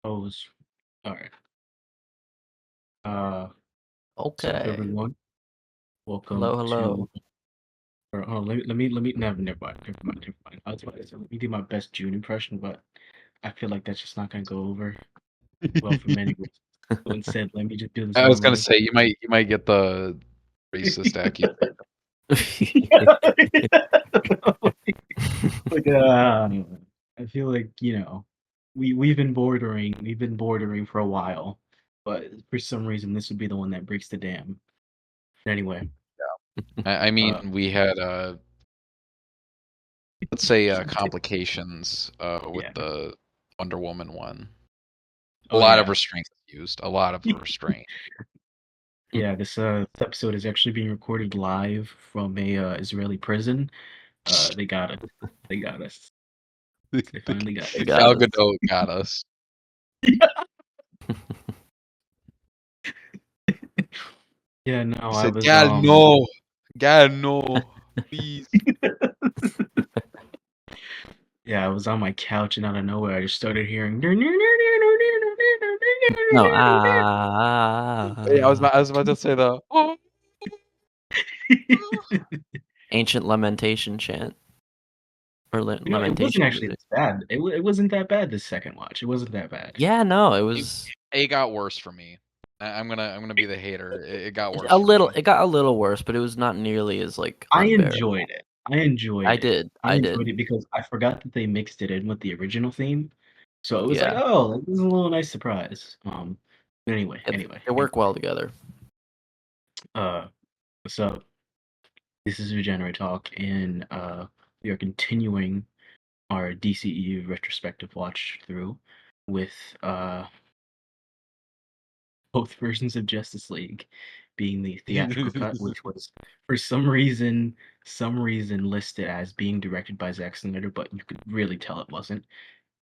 Pose. All right. What's up, Okay. everyone? Welcome Hello, hello. to. Let me. Never mind. I was about to say, let me do my best June impression, but I feel like that's just not gonna go over well for many reasons. So instead, let me just do this I was gonna normally. say you might get the racist accusation. Like, I feel like we've been bordering for a while, but for some reason this would be the one that breaks the dam. Anyway, I mean, we had let's say complications with yeah. the Wonder Woman one. A Oh lot of yeah. restraint used. A lot of restraint. Yeah, this episode is actually being recorded live from a Israeli prison. They got it. They got us. They finally got They us. got Gal us. Gadot got us. Yeah, no, He I said, was "God no, God no, please." yeah, I was on my couch and out of nowhere I just started hearing No, Hey, I was about to say the. Oh. ancient lamentation chant or It wasn't lamentation actually music. this bad. It wasn't that bad this second watch. It wasn't that bad. Yeah, no, it was It got worse for me. I'm gonna be the hater. It got worse a for little. me. It got a little worse, but it was not nearly as like I unbearable. enjoyed it. I enjoyed I it. did. I I enjoyed did. it because I forgot that they mixed it in with the original theme. So it was like, Yeah, oh, like, this is a little nice surprise. But anyway, they work well together. uh, so this is Regenerate Talk, and we are continuing our DCEU retrospective watch through with both versions of Justice League being the theatrical cut, which was for some reason listed as being directed by Zack Snyder, but you could really tell it wasn't.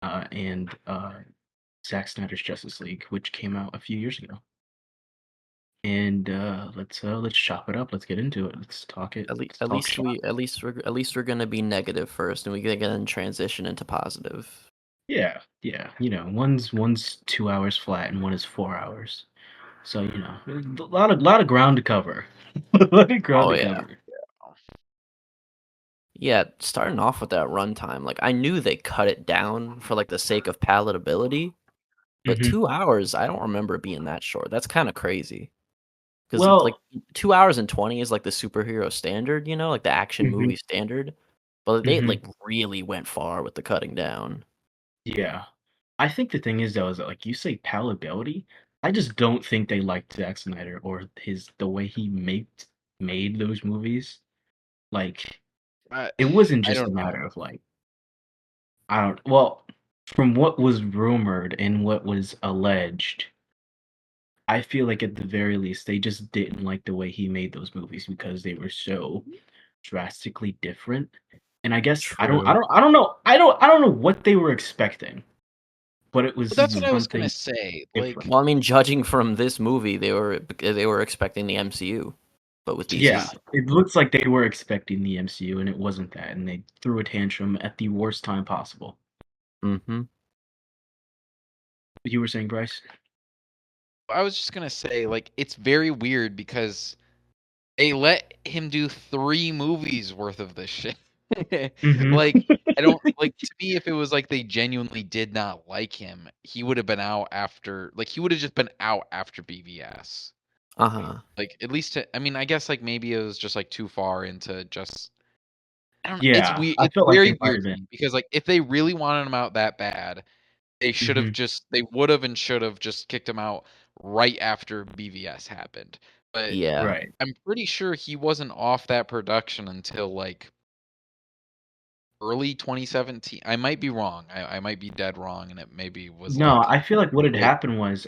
And Zack Snyder's Justice League, which came out a few years ago. And let's chop it up. Let's get into it. Let's talk it. Let's talk shop. At least we're gonna be negative first, and we can then transition into positive. Yeah, yeah. One's 2 hours flat, and one is 4 hours. So a lot of ground to cover. A lot of ground Oh to yeah. cover. Yeah, starting off with that runtime, like I knew they cut it down for like the sake of palatability, but Hmm. 2 hours, I don't remember it being that short. That's kind of crazy. Because like Well, 2 hours and 20 is like the superhero standard, like the action hmm movie standard. But they hmm like really went far with the cutting down. yeah. I think the thing is though is that like you say palatability, I just don't think they liked Zack Snyder or the way he made those movies. Like I, it wasn't I just a don't know. matter of like I don't well, from what was rumored and what was alleged, I feel like at the very least they just didn't like the way he made those movies because they were so drastically different. And I guess True. I don't know what they were expecting, but it was But that's what I was something gonna say. different. Like, Well, I mean, judging from this movie, they were expecting the MCU, but with Yeah, DC. it looks like they were expecting the MCU and it wasn't that, and they threw a tantrum at the worst time possible. Mm-hmm. You were saying, Bryce? I was just gonna say, like, it's very weird because they let him do 3 movies worth of this shit. Hmm. Like, I don't like to me if it was like they genuinely did not like him, he would have been out after he would have just been out after BVS. Uh-huh. Like at least I mean, I guess like maybe it was just like too far into just I don't know. It's Yeah, weird. I It's felt like they very might weird have to me been. because like if they really wanted him out that bad, Hmm. they would have and should have just kicked him out right after BVS happened. But Yeah. Right. I'm pretty sure he wasn't off that production until like early 2017. I might be wrong. I might be dead wrong, and it maybe was No, like I feel like what had late. happened was,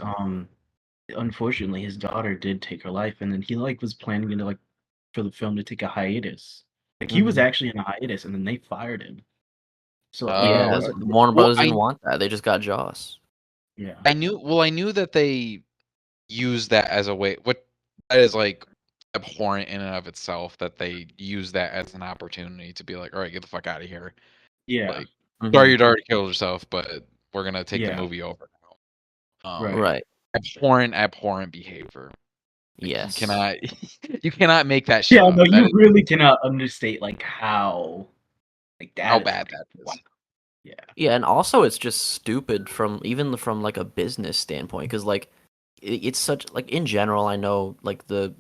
unfortunately, his daughter did take her life, and then he like was planning to like for the film to take a hiatus. Like he was Mm-hmm. actually in a hiatus, and then they fired him. So yeah, it Yeah, wasn't. Warner Well, Brothers didn't want that. They just got Joss. Yeah. I knew that they used that as a way. What that is like abhorrent in and of itself that they use that as an opportunity to be like, all right, get the fuck out of here. Yeah. Like, sorry, Mm-hmm. your daughter killed herself, but we're gonna take the Yeah. movie over now. Right. abhorrent behavior. Like, Yes. you cannot make that shit Yeah, up. no, That you is really cannot understate like how how that is bad that wow. is. Yeah. Yeah, and also it's just stupid from like a business standpoint because like it's such like in general I know like the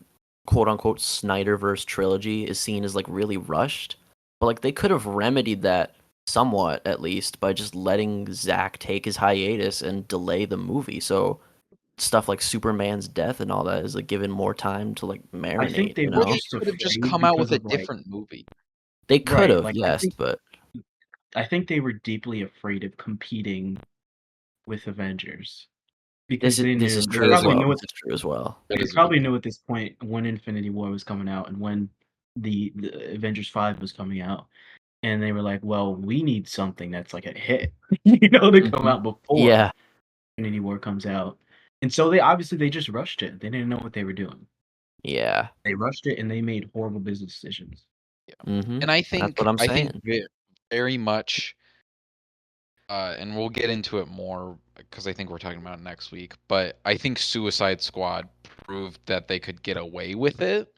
quote unquote Snyderverse trilogy is seen as like really rushed, but like they could have remedied that somewhat at least by just letting Zack take his hiatus and delay the movie. So stuff like Superman's death and all that is like given more time to like I think marinate, they you were Or they know? just could have just afraid come out because with a of like different movie. They could right, have, like yes, but I think they were deeply afraid of competing with Avengers this because is they this knew is they true as probably well. knew This is true as well. That they is a good probably point. knew at this point when Infinity War was coming out and when the Avengers 5 was coming out, and they were like, "Well, we need something that's like a hit, to come Mhm. out before Yeah, Infinity War comes out." And so they just rushed it. They didn't know what they were doing. yeah. They rushed it and they made horrible business decisions. And I That's what I'm think saying. very much, and we'll get into it more because I think we're talking about it next week. But I think Suicide Squad proved that they could get away with it,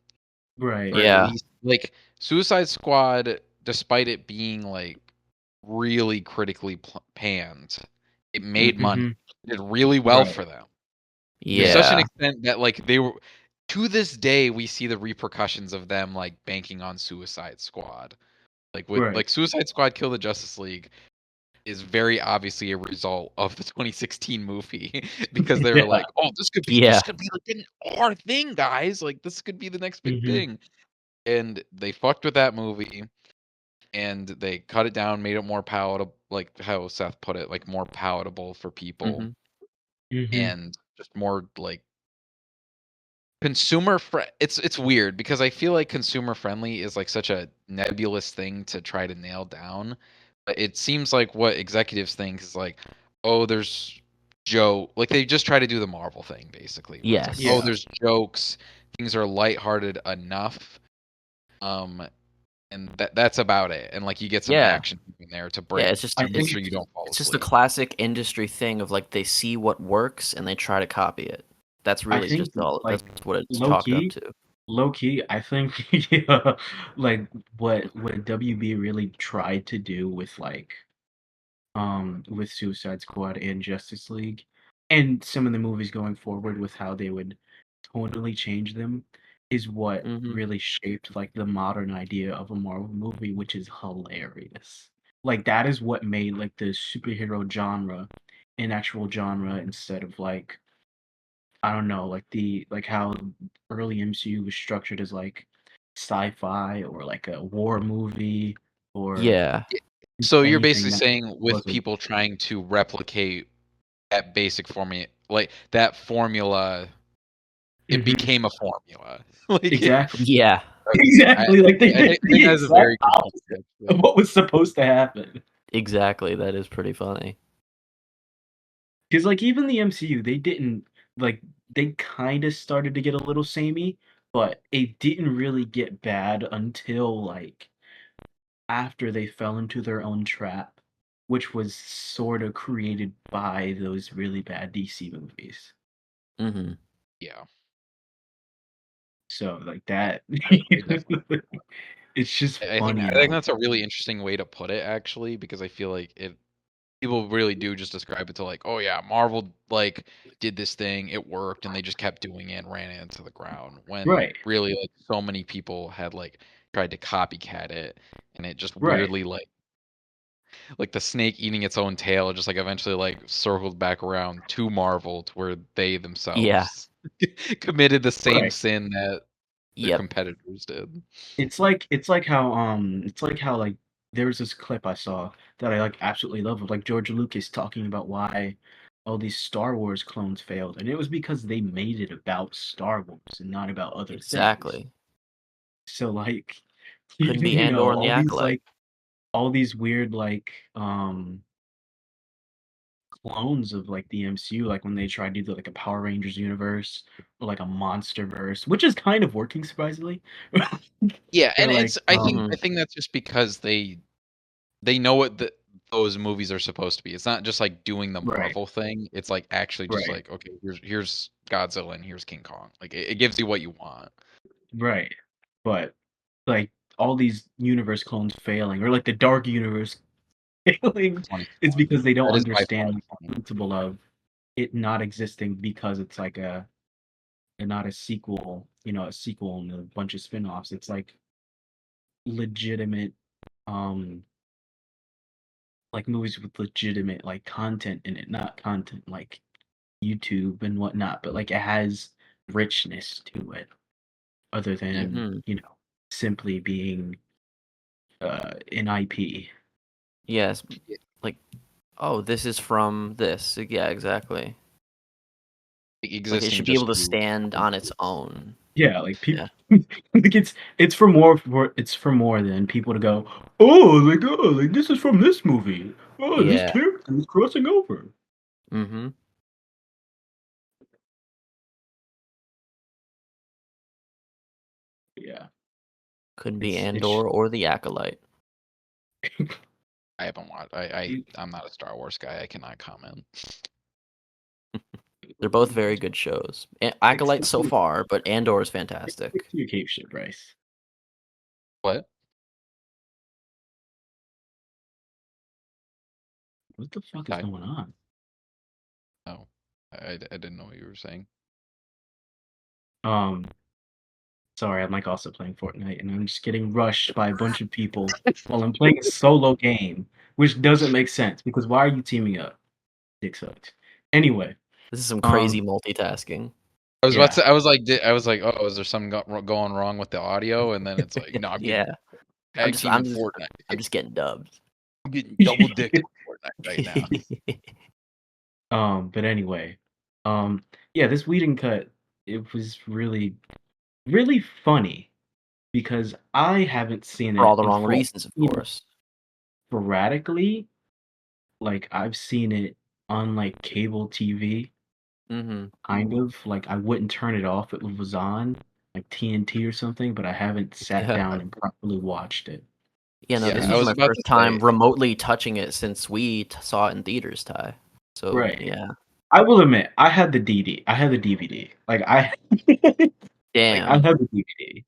Right. or at Yeah. least like Suicide Squad, despite it being like really critically panned, it made money. Mhm. It did really well Right. for them to Yeah. such an Yeah. extent that like they were. To this day, we see the repercussions of them like banking on Suicide Squad. Right. Like Suicide Squad Kill the Justice League is very obviously a result of the 2016 movie because they were Yeah. like, "Oh, this Yeah. could be like our thing, guys. Like this could be the next big Mhm. thing." And they fucked with that movie and they cut it down, made it more palatable, like how Seth put it, like more palatable for people Mhm. Mhm. and just more like it's weird because I feel like consumer friendly is like such a nebulous thing to try to nail down. But it seems like what executives think is like, oh, there's joke, like they just try to do the Marvel thing basically, where it's like, Yes. oh, Yeah. there's jokes, things are lighthearted enough, um, and that's about it. And like you get some Yeah. action in there Yeah, I to make think sure you don't fall it's just a asleep. classic industry thing of like they see what works and they try to copy it. That's I really think just all like that's what it's low chalked up key to. low key, I think yeah, like what WB really tried to do with Suicide Squad and Justice League and some of the movies going forward with how they would totally change them is what Mhm. really shaped like the modern idea of a Marvel movie, which is hilarious. Like that is what made like the superhero genre an actual genre instead of like I don't know, like the like how early MCU was structured as like sci-fi or like a war movie or Yeah. So you're anything basically that saying with wasn't. people trying to replicate that basic formula, like that formula, it Mhm. became a formula. Like, Exactly. Yeah. Exactly, like they did I think the that's a exact very good point, opposite of actually. what was supposed to happen. Exactly. That is pretty funny. Because like even the MCU, they didn't like they kind of started to get a little samey, but it didn't really get bad until like after they fell into their own trap, which was sort of created by those really bad DC movies. Mhm. Yeah, So like that, I definitely. it's just I funny think how that's a really interesting way to put it, actually, because I feel like it people really do just describe it to like, oh yeah, Marvel like did this thing, it worked, and they just kept doing it and ran it into the ground. When right, really, like, so many people had like tried to copycat it, and it just right, weirdly like the snake eating its own tail, just like eventually like circled back around to Marvel, to where they Yeah. themselves committed the same right. sin that their Yep. competitors did. It's like how like there was this clip I saw that I like absolutely love of like George Lucas talking about why all these Star Wars clones failed, and it was because they made it about Star Wars and not about other things. Exactly. So like, Couldn't be Andor and the Acolyte. all these weird like clones of like the MCU, like when they tried to do like a Power Rangers universe or like a Monster verse, which is kind of working surprisingly. Yeah, Or and like I think that's just because they know what those movies are supposed to be. It's not just like doing the Right. Marvel thing. It's like actually just Right. like, okay, here's Godzilla and here's King Kong. Like it gives you what you want. Right. But like all these universe clones failing, or like the dark universe failing, Funny. is because they don't That is by far understand the the funny. principle of it not existing because it's like not a sequel, a sequel and a bunch of spin-offs. It's like legitimate, um, like movies with legitimate like content in it, not content like YouTube and whatnot, but like it has richness to it, other Yeah. than Hmm. simply being an IP. Yes, like, oh, this is from this. Yeah, exactly. Like it Existing should be just able to to stand on its own. Yeah, like Yeah. people, like it's for more than people to go, oh, like this is from this movie. Oh, this Yeah. character is crossing over. Mm-hmm. Yeah, Couldn't be it's Andor or the Acolyte. I haven't watched. I'm not a Star Wars guy. I cannot comment. They're both very good shows. Acolyte so far, but Andor is fantastic. stick to your cape shit, Bryce. What? What the fuck is I going on? no. I didn't know what you were saying. Um, Sorry, I'm like also playing Fortnite, and I'm just getting rushed by a bunch of people while I'm playing a solo game, which doesn't make sense because why are you teaming up? Dick sucks. Anyway, This is some crazy um, multitasking. I was about yeah. to. I was like, oh, is there something going wrong with the audio? And then it's like, no, I'm getting Yeah. I'm tag just team I'm in just I'm Fortnite. just getting dubbed. I'm getting double dicked in Fortnite right now. But anyway, yeah, this Whedon cut, it was really, really funny because I haven't seen For all it the in wrong full. reasons, of course. Sporadically, like I've seen it on like cable TV, Mm-hmm. kind of. Like I wouldn't turn it off if it was on, like TNT or something, but I haven't sat Yeah. down and properly watched it. Yeah, no, this Yeah, I was was my about first to time say. remotely touching it since we saw it in theaters, Ty. So, Right. yeah. I will admit, I had the DD. I had the DVD. Like I like I Damn. had the DVD.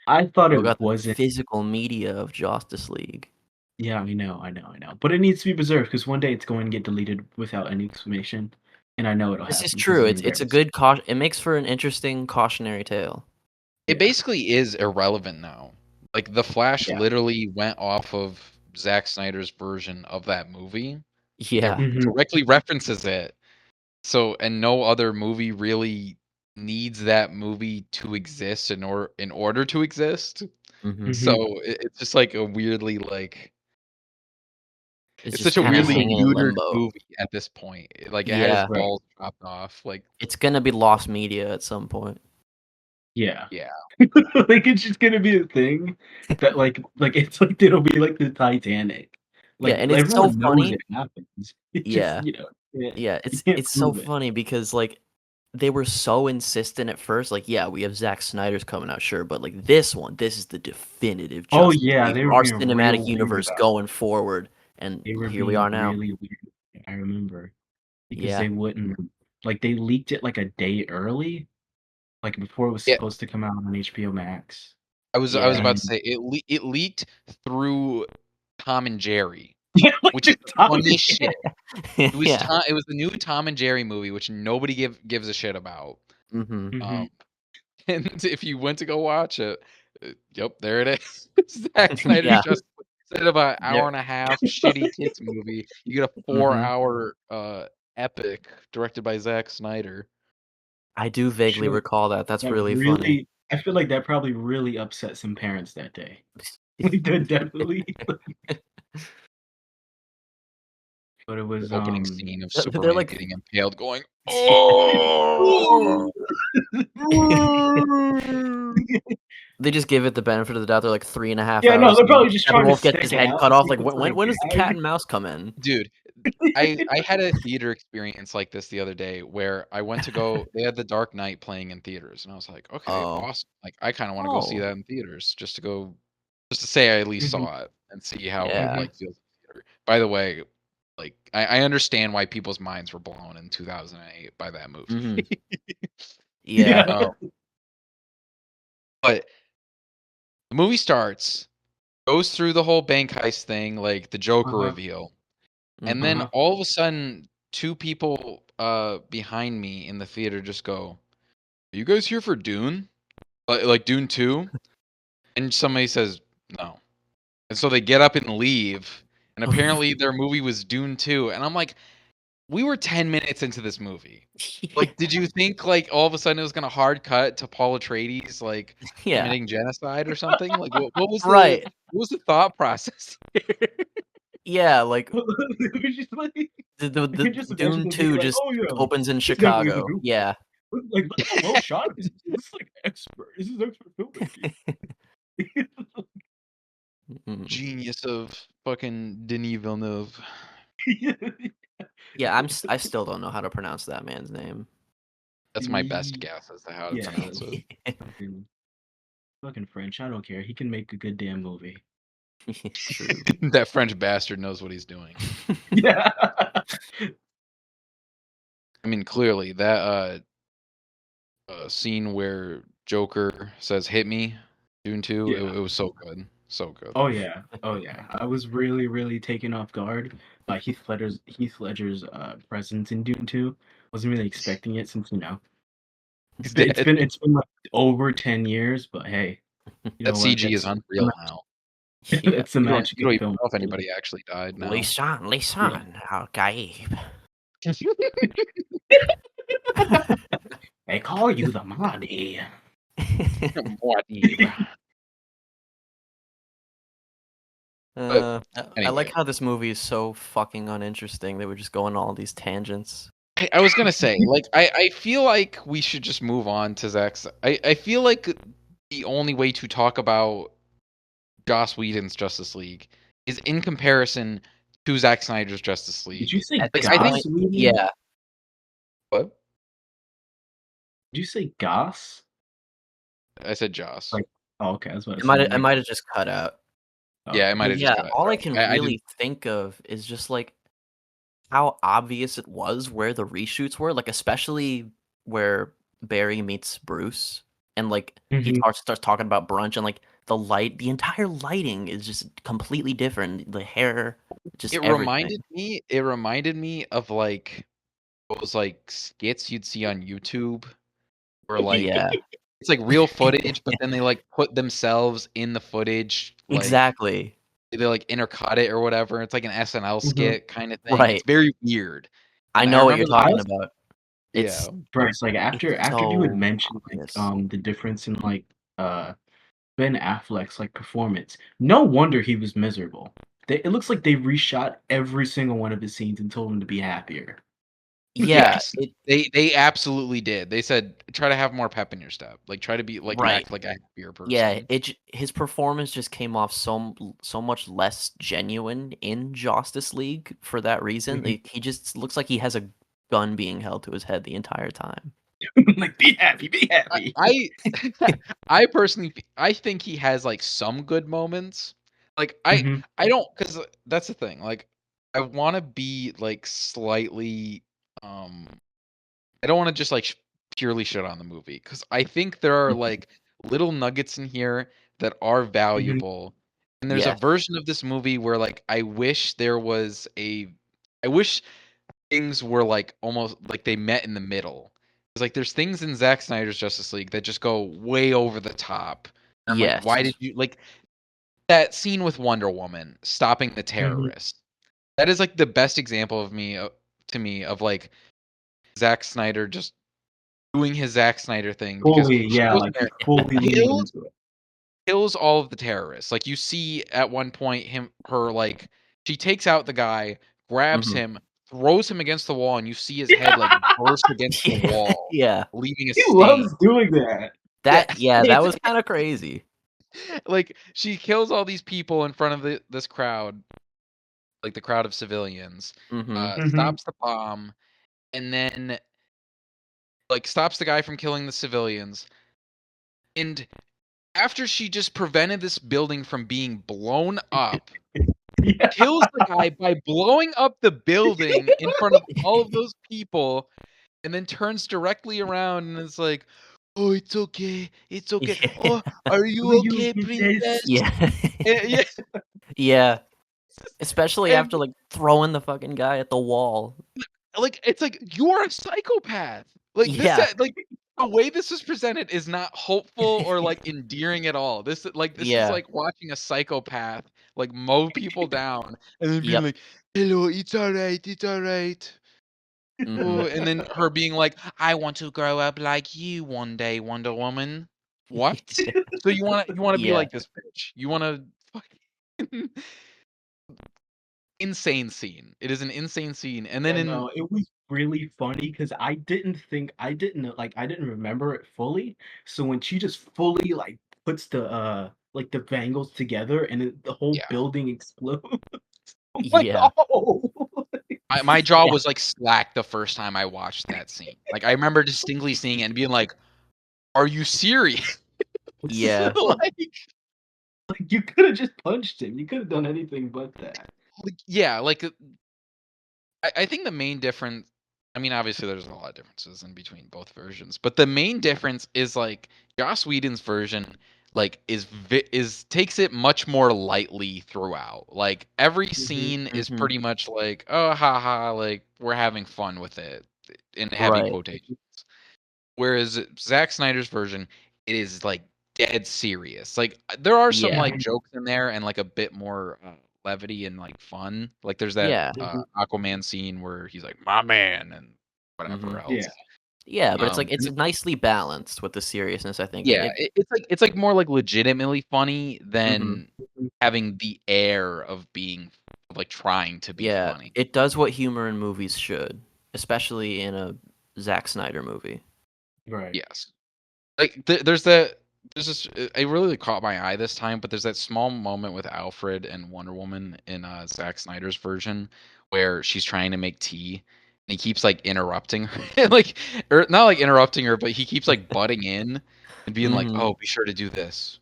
I thought We it got the wasn't. physical media of Justice League. Yeah, I know. But it needs to be preserved because one day it's going to get deleted without any explanation, and I know it'll This is happen because true. it's It's a embarrassing. good caution. It makes for an interesting cautionary tale. It Yeah, basically is irrelevant now. Like the Flash yeah. literally went off of Zack Snyder's version of that movie. It Yeah. Mhm, directly references it. So and no other movie really needs that movie to exist in order to exist. Mm-hmm. So mhm. it's just like a weirdly like It's it's just such a kind of weirdly hanging in neutered limbo. movie at this point. Like it had his Yeah. Right. balls chopped off. Like It's gonna be lost media at some point. Yeah. yeah, Like it's just gonna be a thing that like it's like it'll be like the Titanic. Yeah, Like and it's so everyone knows funny. it happens. It just Yeah. Yeah, you it's can't it's so prove it. funny because like they were so insistent at first, like, yeah, we have Zack Snyder's coming out, sure, but like this one, this is the definitive Oh Justice yeah, League they for were our being cinematic real weird universe about going forward, and They were here we are being now. really weird. I remember because Yeah. they wouldn't like they leaked it like a day early, like before it was yeah. supposed to come out on HBO Max. I was Yeah. about to And say it leaked through Tom and Jerry, yeah, like which is the the Tom and funniest shit. Yeah. It was the new Tom and Jerry movie, which nobody gives a shit about. Mm-hmm. Mhm. Um, and if you went to go watch it, yep, there it is. Zack Snyder's Yeah. just instead of an Yeah. hour and a half shitty tits movie, you get a Mhm. 4 hour epic directed by Zack Snyder. I do vaguely Shit, recall that. That's that really funny. really I feel like that probably really upset some parents that day. Like that definitely but it The was opening scene of They're Superman like getting impaled, going, Ooh. "Oh!" they just give it the benefit of the doubt. They're like 3.5 Yeah, no, hours they're in. probably just trying to Steppenwolf gets his stick it head out cut and off. see if Like it's when like when does the cat gag. and mouse come in? Dude, I had a theater experience like this the other day where I went to go. They had The Dark Knight playing in theaters, and I was like, okay, Oh. awesome. Like I kind of want to go see Oh. that in theaters just to say I at least Mhm, saw it and see how it Yeah. mhm. like feels. By the way, like I understand why people's minds were blown in 2008 by that movie. Mhm. Yeah. But the movie starts, goes through the whole bank heist thing, like the Joker Uh-huh. reveal, and then Mhm. Uh-huh. all of a sudden, two people behind me in the theater just go, "Are you guys here for Dune? Like Dune 2?" And somebody says, "No." And so they get up and leave, and apparently their movie was Dune 2, and I'm like, we were 10 minutes into this movie. Like, did you think like all of a sudden it was gonna hard cut to Paul Atreides like Yeah. committing genocide or something? Like, Right. what was the thought process? Yeah, like It was just like I the can just imagine Dune them being 2 like, just "Oh yeah, opens in this guy plays a Chicago. Dune part. Yeah. Look how well shot it is. This is like expert. This is expert filmmaking." Mhm. Genius of fucking Denis Villeneuve. Yeah, I still don't know how to pronounce that man's name. That's my best He guess as to how to yeah, pronounce it. fucking fucking French. I don't care. He can make a good damn movie. True. That French bastard knows what he's doing. Yeah. I mean, clearly that scene where Joker says "hit me," Dune 2, Yeah. it was so good, so good. Oh yeah. Oh yeah. I was really, really taken off guard by Heath Ledger's presence in Dune 2. Wasn't really expecting it since, He's it's dead. been it's been like over 10 years, but hey, you That know what? CG is unreal now. Yeah. It's the magic You don't of even film. know if anybody actually died now. Yeah. Listen, okay. They call you the Mahdi. What? But I anyway, like how this movie is so fucking uninteresting that we're just going all these tangents. I was gonna say, like, I feel like we should just move on to Zach's. I feel like the only way to talk about Joss Whedon's Justice League is in comparison to Zack Snyder's Justice Did you League. say At this I Goss think point, Whedon? yeah. what? Did you say Goss? I said Joss. Like, oh, okay, I was about to It say, might I'm I like, might have just cut out. Yeah, I okay. might But have just yeah, cut. all I can I didn't. really think of is just like how obvious it was where the reshoots were, like especially where Barry meets Bruce and like he Mhm. starts talking about brunch and like the entire lighting is just completely different. The hair, just It everything. reminded me. It reminded me of like those like skits you'd see on YouTube, where like Yeah, it's like real footage, but then they like put themselves in the footage, like exactly. they like intercut it or whatever. It's like an SNL Mhm. skit kind of thing. It's Right. very weirard. I And I know what remember you're like I talking was about. yeah, It's Bryce, like it's after you had so mentioned like obvious. the difference in like Ben Affleck's like performance. No wonder he was miserable. It looks like they reshot every single one of his scenes and told him to be happier. Yeah, yes, they absolutely did. They said try to have more pep in your step. Like try to be like right. act like a happier Yeah, person. his performance just came off so much less genuine in Justice League for that reason. Mhm. He just looks like he has a gun being held to his head the entire time. Like, be happy, be happy. I I personally I think he has like some good moments. Like Mhm. I don't cuz that's the thing. Like I want to be like slightly um I don't want to just like purely shit on the movie cuz I think there are like little nuggets in here that are Mhm. valuable. And there's a Yes. version of this movie where like I wish things were like almost like they met in the middle. It's like there's things in Zack Snyder's Justice League that just go way over the top. And I'm like, why did Yes. you like that scene with Wonder Woman stopping the Mhm. terrorist? That is like the best example to me of like Zack Snyder just doing his Zack Snyder thing because Fully, she yeah, goes in like there, just fully leaning kills into it. kills all of the terrorists. Like you see at one point her like she takes out the guy, grabs Mhm. him, throws him against the wall, and you see his head like burst against the Yeah. wall, Yeah. leaving a He stain. loves doing that. Yeah, That it's was kind of crazy. like she kills all these people in front of this crowd, like the crowd of civilians. Mhm. Mhm. Stops the bomb, and then like stops the guy from killing the civilians. And after she just prevented this building from being blown up, Yeah. kills the guy by blowing up the building in front of all of those people, and then turns directly around and is like, "Oh, it's okay. It's okay. Oh, are you You okay, princess. princess?" Yeah. Yeah. Yeah. Especially And after like throwing the fucking guy at the wall. like it's like you're a psychopath. Like this Yeah. like the way this is presented is not hopeful or like endearing at all. This is Yeah. like watching a psychopath like mow people down and then being Yep. like, "Hello, it's alright, it's alright." Mhm. Oh, and then her being like, "I want to grow up like you one day, Wonder Woman." What? So you wanna be Yeah. like this bitch? You wanna fucking insane scene. It is an insane scene. And then Yeah, in no, it was really funny because I didn't like I didn't remember it fully. So when she just fully like puts the bangles together and the whole yeah. building explodes. I'm like, Yeah. oh, My jaw Yeah. was like slack the first time I watched that scene. Like I remember distinctly seeing it and being like, "Are you serious?" Yeah. like, like you could have just punched him. You could have done anything but that. yeah, like I think the main difference. I mean, obviously, there's a lot of differences in between both versions, but the main difference is like Joss Whedon's version, like is takes it much more lightly throughout. Like every Mhm. scene is Mhm. pretty much like, oh, haha, like we're having fun with it in heavy Right. quotations. Whereas Zack Snyder's version, it is like dead serious. Like there are some Yeah. like jokes in there and like a bit more levity and like fun. Like there's that Yeah. Mhm. Aquaman scene where he's like my man and whatever Mhm. Yeah. else. Yeah, but it's like it's And nicely balanced with the seriousness, I think. yeah, it's like more like legitimately funny Mhm. than having the air of being like trying to be Yeah, funny. it does what humor in movies should, especially in a Zack Snyder movie. Right. Yes. Like there's that there's this it really caught my eye this time, but there's that small moment with Alfred and Wonder Woman in Zack Snyder's version where she's trying to make tea and he keeps like interrupting her like or not like interrupting her, but he keeps like butting in and being like, Mhm. "Oh, be sure to do this."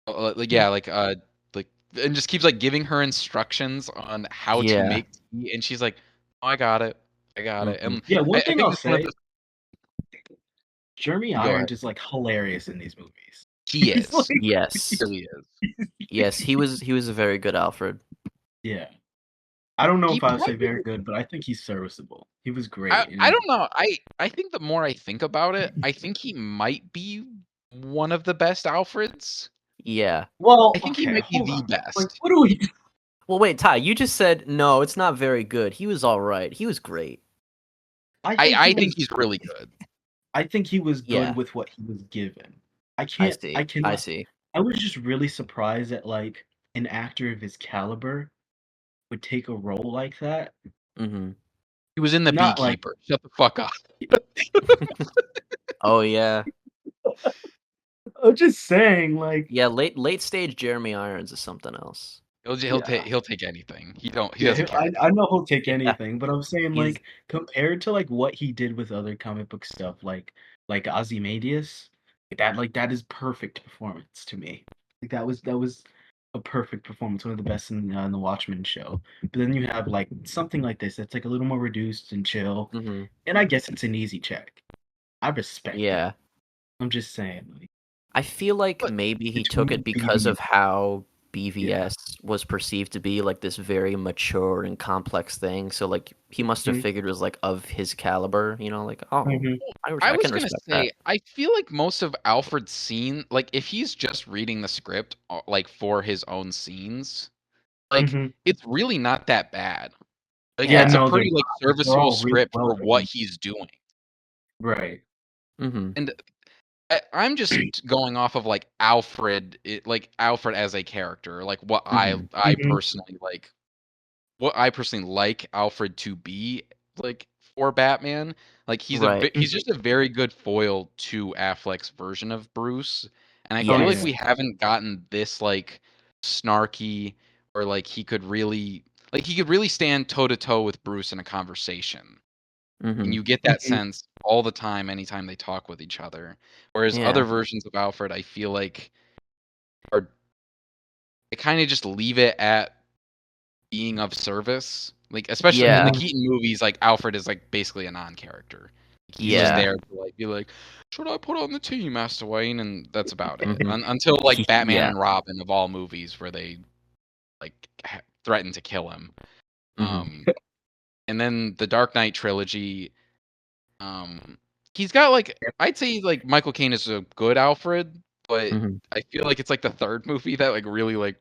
Like yeah, like and just keeps like giving her instructions on how to Yeah. make tea and she's like, "Oh, I got it. I got it." Mhm. And Yeah, one I thing think I'll it's one of say, the Jeremy go ahead. Irons is like hilarious in these movies. He He's like is. He Yes. really is. Yes, he was a very good Alfred. yeah. I don't know He if I would say probably very good, but I think he's serviceable. He was I great I and don't know. I think the more I think about it, I think he might be one of the best Alfreds. Yeah. well, I think he okay, might be hold the on. Like, best. what do we Well, wait, Ty, you just said no, it's not very good. He was all right. He was great. I think he's really good. I think he was good Yeah, with what he was given. I I see. I cannot see. I was just really surprised that like an actor of his caliber would take a role like that. Mhm. He was in The Not like Beekeeper. Shut the fuck up. Oh yeah. I'm just saying, like, Yeah, late stage Jeremy Irons is something else. yeah. He'll take anything. He Yeah, doesn't care. I know he'll take Yeah. anything, but I'm saying He's like compared to like what he did with other comic book stuff, like Ozymandias, that is perfect performance to me. Like that was a perfect performance, one of the best in the Watchmen show. But then you have like something like this that's like a little more reduced and chill, mhm. and I guess it's an easy check. I respect it. Yeah. I'm just saying, like I feel like But maybe he took it between because BB, of how yeah. BVS was perceived to be like this very mature and complex thing. So like he must have Mhm, figured it was like of his caliber, like, oh, mhm, I I was can gonna respect that. say, I feel like most of Alfred's scene, like if he's just reading the script, like for his own scenes, like mhm. it's really not that bad. Like Yeah, it's a Yeah. no, they're pretty like not. They're serviceable all really script well for what written. he's doing. Right. Mhm. And I'm just going off of like Alfred, like Alfred as a character, like what Mhm. I Mhm. personally like, what I personally like Alfred to be like for Batman. Like Right. he's Mhm. just a very good foil to Affleck's version of Bruce, and I Oh, feel like yeah. Yes. we haven't gotten this like snarky or like he could really stand toe to toe with Bruce in a conversation. And Mhm. you get that Mhm. sense all the time anytime they talk with each other. Whereas other Yeah. versions of Alfred, I feel like are they kind of just leave it at being of service. Like especially in the Yeah, Keaton movies, like Alfred is like basically a non-character. He's just yeah, there to like be like, should I put on the team, Master Wayne? And that's about it. hmm Until like Batman yeah, and Robin of all movies, where they like threaten to kill him. hmm Um, and then the Dark Knight trilogy. Um, he's got like I'd say like Michael Caine is a good Alfred, but hmm I feel like it's like the third movie that like really like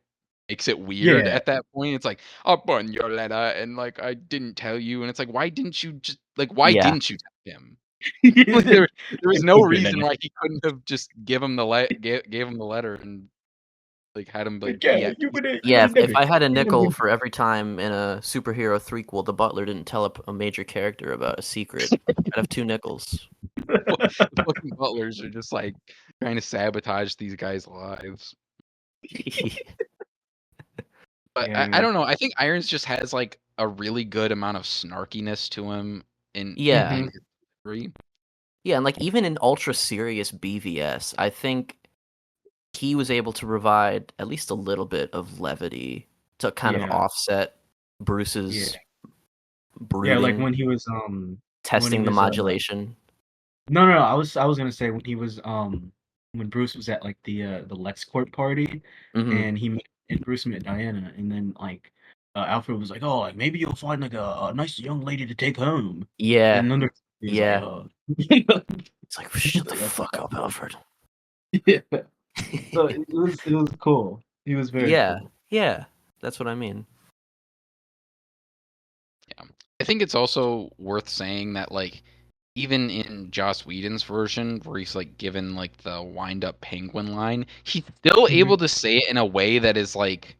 makes it weird Yeah. at that point. It's like up on your letter and like I didn't tell you, and it's like why didn't you just like why yeah, didn't you tell him? Like Yeah. there was I'm no so good at reason it. why he couldn't have just gave him the letter and like had him like Like, yeah, be at peace. you yeah. would If, have if never, I had a you would nickel have for every time in a superhero threequel the Butler didn't tell a major character about a secret, I'd have 2 nickels. The fucking butlers are just like trying to sabotage these guys' lives. But Yeah, I man. don't know. I think Irons just has like a really good amount of snarkiness to him Yeah, in Mhm. his delivery. yeah, and like even in ultra serious BVS, I think he was able to provide at least a little bit of levity to kind of Yeah. offset Yeah. Bruce's Yeah, like brooding, when he testing the was modulation. no, I was gonna say when he was when Bruce was at like the LexCorp party Hmm and and Bruce met Diana and then like Alfred was like, oh, like maybe you'll find like a nice young lady to take home. Yeah, And then he's like, yeah. oh. It's like shut the fuck up, Alfred. Yeah. So it was cool. He was very Yeah, cool. yeah. That's what I mean. Yeah. I think it's also worth saying that like even in Joss Whedon's version, where he's like given like the wind up penguin line, he's still Mhm. able to say it in a way that is like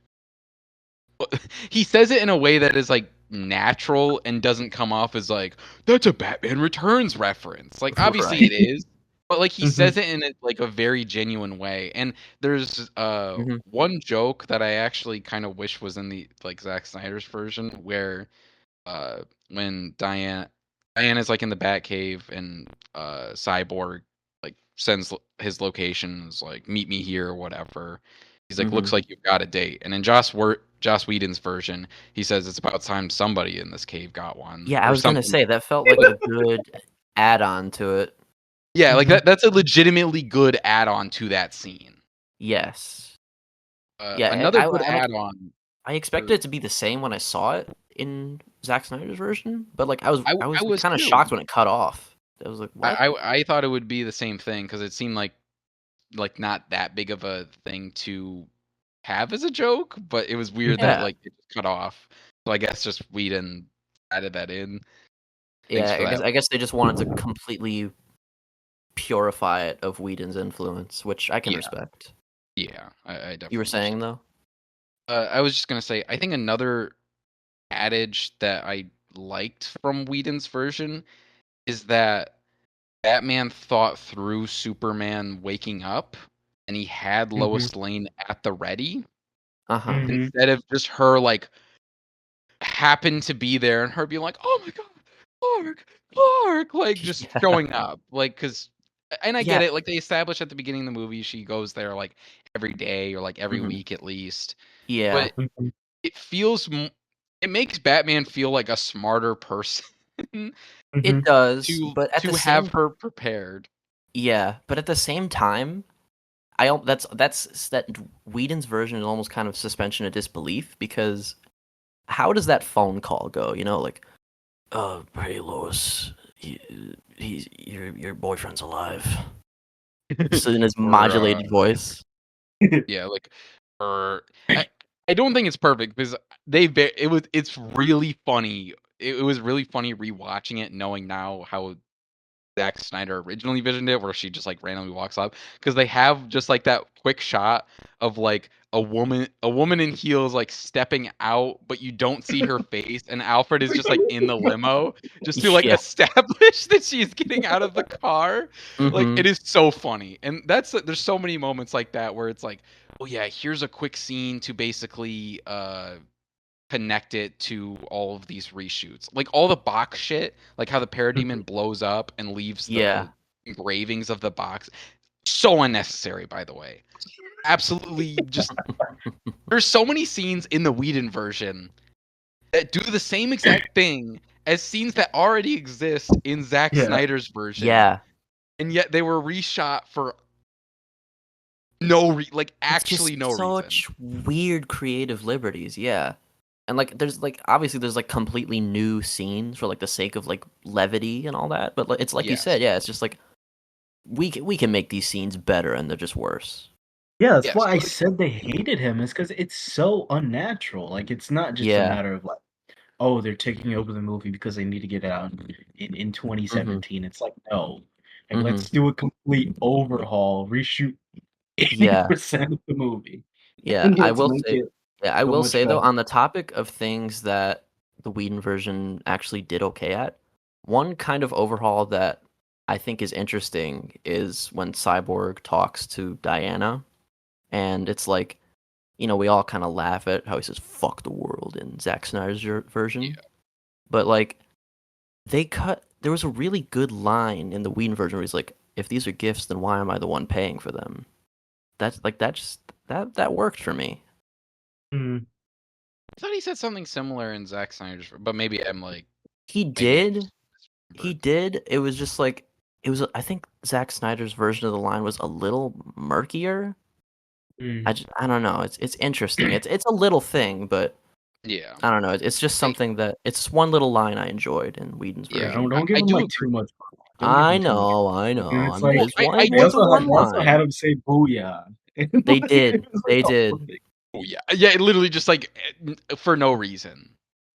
he says it in a way that is like natural and doesn't come off as like that's a Batman Returns reference. Like obviously Right. it is, but like he Mhm. says it in like a very genuine way. And there's hmm one joke that I actually kind of wish was in the like Zack Snyder's version where when Diana's like in the Batcave and Cyborg like sends his locations like meet me here or whatever. He's like hmm looks like you've got a date. And in Joss Whedon's version, he says it's about time somebody in this cave got one Yeah, I or was gonna something. say that felt like a good add-on to it. Yeah, like Mhm. that's a legitimately good add-on to that scene. Yes. Yeah, Another good add-on I expected for it to be the same when I saw it in Zack Snyder's version, but like I I was was kind of too. shocked when it cut off. I was like, "What?" I thought it would be the same thing because it seemed like not that big of a thing to have as a joke, but it was weird that Yeah, like it just cut off. So I guess just Whedon added that in. Thanks yeah. for that. I guess they just wanted to completely purify it of Whedon's influence, which I can Yeah, respect. yeah, I You were definitely saying understand. though? I was just gonna say, I think another adage that I liked from Whedon's version is that Batman thought through Superman waking up, and he had Mhm. Lois Lane at the ready Uh-huh. Mhm. instead of just her like happen to be there and her being like, "Oh my god, Clark," like just Yeah. showing up, like because. And I Yeah. get it. Like they established at the beginning of the movie, she goes there like every day or like every Mhm. week at least. Yeah. But Mhm. it feels, it makes Batman feel like a smarter person It Mhm. does, but at the to have same her prepared. yeah, but at the same time, that Whedon's version is almost kind of suspension of disbelief because how does that phone call go? You know, like, hey Lois, he's your boyfriend's alive. Just in his Or modulated voice. yeah, like or I don't think it's perfect because it's really funny. It was really funny rewatching it, knowing now how Zack Snyder originally visioned it, where she just like randomly walks up because they have just like that quick shot of like a woman in heels like stepping out, but you don't see her face, and Alfred is just like in the limo just to like Yeah. establish that she's getting out of the car. Like Mhm. it is so funny, and there's so many moments like that where it's like, oh yeah, here's a quick scene to basically connect it to all of these reshoots. Like all the box shit, like how the Parademon blows up and leaves Yeah. the engravings of the box. So unnecessary, by the way. Absolutely just there's so many scenes in the Whedon version that do the same exact thing as scenes that already exist in Zack Yeah. Snyder's version. Yeah. And yet they were reshot for actually no reason. Such weird creative liberties, yeah. And like there's obviously there's like completely new scenes for like the sake of like levity and all that, but like, it's like you Yes. said, yeah, it's just like we can make these scenes better and they're just worse. Yeah, that's Yes, why I but said they hated him, is because it's so unnatural. Like, it's not just a Yeah. matter of like, oh, they're taking over the movie because they need to get it out in 2017. It's like, no. Like, Mhm. let's do a complete overhaul, reshoot Yeah. 80% of the movie, Yeah, and I let's will make say it yeah, I so will much say though, better. on the topic of things that the Whedon version actually did okay at, one kind of overhaul that I think is interesting is when Cyborg talks to Diana, and it's like, we all kind of laugh at how he says "fuck the world" in Zack Snyder's version, yeah. but like there was a really good line in the Whedon version where he's like, "If these are gifts, then why am I the one paying for them?" That's like that worked for me. Mm. I thought he said something similar in Zack Snyder's, but maybe I'm like He maybe I did. just He misremembered. did. It was just like I think Zack Snyder's version of the line was a little murkier. Mm. I don't know. It's interesting. It's a little thing, but Yeah. I don't know. It's just something that it's one little line I enjoyed in Whedon's Yeah. Don't version. don't give I him do like agree. too much. Don't give him too much. I And know. it's I'm like just one. I they It's a do also one had line. him say "booyah." And, They like, did. it was like, They oh, did. Oh yeah. Yeah, it literally just like for no reason.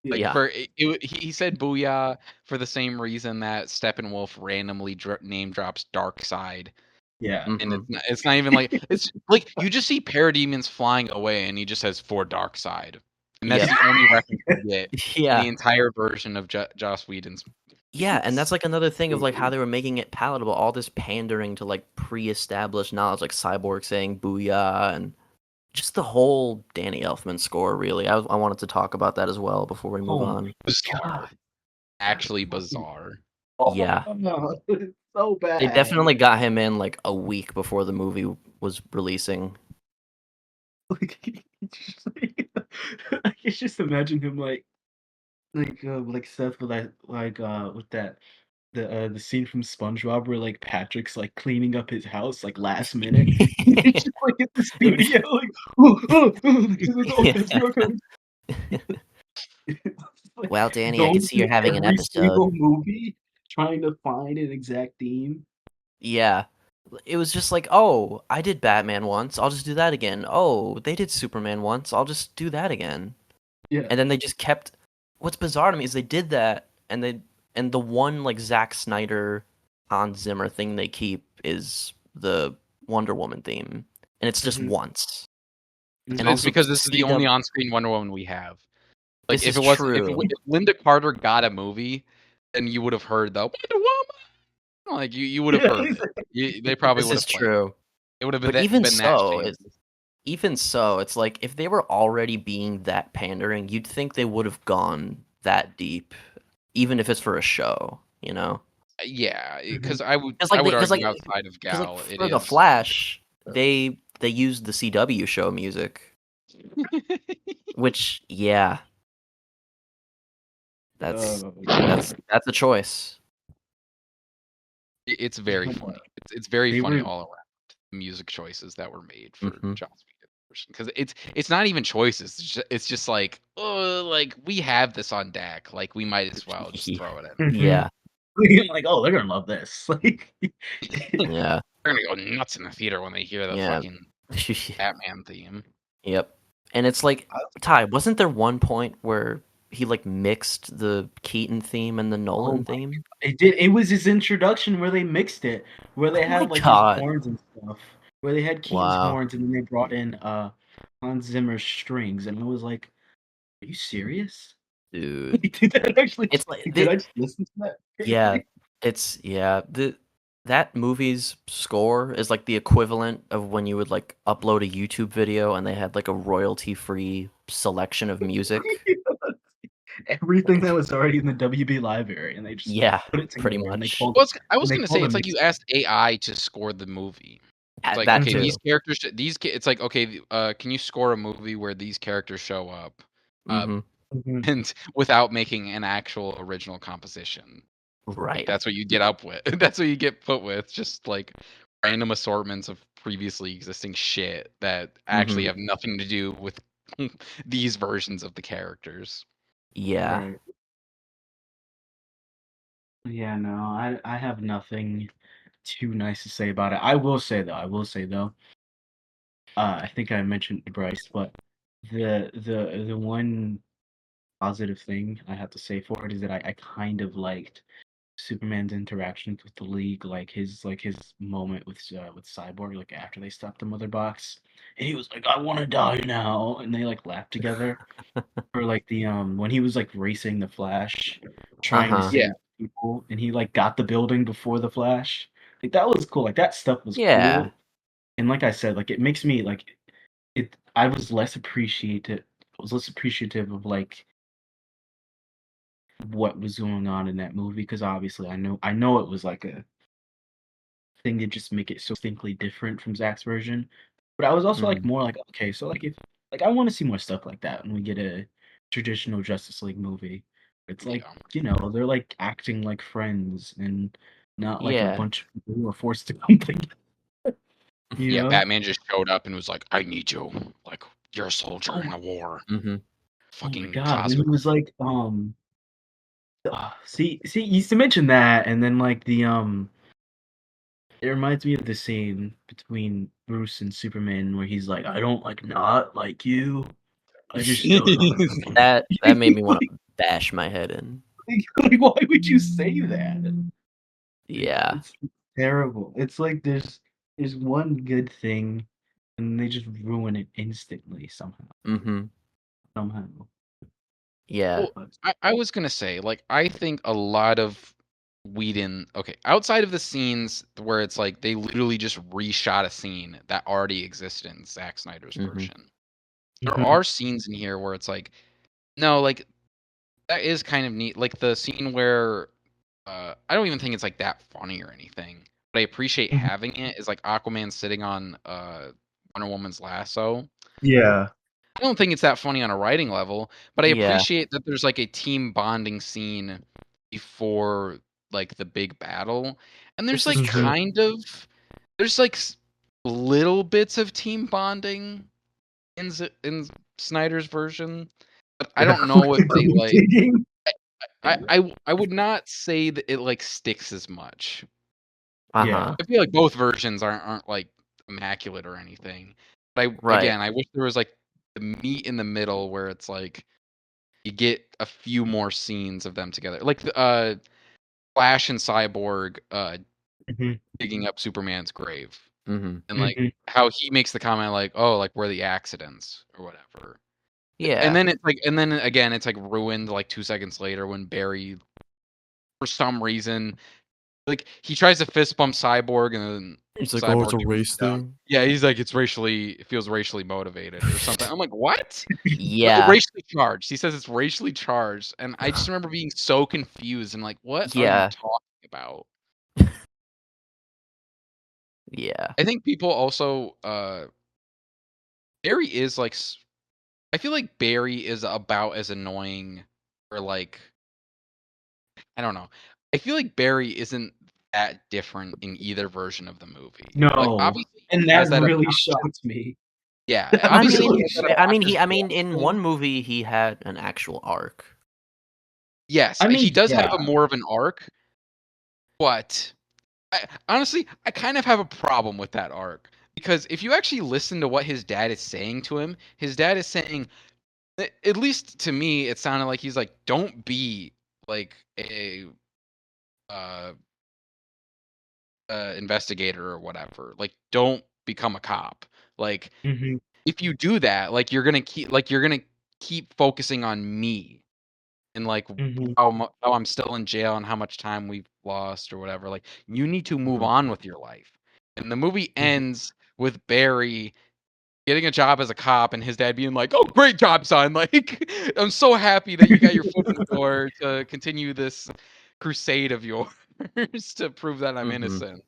Like Yeah. he said booyah for the same reason that Steppenwolf randomly name drops Darkseid. yeah. And Hmm. it's not even like it's like you just see parademons flying away and he just says for Darkseid. And that's Yep. the only reference you get in the Yeah. entire version of Joss Whedon's Yeah, and that's movies. like another thing of like how they were making it palatable, all this pandering to like pre-established knowledge, like Cyborg saying "booyah" and just the whole Danny Elfman score. Really, I wanted to talk about that as well before we move Oh on. my Bizarre. god. That Actually movie. bizarre. Oh, Yeah, no, it's so they bad. definitely got him in like a week before the movie was releasing. Like, I can just imagine him like Seth with that with that the scene from SpongeBob where like Patrick's like cleaning up his house like last minute. He's just like in the studio like oh, Yeah. that's your code. It's like Well, Danny, I can going see you're through having an every episode. single movie trying to find an exact theme. Yeah. It was just like, oh, I did Batman once. I'll just do that again. Oh, they did Superman once. I'll just do that again. Yeah. And then they just kept. What's bizarre to me is they did that, and the one like Zack Snyder, Hans Zimmer thing they keep is the Wonder Woman theme, and it's just Mhm, once. And It's mhm. also because this is the only CW. on-screen Wonder Woman we have. Like This if is it wasn't true. if Linda Carter got a movie, then you would have heard the Wonder Woman. Like you would have Yeah, heard it. They probably This would is have played it. true. It would have But even been that so, shameless. it's like if they were already being that pandering, you'd think they would have gone that deep, even if it's for a show, you know? Yeah, mhm. because Because I like would they, argue outside of because like Gal, it for the is. Flash, they used the CW show music, which yeah, that's Oh my god. that's a choice. It's very funny. It's very They funny were all around. Music choices that were made for Hmm. Joss Whedon version because it's not even choices. It's just like oh like we have this on deck. Like we might as well just throw it in. Mhm. Yeah, Like, "Oh, they're gonna love this." Like yeah, They're gonna go nuts in the theater when they hear the yeah, fucking Batman theme. yep. And it's like, Ty, wasn't there one point where he like mixed the Keaton theme and the oh Nolan my theme? it did it was his introduction where they mixed it, where they Oh my had, like, his god. horns and stuff, where they had Keaton's Wow, horns, and then they brought in, Hans Zimmer's strings, and I was like, "Are you serious?" dude. Like, did that actually It's like did I just listen to that yeah, correctly? the that movie's score is like the equivalent of when you would like upload a YouTube video and they had like a royalty-free selection of music. Everything that was already in the WB library, and they just Yeah, put it pretty together, much. Well, I and was they gonna say called it's them like you asked AI to score the movie. It's like That okay, Mhm, these too. characters, it's like okay, can you score a movie where these characters show up? Uh, Mhm. Mhm. and without making an actual original composition. Like, Right. that's what you get up with. That's what you get put with. Just like random assortments of previously existing shit that actually Mhm. have nothing to do with these versions of the characters. Yeah. Right. Yeah, no, I have nothing too nice to say about it. I will say though, I think I mentioned to Bryce, but the one positive thing I have to say for it is that I kind of liked Superman's interactions with the League, like his moment with Cyborg, like after they stopped the Mother Box, and he was like, "I want to die now," and they like laughed together. Or like the when he was like racing the Flash, trying to Uh-huh. Yeah, save people, and he like got the building before the Flash. Like that was cool. Like that stuff was Yeah. cool. And like I said, like it makes me like it. I was less appreciative. I was less appreciative of like what was going on in that movie because obviously I know it was like a thing to just make it so distinctly different from Zach's version. But I was also like Mhm. more like okay, so like if like I want to see more stuff like that when we get a traditional Justice League movie. It's like yeah. they're like acting like friends and not like a Yeah. bunch of people who are forced to come together. You Yeah, know? Batman just showed up and was like, "I need you. Like, you're a soldier Oh in my a war." Mhm. oh my Fucking god, when he cosmic. was like see you used to mention that and then like the it reminds me of the scene between Bruce and Superman where he's like, "I don't like not like you. I just don't know." That made me wanna Like, bash my head in. why would you say that? Yeah. It's terrible. It's like there's one good thing and they just ruin it instantly Mhm. somehow. Yeah. Well, But I was gonna say, like, I think a lot of Whedon, okay, outside of the scenes where it's like they literally just reshot a scene that already existed in Zack Snyder's Mhm. version. There Mhm, are scenes in here where it's like, no, like that is kind of neat. Like the scene where I don't even think it's like that funny or anything. But I appreciate mhm. having it is like Aquaman sitting on Wonder Woman's lasso. Yeah. I don't think it's that funny on a writing level, but I Yeah. appreciate that there's like a team bonding scene before like the big battle. And there's This is like Mhm. true. kind of there's like little bits of team bonding in Snyder's version, but I don't know if they Grave like digging. I would not say that it like sticks as much. Uh-huh. Yeah. I feel like both versions aren't like immaculate or anything. But Right. I wish there was like the meat in the middle where it's like you get a few more scenes of them together. Like the Flash and Cyborg Mhm, digging up Superman's grave. Mhm. And like mhm, how he makes the comment like, "Oh, like where the accidents or whatever." And Yeah. then it's like and then again it's like ruined like 2 seconds later when Barry for some reason like he tries to fist bump Cyborg and then He's like, "Oh, it's Cyborg a shoots race him down. thing?" Yeah, he's like, it feels racially motivated or something. I'm like, what? Yeah. Racially charged. He says it's racially charged, and I just remember being so confused and like, what are you Yeah. talking about? Yeah. I think people also, Barry is like, I feel like Barry is about as annoying, or like, I don't know. I feel like Barry isn't that different in either version of the movie. Like, No, obviously, and he that has that really obnoxious. shocked me. Yeah, That I obviously he mean really has that shocked obnoxious I mean, voice in one thing. movie, he had an actual arc. Yes, I he mean, does have a yeah. more of an arc, but honestly, I kind of have a problem with that arc because if you actually listen to what his dad is saying to him, his dad is saying, at least to me, it sounded like he's like, "Don't be like a uh, investigator or whatever. Like, don't become a cop. Like, Mhm, if you do that, like you're gonna keep focusing on me." And like mhm, how I'm still in jail and how much time we've lost or whatever. Like you need to move Mhm. on with your life. And the movie mhm, ends with Barry getting a job as a cop and his dad being like, "Oh, great job, son! Like I'm so happy that you got your foot in the door to continue this crusade of yours to prove that I'm Mhm. innocent."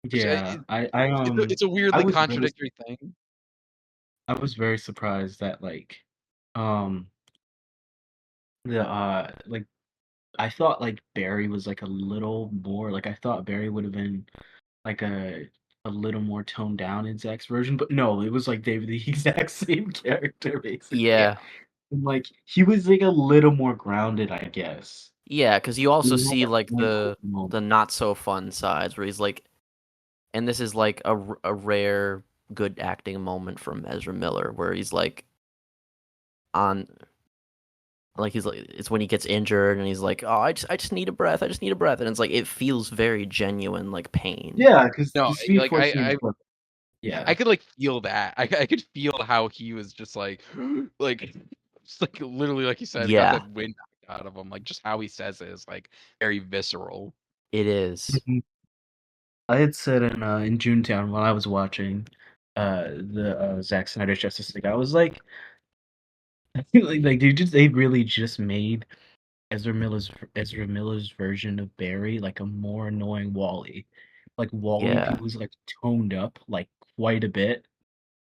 Which yeah. it's a I weirdly was very contradictory thing. I was very surprised that, like um the like I thought like Barry was like a little more like I thought Barry would have been like a little more toned down in Zach's version, but no, it was like they were the exact same character basically. Yeah. And like he was like a little more grounded, I guess. Yeah, because you also He had see that like one cool the moment. not so fun sides where he's like, and this is like a rare good acting moment from Ezra Miller where he's like on like he's like it's when he gets injured and he's like, oh, I just need a breath, I just need a breath, and it's like it feels very genuine like pain. Yeah, because No, the Speed like Force scene is perfect. I Yeah. could like feel that. I could feel how he was just like like just like literally like you said, got Yeah, that wind knocked out of him. Like just how he says it is like very visceral. it is. Mhm. I had said in Junetown while I was watching the Zack Snyder Justice League, I was like, like they really just made Ezra Miller's version of Barry like a more annoying Wally. Like Wally Yeah. was like toned up like quite a bit,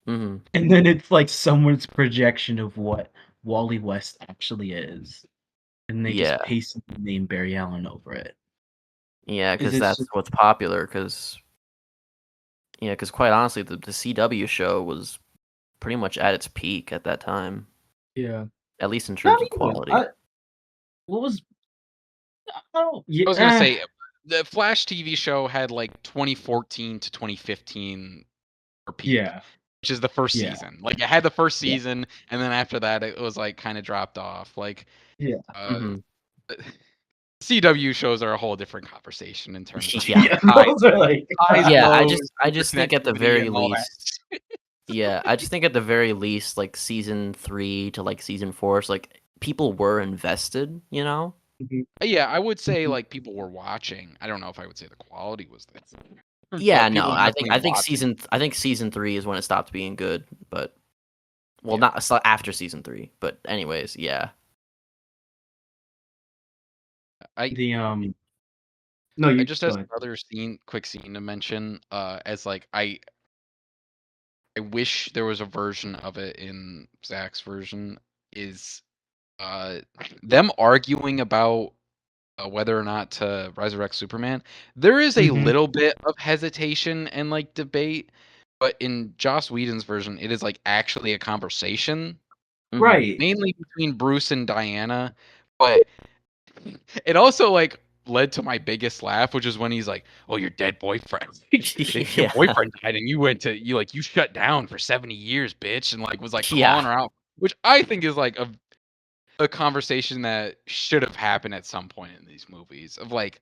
Hmm. and then it's like someone's projection of what Wally West actually is, and they just Yeah. pasted the name Barry Allen over it. Yeah, Is because it? that's what's popular. Because quite honestly, the CW show was pretty much at its peak at that time, Yeah. at least in Not terms of even. quality. What was? Oh, yeah. I was gonna say the Flash TV show had like 2014 to 2015 for peak, Yeah. which is the first Yeah. season. Like it had the first Yeah. season, and then after that it was like kind of dropped off. Like Yeah. uh Hmm. CW shows are a whole different conversation in terms of Yeah. Yeah. high Those are like. highs, Yeah, lows, I just think at the connectivity, very and all that. least, yeah, I just think at the very least, like season 3 to like season 4, it's like people were invested, you know? Mhm. Yeah, I would say Mhm. like people were watching. I don't know if I would say the quality was there, Yeah, but no, people were definitely watching. I think season 3 is when it stopped being good, but well, Yeah. not after season 3, but anyways, yeah. I The No, I you just go as ahead. another quick scene to mention, as like I wish there was a version of it in Zach's version is uh them arguing about whether or not to resurrect Superman. There is a Hmm. little bit of hesitation and like debate, but in Joss Whedon's version, it is like actually a conversation, Hmm. Right. mainly between Bruce and Diana. But it also like led to my biggest laugh, which is when he's like, "Oh, your dead boyfriend, your Yeah. boyfriend died, and you shut down for 70 years, bitch," and like was like Yeah. calling her out, which I think is like a conversation that should have happened at some point in these movies of like,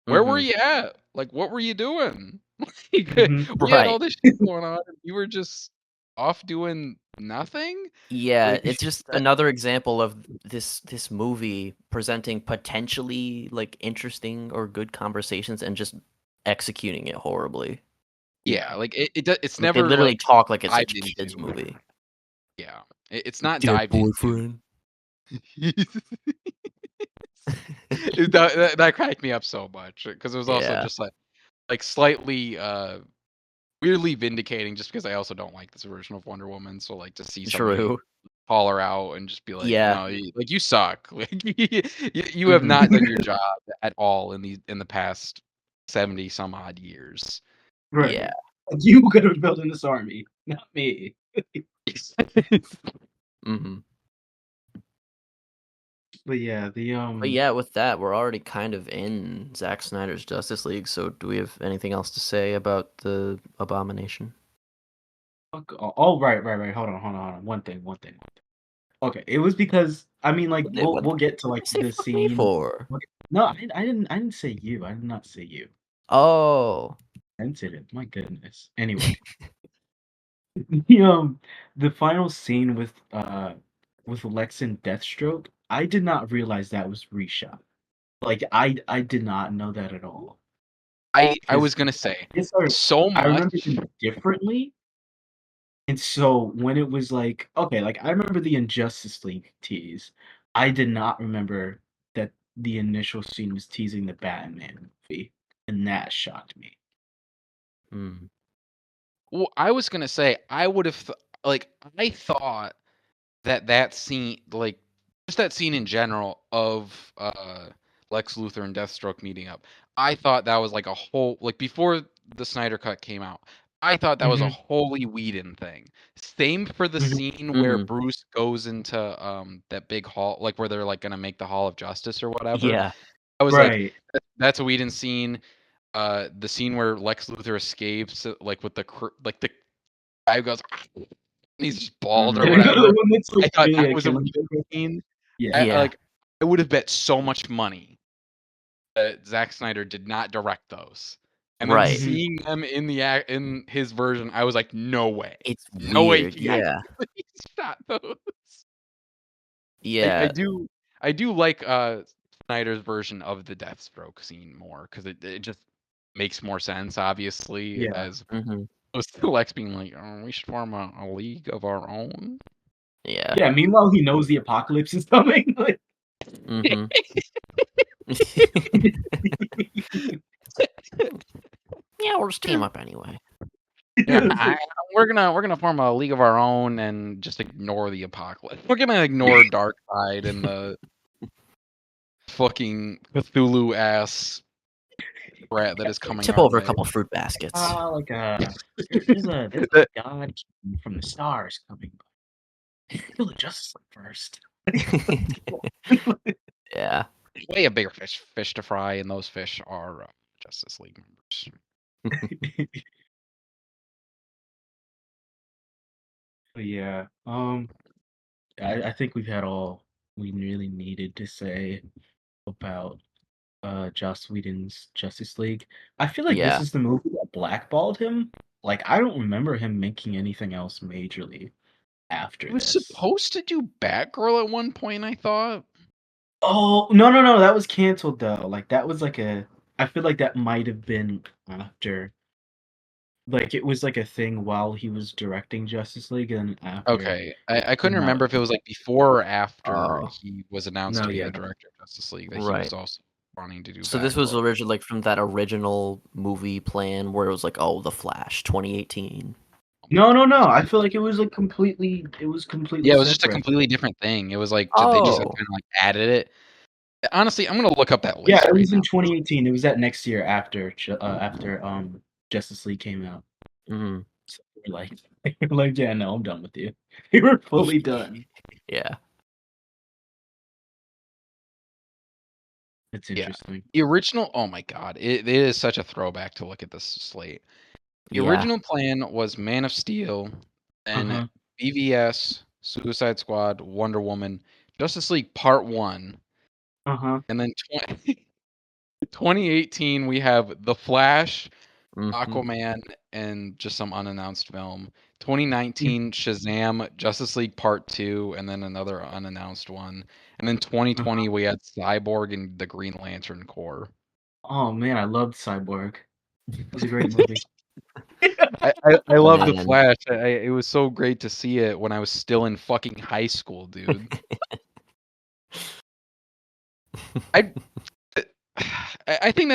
where were Hmm. you at? Like, what were you doing? Like, Hmm. we had all Right. this shit going on, and you were just off doing nothing. Yeah, Like, it's just that, another example of this movie presenting potentially like interesting or good conversations and just executing it horribly. yeah, Yeah. like it's Like they never literally like talk like it's a dived kids into. movie. Yeah, it's not Dead dived into. boyfriend. That cracked me up so much because it was also Yeah, just like slightly weirdly vindicating just because I also don't like this version of Wonder Woman. So like to see somebody true. call her out and just be like, Yeah. no, like you suck. Like you have Hmm. not done your job at all in the past 70 some odd years. Yeah. Right. You could have built in this army, not me. Hmm. But yeah, the But yeah, with that, we're already kind of in Zack Snyder's Justice League. So do we have anything else to say about the Abomination? oh, right. Hold on. One thing. Okay, it was because I mean, like we'll get to What like did you say the fuck me scene. for? No, I didn't say you. I did not say you. Oh. I didn't say that. My goodness. Anyway, the the final scene with Lex and Deathstroke, I did not realize that was reshot. Like I did not know that at all. I Because was gonna say so I much. remember them differently. And so when it was like, okay, like I remember the Injustice League tease. I did not remember that the initial scene was teasing the Batman movie, and that shocked me. Hmm. Well, I was gonna say I would have like I thought that scene, like just that scene in general of Lex Luthor and Deathstroke meeting up. I thought that was like a whole, like before the Snyder Cut came out. I thought that was a Mhm, wholly Whedon thing. Same for the mhm. scene where Mhm. Bruce goes into that big hall, like where they're like gonna make the Hall of Justice or whatever. Yeah. I was like, Right. that's a Whedon scene. The scene where Lex Luthor escapes, like with like the guy who goes, he's just bald or Mhm. whatever. The one that's, I like, thought really that a was a killing Whedon joke. scene. Yeah. Yeah. Like, I would have bet so much money that Zack Snyder did not direct those. And then Right. Mhm. seeing them in his version, I was like, no way, It's no way weird. he Yeah. actually shot those. I, I Yeah. do I do like Snyder's version of the Deathstroke scene more because it just makes more sense, obviously, Yeah. as Mhm. opposed to Lex being like, oh, we should form a league of our own. Yeah. Yeah, meanwhile, he knows the apocalypse is coming, like Mhm. Yeah, we'll just team up anyway. Yeah, it's like we're gonna form a league of our own and just ignore the apocalypse. We're gonna ignore Darkseid and the fucking Cthulhu ass threat that is coming Tip our over a way. couple fruit baskets. like, there's a god from the stars coming. Kill the Justice League first. Yeah. Way a bigger fish to fry, and those fish are Justice League members. But yeah, I think we've had all we really needed to say about Joss Whedon's Justice League. I feel like this Yeah. is the movie that blackballed him. Like, I don't remember him making anything else majorly He after was this. supposed to do Batgirl at one point, I thought. Oh, no, no, no, that was canceled though. Like, that was like a I feel like that might have been after. Like, it was like a thing while he was directing Justice League, and after Okay, it I couldn't came out. remember if it was like before or after Oh, he was announced No, to be yeah. the director of Justice League that he was right. also wanting to do So this was Batgirl. originally like from that original movie plan where it was like, oh, The Flash, 2018. No, no, no. I feel like it was completely Yeah, it was just a separate. completely different thing. It was like they just Oh, kind of like added it. Honestly, I'm gonna look up that Yeah, list it right was in now. 2018. It was that next year after Justice League came out. mhm. So we're like, we're like, yeah, no, I'm done with you. We were fully done. Yeah. It's Yeah, interesting. the original. Oh my god, it is such a throwback to look at this slate. The Yeah. original plan was Man of Steel, then Uh-huh. BVS, Suicide Squad, Wonder Woman, Justice League Part 1, Uh-huh. and then 2018 we have The Flash, Mhm. Aquaman, and just some unannounced film. 2019 Shazam, Justice League Part 2, and then another unannounced one. And then Uh-huh. 2020 we had Cyborg and the Green Lantern Corps. Oh man, I loved Cyborg. It was a great movie. I love The Man. Flash. It was so great to see it when I was still in fucking high school, dude. I I think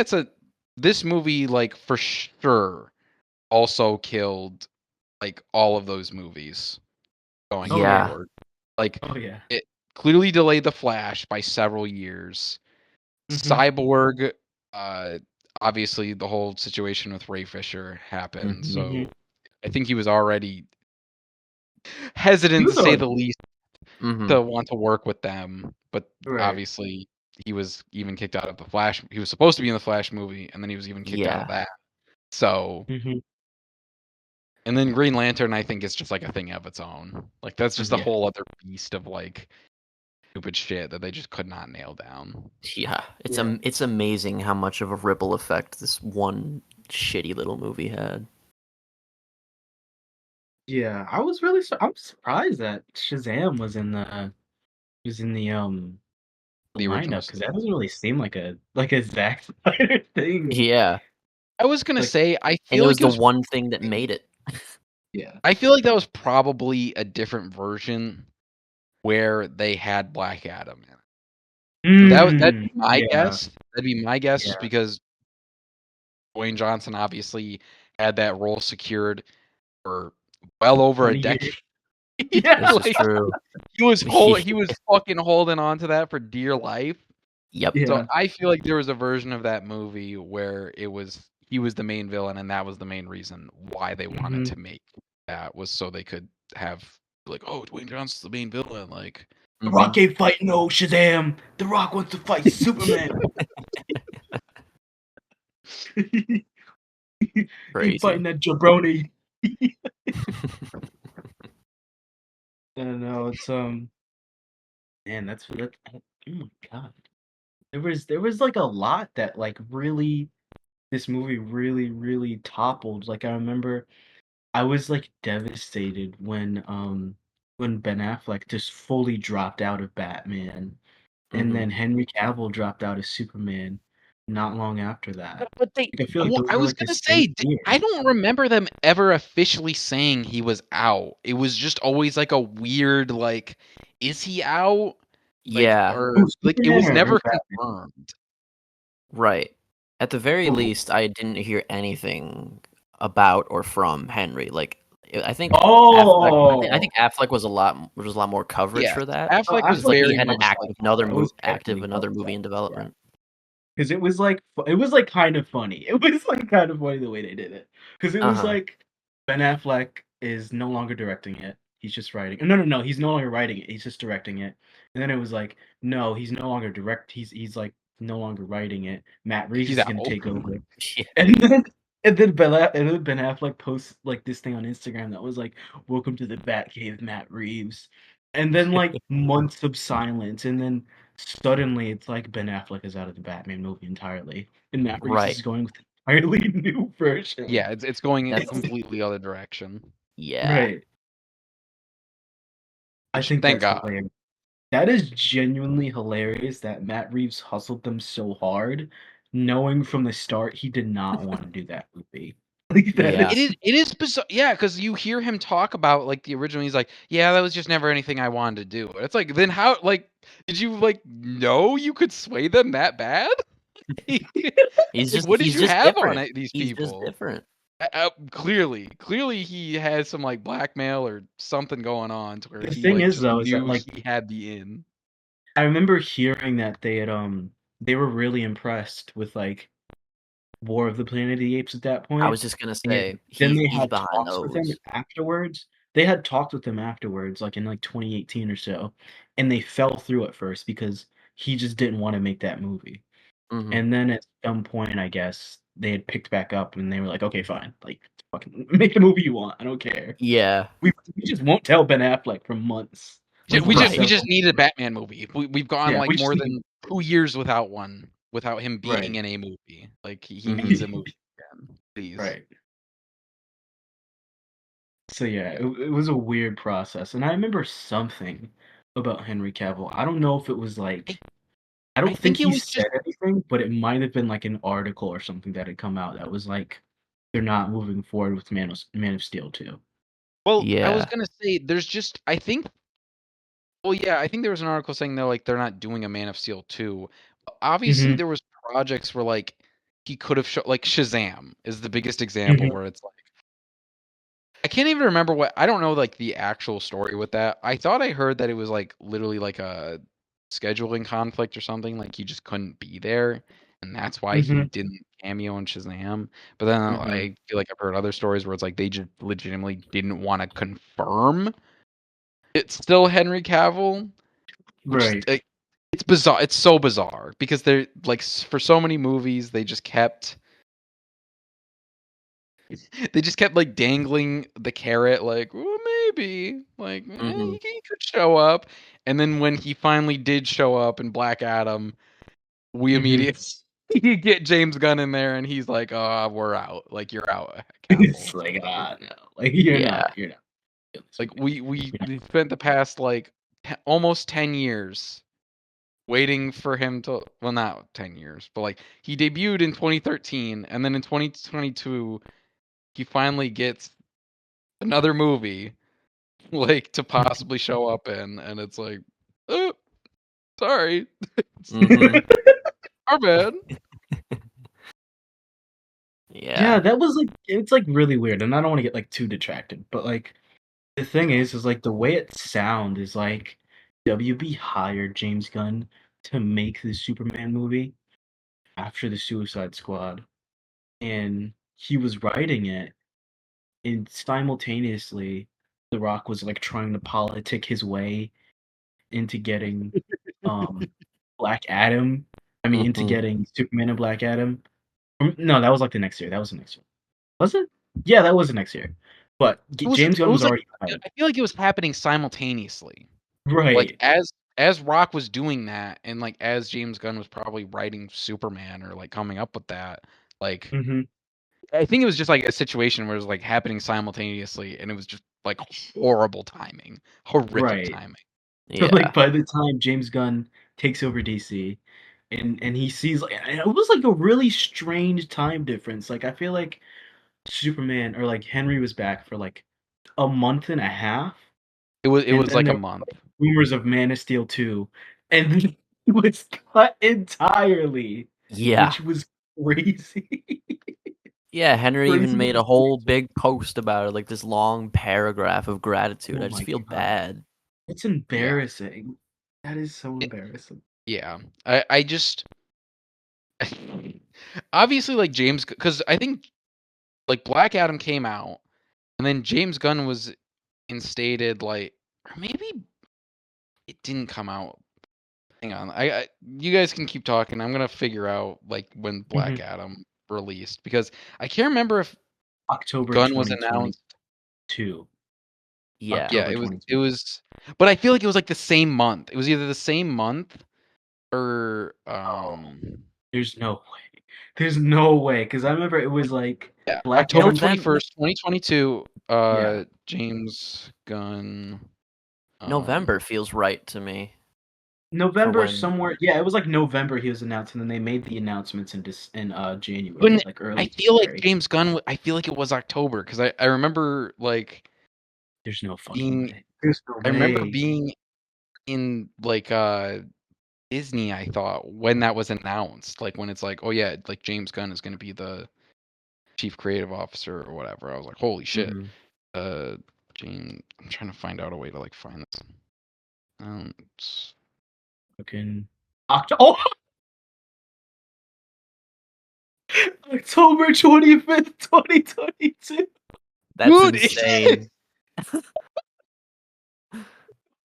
this movie like for sure also killed like all of those movies going Oh yeah. Yeah. forward. Like Oh yeah. it clearly delayed The Flash by several years. Mm-hmm. Cyborg, uh, obviously the whole situation with Ray Fisher happened, Mhm. Mm-hmm. so I think he was already He hesitant to was say already the least Mhm. to want to work with them. But right. obviously he was even kicked out of the Flash. He was supposed to be in the Flash movie, and then he was even kicked out of Yeah. that. So, Mm-hmm. and then Green Lantern, I think, is just like a thing of its own. Like that's just a Yeah. whole other beast of like stupid shit that they just could not nail down. Yeah. Yeah. It's amazing how much of a ripple effect this one shitty little movie had. Yeah. I'm surprised that Shazam was in the The original lineup because that slate. doesn't really seem like a Zack Snyder thing. Yeah. I was gonna Like, say, And it was the one thing that made it. yeah. I feel like that was probably a different version where they had Black Adam in it. That'd Mm, be my yeah. guess. That'd be my guess, just Yeah. because Dwayne Johnson obviously had that role secured for well over a 20 decade. years. Yeah, This is true. He was fucking holding on to that for dear life. Yep. yeah. So I feel like there was a version of that movie where he was the main villain, and that was the main reason why they wanted Mhm. to make that, was so they could have like, oh, Dwayne Johnson's the main villain. Like, The Rock ain't fighting no Shazam. The Rock wants to fight Superman. He Crazy. fighting that jabroni. I don't know. It's man, that's oh my god. There was like a lot that like really this movie really toppled. Like I remember I was like devastated when Ben Affleck just fully dropped out of Batman, and then Henry Cavill dropped out as Superman not long after that. but they. Like, I feel like Well, those I were was like the gonna same say, I year. don't remember them ever officially saying he was out. It was just always like a weird, like, is he out? Like, Yeah. Oh, or like, it Superman was or never Batman? confirmed. Right. At the very Oh, least, I didn't hear anything about or from Henry. Like, I think I think oh, Affleck was a lot more coverage Yes, for that Affleck was because like he Affleck very had an much like active that was active heavily another movie in publicized. Yeah. development. Because it was like kind of funny. It was like kind of funny the way they did it. Because it Uh was huh. like Ben Affleck is no longer directing it. He's just writing. No. He's no longer writing it. He's just directing it. And then it was like, no, he's no longer direct. He's like no longer writing it. Matt Reeves he's is out. gonna take over. Yeah. And then Ben Affleck posts like this thing on Instagram that was like, "Welcome to the Batcave, Matt Reeves." And then like months of silence, and then suddenly it's like Ben Affleck is out of the Batman movie entirely, and Matt Reeves Right. is going with an entirely new version. Yeah, it's going in a That's completely other direction. yeah. Right. I Which, think thank that's God. hilarious. That is genuinely hilarious that Matt Reeves hustled them so hard, knowing from the start he did not want to do that movie. Like that Yeah. is It is bizarre. Yeah, because you hear him talk about like the original. He's like, yeah, that was just never anything I wanted to do. It's like, then how? Like, did you like know you could sway them that bad? Like, what did He's you just have on different. it, these He's just people? different. Clearly, he had some like blackmail or something going on to where the he thing like is just though is that knew like he had the in. I remember hearing that they were really impressed with like War of the Planet of the Apes at that I point, was just gonna and say then they he's had behind talks with him those. afterwards. They had talked with him afterwards, like in like 2018 or so, and they fell through at first because he just didn't want to make that movie. Hmm. And then at some point, I guess they had picked back up and they were like, okay, fine, like fucking make the movie you want. I don't care. Yeah. We just won't tell Ben Affleck for months. Like We for just Right. we just several. needed a Batman movie. We've gone Yeah, like we just more need than 2 years without one, without him being right. in a movie. Like he Hmm. needs a movie again, please. Right. So yeah, it was a weird process, and I remember something about Henry Cavill. I don't know if it was I, like I I don't think think it he was said just anything, but it might have been like an article or something that had come out that was like they're not moving forward with Man of Steel 2. well, I was Yeah. gonna say there's just I think well yeah, I think there was an article saying they're not doing a Man of Steel 2. Obviously Mhm. there was projects where like he could have like Shazam is the biggest example Mhm. where it's like I can't even remember what I don't know like the actual story with that. I thought I heard that it was like literally like a scheduling conflict or something, like he just couldn't be there and that's why he Mhm. didn't cameo in Shazam. But then Mhm. I feel like I've heard other stories where it's like they just legitimately didn't want to confirm it's still Henry Cavill, which is Right. it's bizarre. It's so bizarre because they're like for so many movies they just kept like dangling the carrot, like, well, maybe, like, Hmm. he could show up. And then when he finally did show up in Black Adam, we Mhm. immediately you get James Gunn in there, and he's like, "Oh, we're out. Like, you're out, It's Cavill." like, Like, no. Like you're Yeah. not you're not doing this like movie. we You're not. spent the past like almost 10 years waiting for him to. Well, not 10 years, but like he debuted in 2013, and then in 2022 he finally gets another movie like to possibly show up in, and it's like, oh, sorry, Hmm. our bad. Yeah. Yeah, that was like it's like really weird, and I don't want to get like too detracted, but like The thing is like the way it sounds is like WB hired James Gunn to make the Superman movie after the Suicide Squad, and he was writing it, and simultaneously, The Rock was like trying to politic his way into getting um Black Adam. I mean, into Mhm. getting Superman and Black Adam. No, that was like the next year. That was the next year. Was it? Yeah, that was the next year. But James It Gunn was was like already hired. I feel like it was happening simultaneously. Like Right. as Rock was doing that, and like as James Gunn was probably writing Superman or like coming up with that, like hmm I think it was just like a situation where it was like happening simultaneously, and it was just like horrible timing, horrific Right. timing. So like Yeah. by the time James Gunn takes over DC, and he sees like it was like a really strange time difference. Like I feel like Superman or like Henry was back for like a month and a half, It and was then like a there were month. rumors of Man of Steel 2, and then it was cut entirely, Yeah. which was crazy. Yeah, Henry even Crazy. made a whole big post about it, like this long paragraph of gratitude. Oh I just my feel god. bad. It's Yeah. embarrassing. That is so It, embarrassing. yeah. I just obviously like James, because I think like Black Adam came out, and then James Gunn was instated, like, or maybe it didn't come out. Hang on, you guys can keep talking. I'm gonna figure out like when Black Mhm. Adam released, because I can't remember if October Gunn was announced. 2022. Yeah. Yeah, October it 22. was, but I feel like it was like the same month. It was either the same month or Oh, there's no way. There's no way, because I remember it was like yeah, Black October Adam. 21st, 2022. Yeah. James Gunn. November feels right to me for November when. somewhere. Yeah, it was like November he was announced, and then they made the announcements in January, When like I early feel like January. James Gunn, I feel like it was October, because I remember like There's no fucking being, way. There's no I remember way. being in like Disney, I thought, when that was announced, like when it's like, oh yeah, like James Gunn is going to be the chief creative officer or whatever. I was like, holy shit. Mhm. Uh, James, I'm trying to find out a way to like find this. It's- Fucking Oh, October 25th, 2022. That's Dude, insane.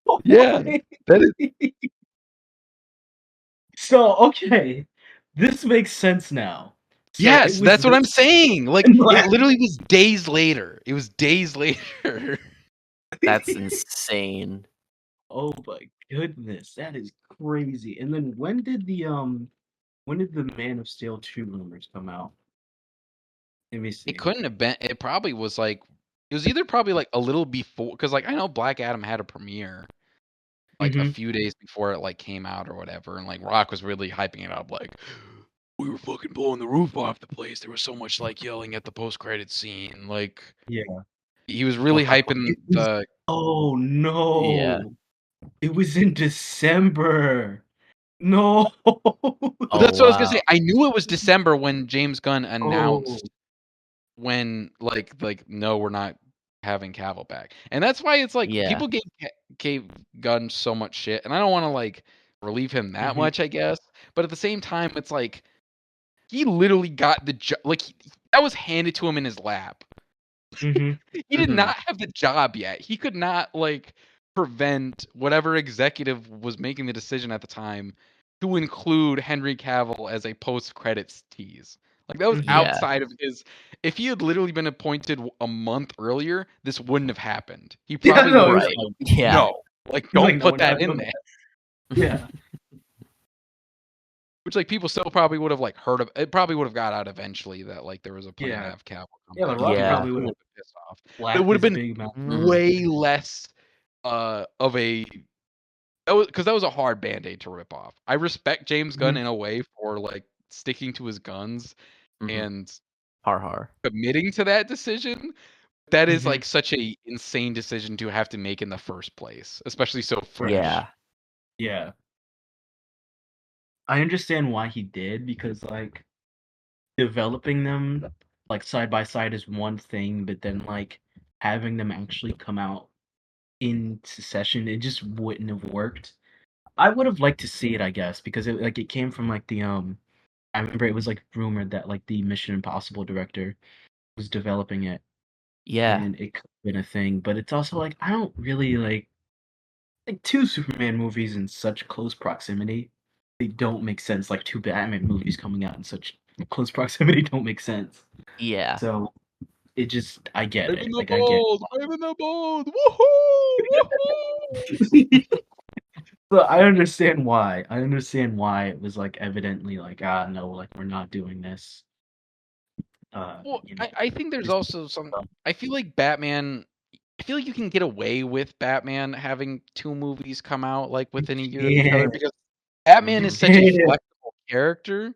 Oh yeah, my. that is, So, okay, this makes sense now. So it yes, was that's what this I'm saying. Like, and it Black. literally was days later. It was days later. That's insane. Oh my goodness, that is crazy. And then when did the Man of Steel 2 rumors come out? Let me It see. couldn't have been. It probably was like, it was either probably like a little before, because like I know Black Adam had a premiere like a Mhm. few days before it like came out or whatever, and like Rock was really hyping it up, like we were fucking blowing the roof off the place. There was so much like yelling at the post credit scene. Like Yeah. he was Oh, really hyping it was the. Oh Yeah. no. It was in December. No. Oh That's what I was gonna wow. say. I knew it was December when James Gunn Oh. announced, when like no, we're not having Cavill back, and that's why it's like Yeah. people gave Gunn so much shit, and I don't want to like relieve him that Mhm. much, I guess, but at the same time, it's like he literally got the job, like that was handed to him in his lap. Mhm. He did Mhm. not have the job yet. He could not like prevent whatever executive was making the decision at the time to include Henry Cavill as a post credits tease. Like that was Mhm. Yeah. outside of his. If he had literally been appointed a month earlier, this wouldn't have happened. He Yeah, probably would no, have it was Right. been like, Yeah. no, like he's like, don't "No, put we're that not in doing there. that." Yeah. Which like people still probably would have like heard of. It probably would have got out eventually that like there was a plan to Yeah. have Cavill come Yeah, The back, and Rock people Yeah. probably would still have would have been pissed off. But it flapped would have his been big mouth. Mhm. way less of a, that was because that was a hard band-aid to rip off. I respect James Gunn Mhm. in a way for like sticking to his guns Mhm. and Har har. committing to that decision. That is Mhm. like such a insane decision to have to make in the first place, especially so fresh. Yeah. Yeah. I understand why he did because, like, developing them, like, side by side is one thing, but then, like, having them actually come out in succession, it just wouldn't have worked. I would have liked to see it, I guess, because it came from like the I remember it was like rumored that like the Mission Impossible director was developing it, Yeah. and it could have been a thing. But it's also like I don't really like two Superman movies in such close proximity. They don't make sense. Like two Batman movies coming out in such close proximity don't make sense. Yeah. So it just I get Brave it. and the Like I get. Bold, Brave and the Bold, woohoo, woohoo. So I understand why. I understand why it was like evidently like no, like we're not doing this. Well, You know, I think there's just also some. I feel like Batman. I feel like you can get away with Batman having two movies come out like within a year of each yeah, other because Batman is such a yeah. flexible character.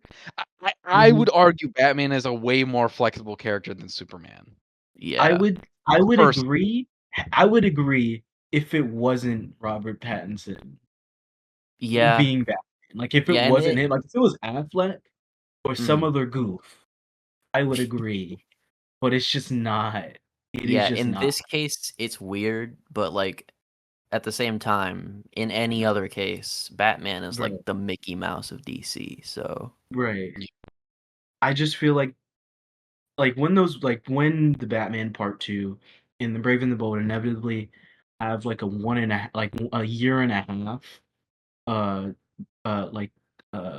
I Mhm. would argue Batman is a way more flexible character than Superman. I Yeah. would I would Personally. agree. I would agree if it wasn't Robert Pattinson Yeah. being Batman. Like if it Yeah, and wasn't him, like if it was Affleck or some mhm. other goof, I would agree. But it's just not. It is Yeah, just in not. this case, it's weird, but like at the same time, in any other case, Batman is like Right. the Mickey Mouse of DC. So Right. Yeah. I just feel like when the Batman Part 2 and the Brave and the Bold inevitably have like a year and a half uh like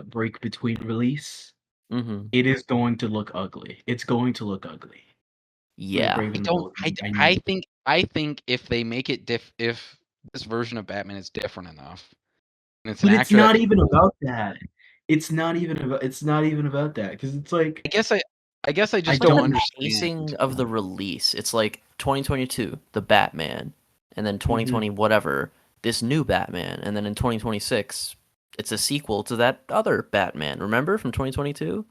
break between release, mhm. it is going to look ugly. It's going to look ugly for the Yeah. Brave I and the don't. Bold. I, I I know. think. I think if they make it if this version of Batman is different enough, and it's an But it's actor that not even people. about that. It's not even about that because it's like I guess I. I guess I I just Like don't don't the understand. pacing of the release, it's like 2022, the Batman, and then Mhm. 2020 whatever, this new Batman, and then in 2026, it's a sequel to that other Batman. Remember from 2022?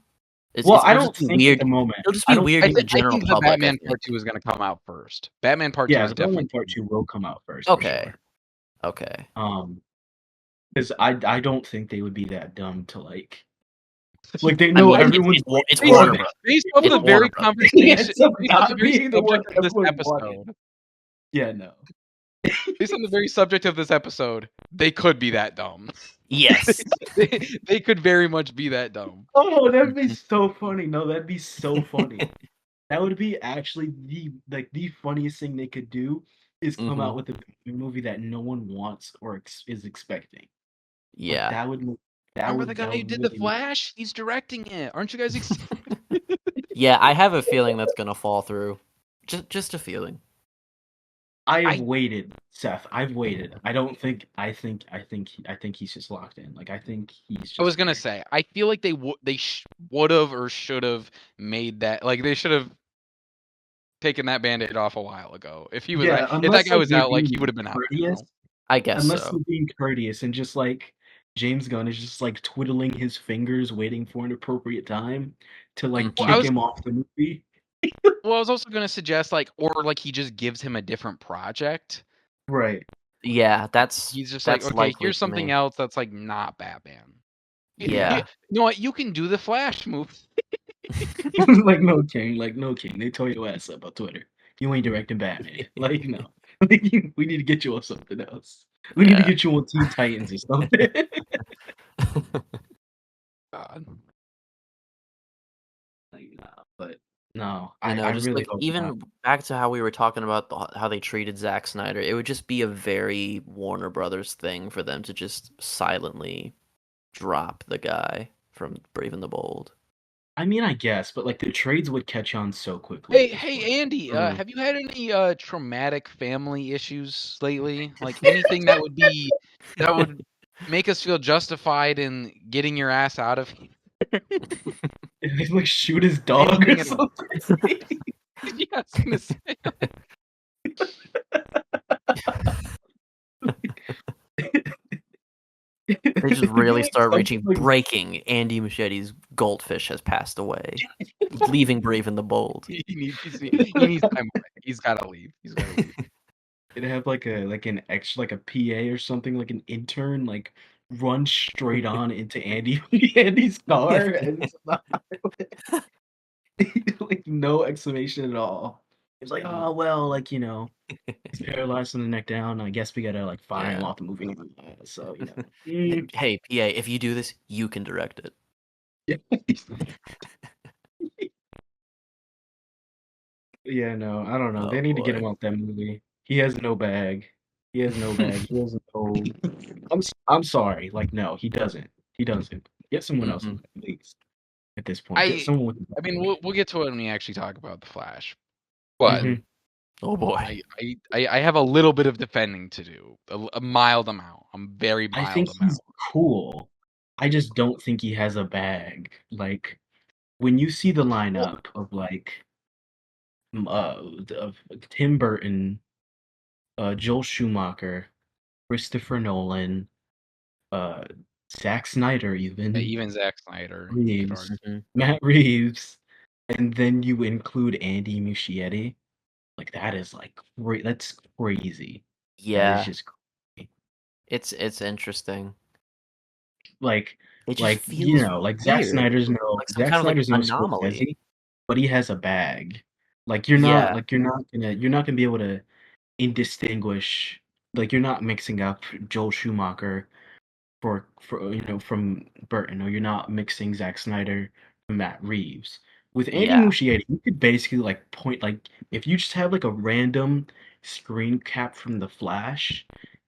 Well, I It'll just don't be think at weird. the moment. It'll just I be don't weird I, to think the th- I general think the public, I Batman think. Part 2 is going to come out first. Batman Part 2 yeah, is the Batman definitely Part coming 2 will come out first for Okay. sure. Okay. Because I don't think they would be that dumb to like they I know mean, everyone's it's based, Warner bored. Bros. based off It's the Warner very Brothers. Yeah, conversation, so based on the not very being the one subject that of this everyone wanted. episode, Yeah, no. based on the very subject of this episode, they could be that dumb. Yes. They could very much be that dumb. Oh, that'd be so funny. No, that'd be so funny. That would be actually the funniest thing they could do is come Mhm. out with a movie that no one wants or is expecting. Like Yeah. Remember the that guy who would did The really make. Flash? He's directing it. Aren't you guys excited? Yeah, I have a feeling that's gonna fall through. Just a feeling. I have I waited, Seth. I've waited. I don't think. I think he's just locked in. Like I think he's I was just gonna there. say, I feel like they would have or should have made that, like they should have taken that band-aid off a while ago. Yeah, If that unless guy like was they're out, like he being would have been out by courteous. now. I guess Unless so. they're being courteous and just like James Gunn is just like twiddling his fingers, waiting for an appropriate time to like Well, I kick Mhm. was him off the movie. well, I was also gonna suggest like, or like he just gives him a different project. Right. Yeah, that's He's just like, that's okay, likely here's to something me. else that's like not Batman. You Yeah. know what? You can do the Flash movie. Like no king, They tore your ass up on Twitter. You ain't directing Batman. Like no. We need to get you on something else. We need to Yeah. get you on Teen Titans or something. God. Like, nah, but no, I know, I just really like hope not. even back to how we were talking about how they treated Zack Snyder, it would just be a very Warner Brothers thing for them to just silently drop the guy from Brave and the Bold. I mean, I guess, but like the trades would catch on so quickly Hey, at this point. hey, Andy, Mm. have you had any traumatic family issues lately? Like anything that would make us feel justified in getting your ass out of here? Like shoot his dog or Anything at all? something. Yeah, I was gonna say. They just It'd be really like start something reaching like breaking. Andy Machete's goldfish has passed away, leaving Brave and the Bold. He needs time away. He's gotta leave. He's gotta leave. it'd have like an extra like a PA or something like an intern like run straight on into Andy's car and it's not like no explanation at all. It's like, oh well, like He's paralyzed from the neck down. I guess we gotta like fire him Yeah. off the movie. So Mm, Hey, PA, if you do this, you can direct it. yeah. Yeah, no, I don't know. Oh They need to get boy. him off that movie. He has no bag. He has no bag. He has no. I'm sorry. Like, no, he doesn't. He doesn't. Get someone else Mhm. on at least. At this point, get I someone with. I mean, we'll get to it when we actually talk about the Flash, but Mhm. Oh boy. I have a little bit of defending to do, a mild amount. I'm very I mild think amount. he's cool. I just don't think he has a bag. Like when you see the Well, lineup of like of Tim Burton, Joel Schumacher, Christopher Nolan, uh, Zack Snyder, even even Zack Snyder, you could argue. Reeves, Mhm. Matt Reeves, and then you include Andy Muschietti. Like that is like that's crazy. That is Yeah, just crazy. it's interesting. Like It just you feels know, like weird, like some Zack kind of like Snyder's no anomaly. Scorsese, but he has a bag. Yeah. You're not gonna be able to indistinguish like you're not mixing up Joel Schumacher for from Burton, or you're not mixing Zack Snyder from Matt Reeves. With Andy Yeah. Muschietti, you could basically like point like if you just have like a random screen cap from The Flash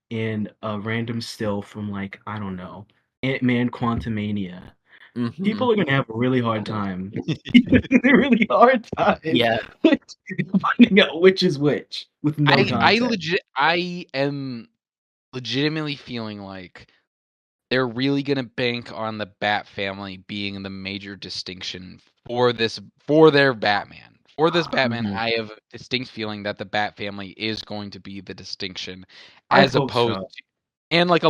and a random still from like I don't know Ant-Man Quantumania, Mhm. people are gonna have a really hard time, a really hard time Yeah. finding out which is which with no context. I am legitimately feeling like they're really gonna bank on the Bat family being the major distinction for their Batman. For this Batman, Mhm. I have a distinct feeling that the Bat family is going to be the distinction, I as hope opposed so. to, and like a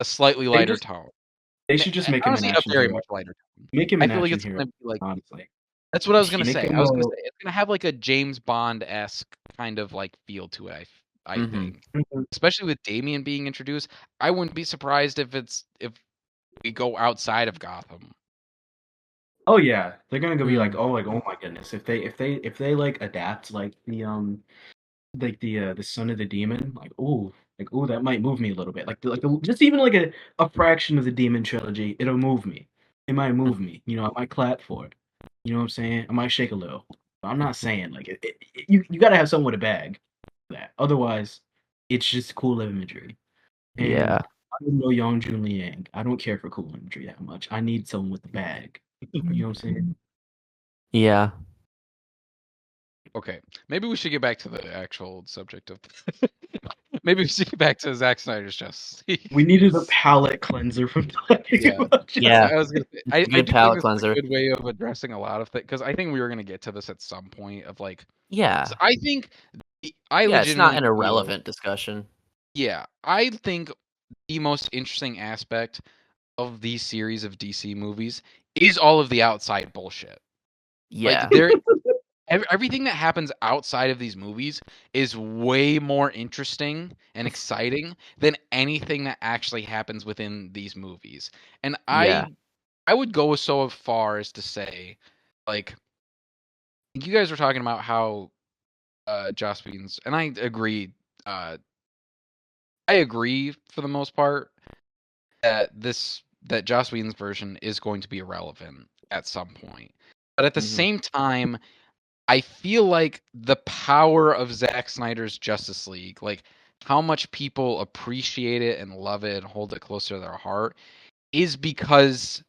slightly They lighter just tone. they should just make him an Honestly, a action very hero. much lighter tone. Make him I an feel like action it's hero, gonna be like honestly. that's what I was gonna Make say. him I was gonna a say it's gonna have like a James Bond-esque kind of like feel to it. I Mhm. think, especially with Damian being introduced, I wouldn't be surprised if we go outside of Gotham. Oh yeah, they're gonna go be Mm. like oh my goodness if they like adapt like the Son of the Demon like ooh that might move me a little bit just even like a fraction of the Demon trilogy it'll move me, it might move me, I might clap for it, you know what I'm saying, I might shake a little, but I'm not saying like you got to have someone with a bag for that, otherwise it's just cool imagery. Yeah. And I'm no Young Jun Liang. I don't care for cool imagery that much. I need someone with a bag. You know what I'm saying? Yeah. Okay, maybe we should get back to the actual subject of. Maybe we should get back to Zack Snyder's Justice League. We needed a palate cleanser from talking Yeah, about Yeah. Justice. I was gonna say, It's a I good do think palate this is a cleanser. good way of addressing a lot of things because I think we were gonna get to this at some point of like, 'cause Yeah. I think I Yeah, it's not legitimately an feel, irrelevant discussion. yeah, I think the most interesting aspect of these series of DC movies is all of the outside bullshit. Yeah. Like everything that happens outside of these movies is way more interesting and exciting than anything that actually happens within these movies. And Yeah. I would go so far as to say, like, you guys were talking about how Joss Whedon's, and uh I agree for the most part that that Joss Whedon's version is going to be irrelevant at some point. But at the Mhm. same time, I feel like the power of Zack Snyder's Justice League, like how much people appreciate it and love it and hold it close to their heart, is because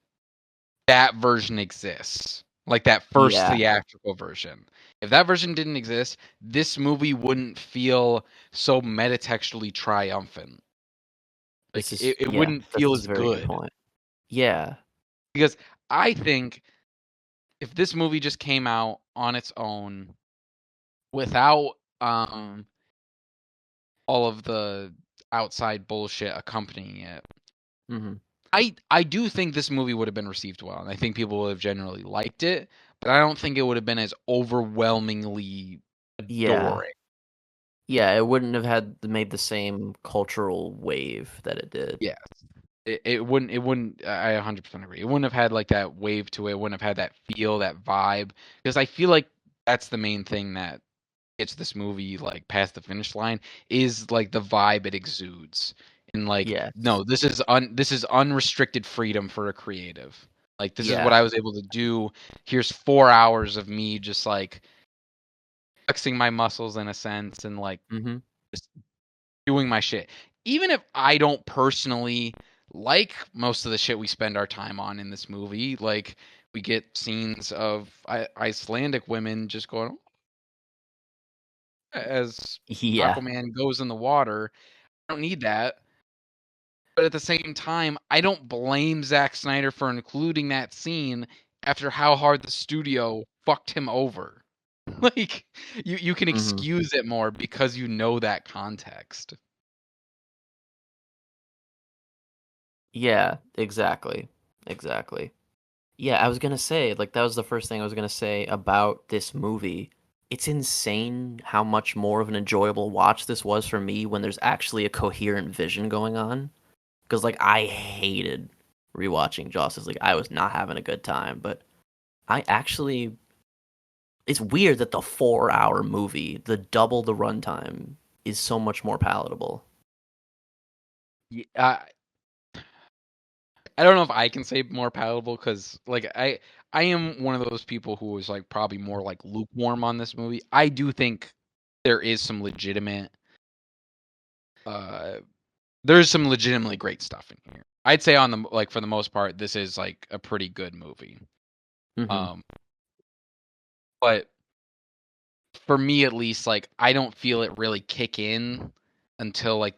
that version exists. Like that first Yeah. theatrical version. If that version didn't exist, this movie wouldn't feel so metatextually triumphant. Like it Yeah, wouldn't this feel is as a very good good. point. Yeah. Because I think if this movie just came out on its own without all of the outside bullshit accompanying it. Mhm. I do think this movie would have been received well, and I think people would have generally liked it, but I don't think it would have been as overwhelmingly Yeah. adoring. Yeah, it wouldn't have made the same cultural wave that it did. Yes. It wouldn't I 100% agree. It wouldn't have had like that wave to it, wouldn't have had that feel, that vibe, because I feel like that's the main thing that gets this movie like past the finish line is like the vibe it exudes. And like, Yes. no, this is unrestricted freedom for a creative. Like this is what Yeah. I was able to do. Here's 4 hours of me just like flexing my muscles in a sense and like Mm-hmm. just doing my shit. Even if I don't personally like most of the shit we spend our time on in this movie, like we get scenes of Icelandic women just going as Yeah. Aquaman goes in the water. I don't need that. But at the same time, I don't blame Zack Snyder for including that scene after how hard the studio fucked him over. Like you can Mm-hmm. excuse it more because you know that context. Yeah, exactly. Exactly. Yeah, I was gonna say, like, that was the first thing I was gonna say about this movie. It's insane how much more of an enjoyable watch this was for me when there's actually a coherent vision going on. Because, like, I hated rewatching Justice League. I was not having a good time, but I actually. It's weird that the 4-hour movie, the double the runtime, is so much more palatable. Yeah, I don't know if I can say more palatable because like I am one of those people who is like probably more like lukewarm on this movie. I do think there is some legitimate uh there's some legitimately great stuff in here. I'd say on the like for the most part this is like a pretty good movie. Mm-hmm. Um but for me at least like I don't feel it really kick in until like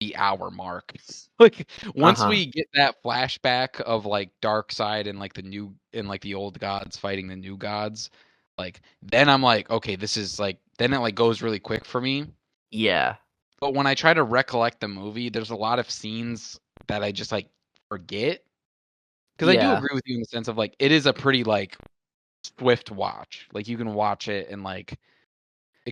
the hour mark. Like once Uh-huh. we get that flashback of like Darkseid and like the new and like the old gods fighting the new gods, like then I'm like, okay, this is like then it like goes really quick for me. Yeah. But when I try to recollect the movie, there's a lot of scenes that I just like forget. Because I do Yeah. agree with you in the sense of like it is a pretty like swift watch. Like you can watch it and like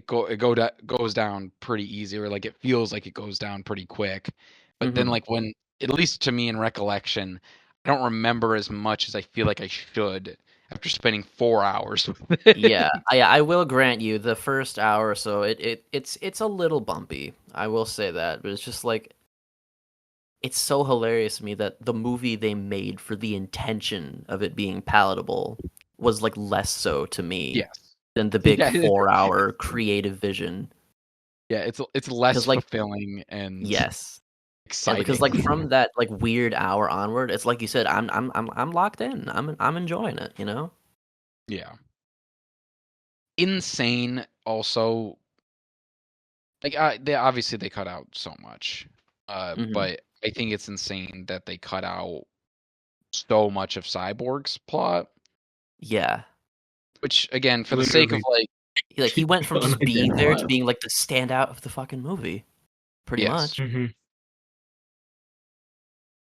goes down pretty easy, or like it feels like it goes down pretty quick. But then Mm-hmm. like when at least to me in recollection, I don't remember as much as I feel like I should after spending 4 hours with Yeah, it. I will grant you the first hour or so it's a little bumpy. I will say that, but it's just like it's so hilarious to me that the movie they made for the intention of it being palatable was like less so to me Yes. than the big Yeah. 4-hour creative vision. Yeah, it's less Because like fulfilling and yes, and because like exciting. from that like weird hour onward, it's like you said, I'm locked in. I'm enjoying it. You know. Yeah. Insane also like they obviously they cut out so much. Hmm. But I think it's insane that they cut out so much of Cyborg's plot. Yeah. Which again, for the sake of Literally like, He went from just being there to unidentifiable. being like the standout of the fucking movie, pretty yes, much. Hmm.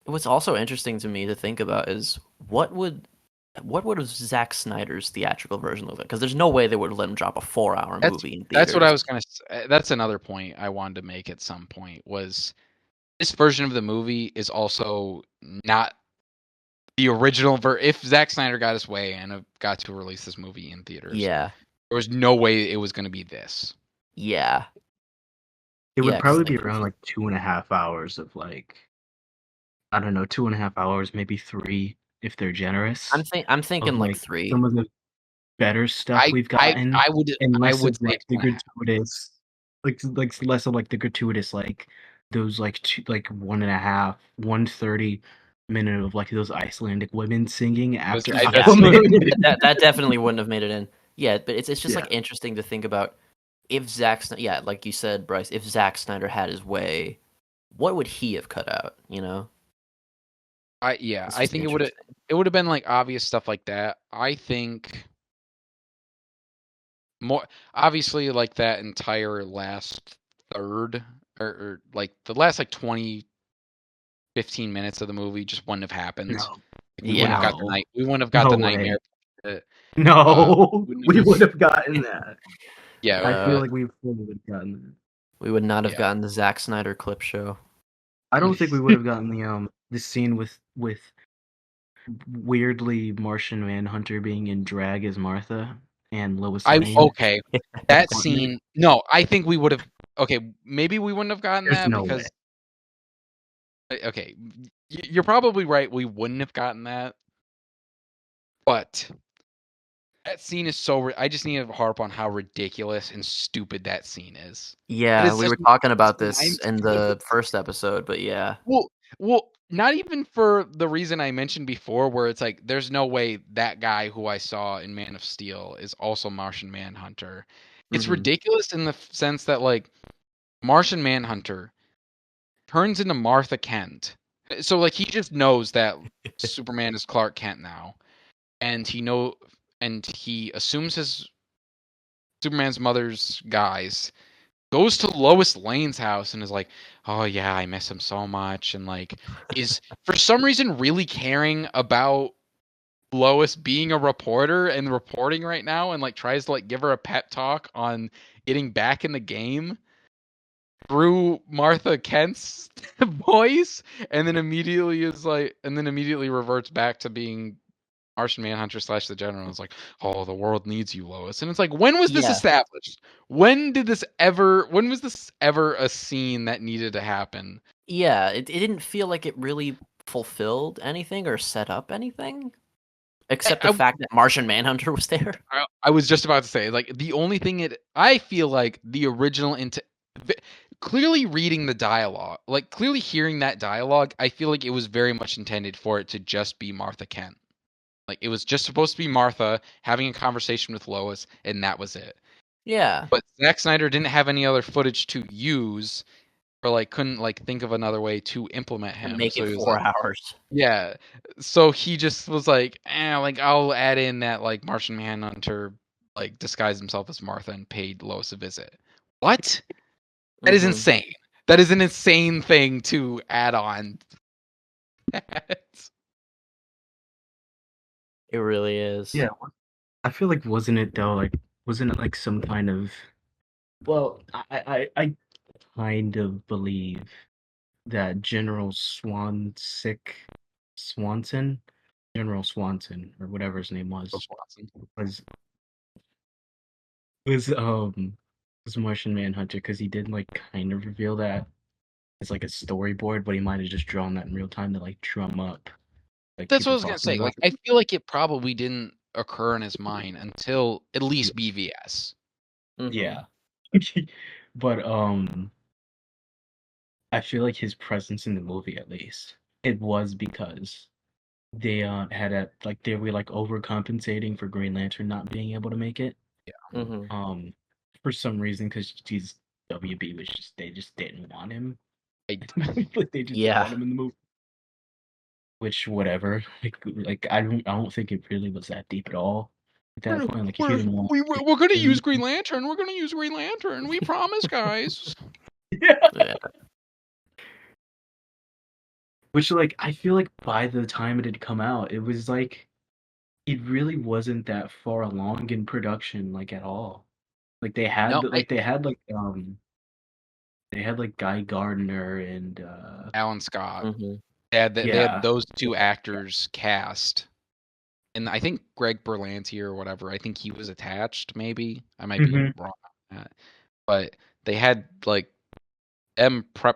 What's also interesting to me to think about is what would have Zack Snyder's theatrical version look like? Because there's no way they would have let him drop a 4-hour that's movie in that's what I theaters. was gonna. That's another point I wanted to make at some point was this version of the movie is also not the original If Zack Snyder got his way and got to release this movie in theaters, Yeah, there was no way it was going to be this. yeah, It yeah. would Because probably like be around like 2.5 hours of like, I don't know, 2.5 hours, maybe three if they're generous, I'm of thinking like like 3. some of the better stuff I we've I gotten, I would and I less would of say like the 2.5. gratuitous, like less of like the gratuitous, like those like 1.5, 1:30 minute of like those Icelandic women singing after Yeah, That's Aquaman. that definitely wouldn't have made it in. Yeah, but it's just like Yeah. interesting to think about if Zack Snyder, yeah, like you said, Bryce, if Zack Snyder had his way, what would he have cut out? You know, it's I just think interesting. it would have been like obvious stuff like that. I think more obviously like that entire last third or like the last like 20-15 minutes of the movie just wouldn't have happened. No. We wouldn't have Yeah, got the No. we wouldn't have got No the way. nightmare. Uh, No. wouldn't We have, would have gotten that. yeah, I feel uh, like we would have gotten that. we would not have yeah. gotten the Zack Snyder clip show. I don't think we would have gotten the scene with weirdly Martian Manhunter being in drag as Martha. and Lois Lane. Okay. That apartment. scene. No, I think we would have. Okay, maybe we wouldn't have gotten There's that no because. way. Okay, you're probably right. We wouldn't have gotten that, but that scene is so. I just need to harp on how ridiculous and stupid that scene is. That Yeah, is we such were an talking about asinine this in the first episode, but yeah. Well, not even for the reason I mentioned before, where it's like, there's no way that guy who I saw in Man of Steel is also Martian Manhunter. It's Mhm. ridiculous in the sense that, like, Martian Manhunter turns into Martha Kent. So, like, he just knows that Superman is Clark Kent now, and he assumes his Superman's mother's guise, goes to Lois Lane's house and is like, "Oh yeah, I miss him so much," and like is for some reason really caring about Lois being a reporter and reporting right now, and like tries to like give her a pep talk on getting back in the game through Martha Kent's voice, and then immediately reverts back to being Martian Manhunter / the General. Is like, "Oh, the world needs you, Lois," and it's like, when was this Yeah. established? When was this ever a scene that needed to happen? Yeah, it didn't feel like it really fulfilled anything or set up anything, except the I, fact that Martian Manhunter was there. I was just about to say, like, the only thing I feel like the original clearly reading the dialogue, like clearly hearing that dialogue, I feel like it was very much intended for it to just be Martha Kent. Like, it was just supposed to be Martha having a conversation with Lois, and that was it. Yeah. But Zack Snyder didn't have any other footage to use, or like couldn't like think of another way to implement To him. make So it he was 4 like, hours. yeah. So he just was like, like, I'll add in that like Martian Manhunter like disguised himself as Martha and paid Lois a visit. What? That is Mhm. insane. That is an insane thing to add on. It really is. Yeah, I feel like wasn't it though? Like, wasn't it like some kind of? Well, I kind of believe that Swanson, General Swanson, or whatever his name was was was Martian Manhunter because he did like kind of reveal that as like a storyboard, but he might have just drawn that in real time to like drum up like That's what I people was gonna talking say. about Like, I feel like it probably didn't occur in his mind until at it. least BVS. Mhm. Yeah. But I feel like his presence in the movie at least it was because they had a like they were like overcompensating for Green Lantern not being able to make it. Mhm. Um for some reason because he's WB was just they just didn't want him. I, Like they just didn't Yeah. want him in the movie. Which whatever. Like I don't think it really was that deep at all at that point. Like if you didn't want we're gonna use him. Green Lantern. We're gonna use Green Lantern. We promise, guys. Yeah. Yeah. Which like I feel like by the time it had come out, it was like it really wasn't that far along in production, like at all. Like No, they had like Guy Gardner and Alan Scott. Mhm. They had yeah. those two actors cast, and I think Greg Berlanti or whatever. I think he was attached. Maybe I might be Hmm. wrong on that, but they had like them prepped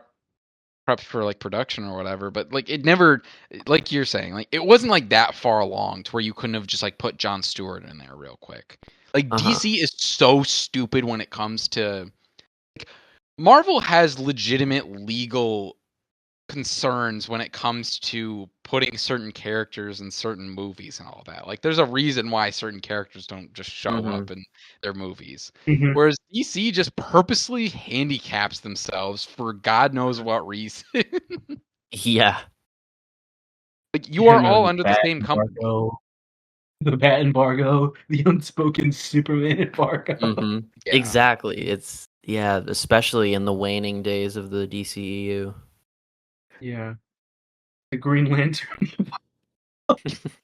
for like production or whatever. But like it never, like you're saying, like it wasn't like that far along to where you couldn't have just like put Jon Stewart in there real quick. Like Uh-huh. DC is so stupid when it comes to Marvel has legitimate legal concerns when it comes to putting certain characters in certain movies and all that. Like there's a reason why certain characters don't just show Mhm. up in their movies. Hmm. Whereas DC just purposely handicaps themselves for God knows what reason. Yeah. Like you You are know all the under the bat same company. embargo, the bat embargo, the unspoken Superman embargo. Mhm. Yeah. Exactly. It's yeah, especially in the waning days of the DCEU. Yeah, the Green Lantern.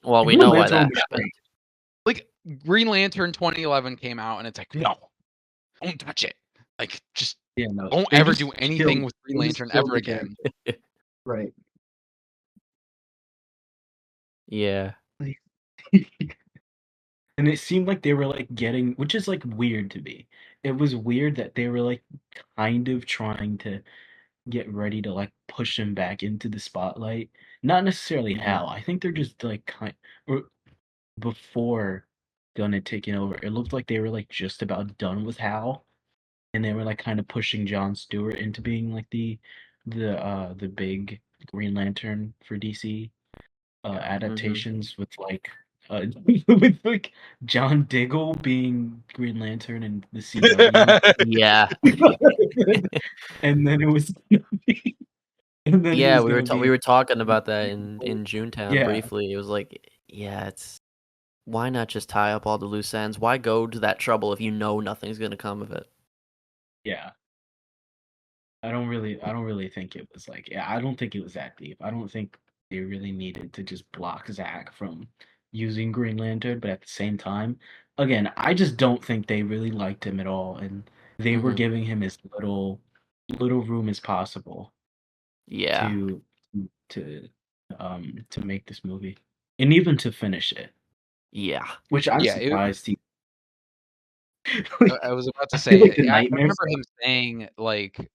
Well, The we Green know why Lantern that was happened. great. Like Green Lantern 2011 came out and it's like, no, don't touch it. Like just Yeah, no, don't they ever do just anything killed. with Green They just Lantern killed ever the again. character. Right. Yeah. Like, And it seemed like they were like getting, which is like weird to me. It was weird that they were like kind of trying to get ready to like push him back into the spotlight. Not necessarily Mhm. Hal. I think they're just like or before Gunn had taken over. It looked like they were like just about done with Hal, and they were like kind of pushing John Stewart into being like the big Green Lantern for DC Yeah. Mhm. adaptations with like with like John Diggle being Green Lantern and the CW. Yeah. And then it was gonna be, and then it Yeah, was gonna we be were talking about that in Toontown yeah, briefly. It was like, yeah, it's why not just tie up all the loose ends? Why go to that trouble if you know nothing's gonna come of it? yeah. I don't really think it was like yeah, I don't think it was that deep. I don't think they really needed to just block Zach from using Green Lantern, but at the same time, again, I just don't think they really liked him at all, and they were Mhm. giving him as little room as possible Yeah. to to to make this movie and even to finish it, Yeah. which I'm Yeah, surprised he I was about to I feel like say, the I nightmare remember stuff. him saying like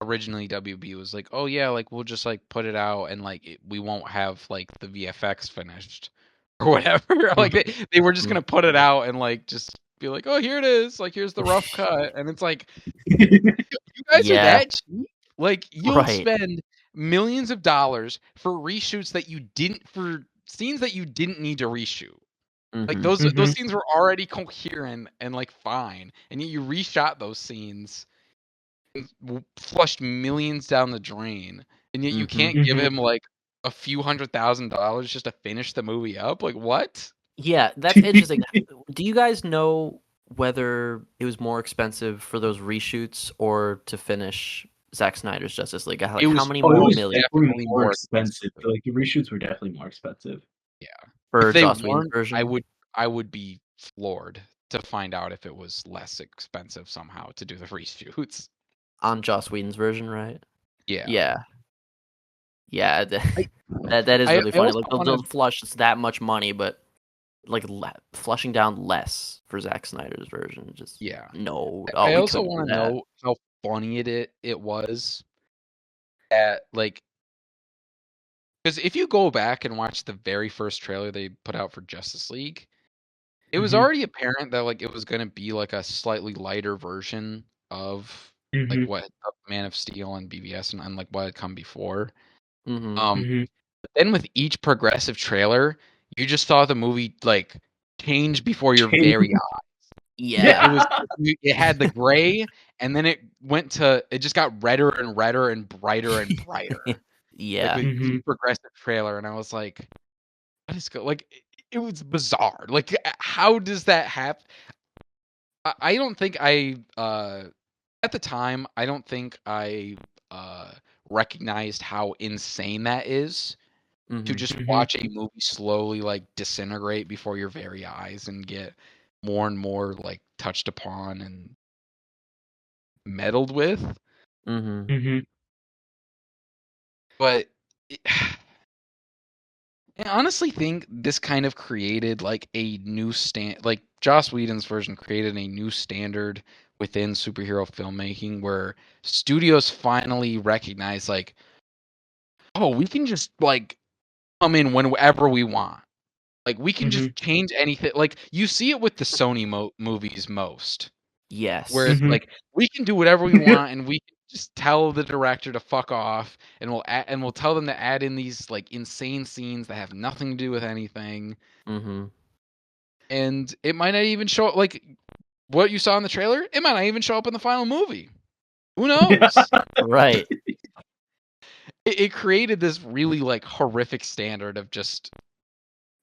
originally WB was like, "Oh yeah, like we'll just like put it out and like we won't have like the VFX finished or whatever." Like they were just Mhm. gonna put it out and like just be like, "Oh, here it is. Like here's the rough cut." And it's like, you guys are Yeah. that cheap? Like you'll Right. spend millions of dollars for reshoots that you didn't for scenes that you didn't need to reshoot. Like Mhm. those Mhm, scenes were already coherent and like fine, and yet you reshot those scenes, flushed millions down the drain, and yet you Mhm. can't give mhm. him like a few $100,000 just to finish the movie up. Like what? Yeah, that's interesting. Do you guys know whether it was more expensive for those reshoots or to finish Zack Snyder's Justice League? It Like, how was many Oh, it more was million definitely definitely more more expensive. expensive. Like, the reshoots were definitely more expensive. Yeah. If for they Joss Whedon's weren't, version I would be floored to find out if it was less expensive somehow to do the reshoots. on Joss Whedon's version, right? Yeah. Yeah, yeah. I That is really I funny. also Like want to they'll flush that much money, but like flushing down less for Zack Snyder's version. Just yeah. no. Oh, I we also couldn't do want to that. know how funny it was at like because if you go back and watch the very first trailer they put out for Justice League, it was Mhm, already apparent that like it was going to be like a slightly lighter version of like mhm, what Man of Steel and BVS and like what had come before. Mm-hmm. Um, mhm. but then with each progressive trailer, you just saw the movie like change before your very Change. eyes. It Yeah. was Yeah. it had the gray, and then it just got redder and redder and brighter and brighter. Like Yeah. with each Mhm, progressive trailer, and I was like, "What is like?" It was bizarre. Like, how does that happen? I don't think at the time I don't think I uh recognized how insane that is to Mm-hmm. just mhm. watch a movie slowly like disintegrate before your very eyes and get more and more like touched upon and meddled with. Mm-hmm. Mhm. But it, I honestly think this kind of created like a new like Joss Whedon's version created a new standard within superhero filmmaking where studios finally recognize like, oh, we can just like come in whenever we want. Like we can just Mhm. change anything. Like you see it with the Sony movies most, where Yes. it's Mhm. like we can do whatever we want and we can just tell the director to fuck off and we'll tell them to add in these like insane scenes that have nothing to do with anything Mm-hmm. and it might not even show up like what you saw in the trailer. It might not even show up in the final movie. Who Yeah. knows? Right. It created this really like horrific standard of just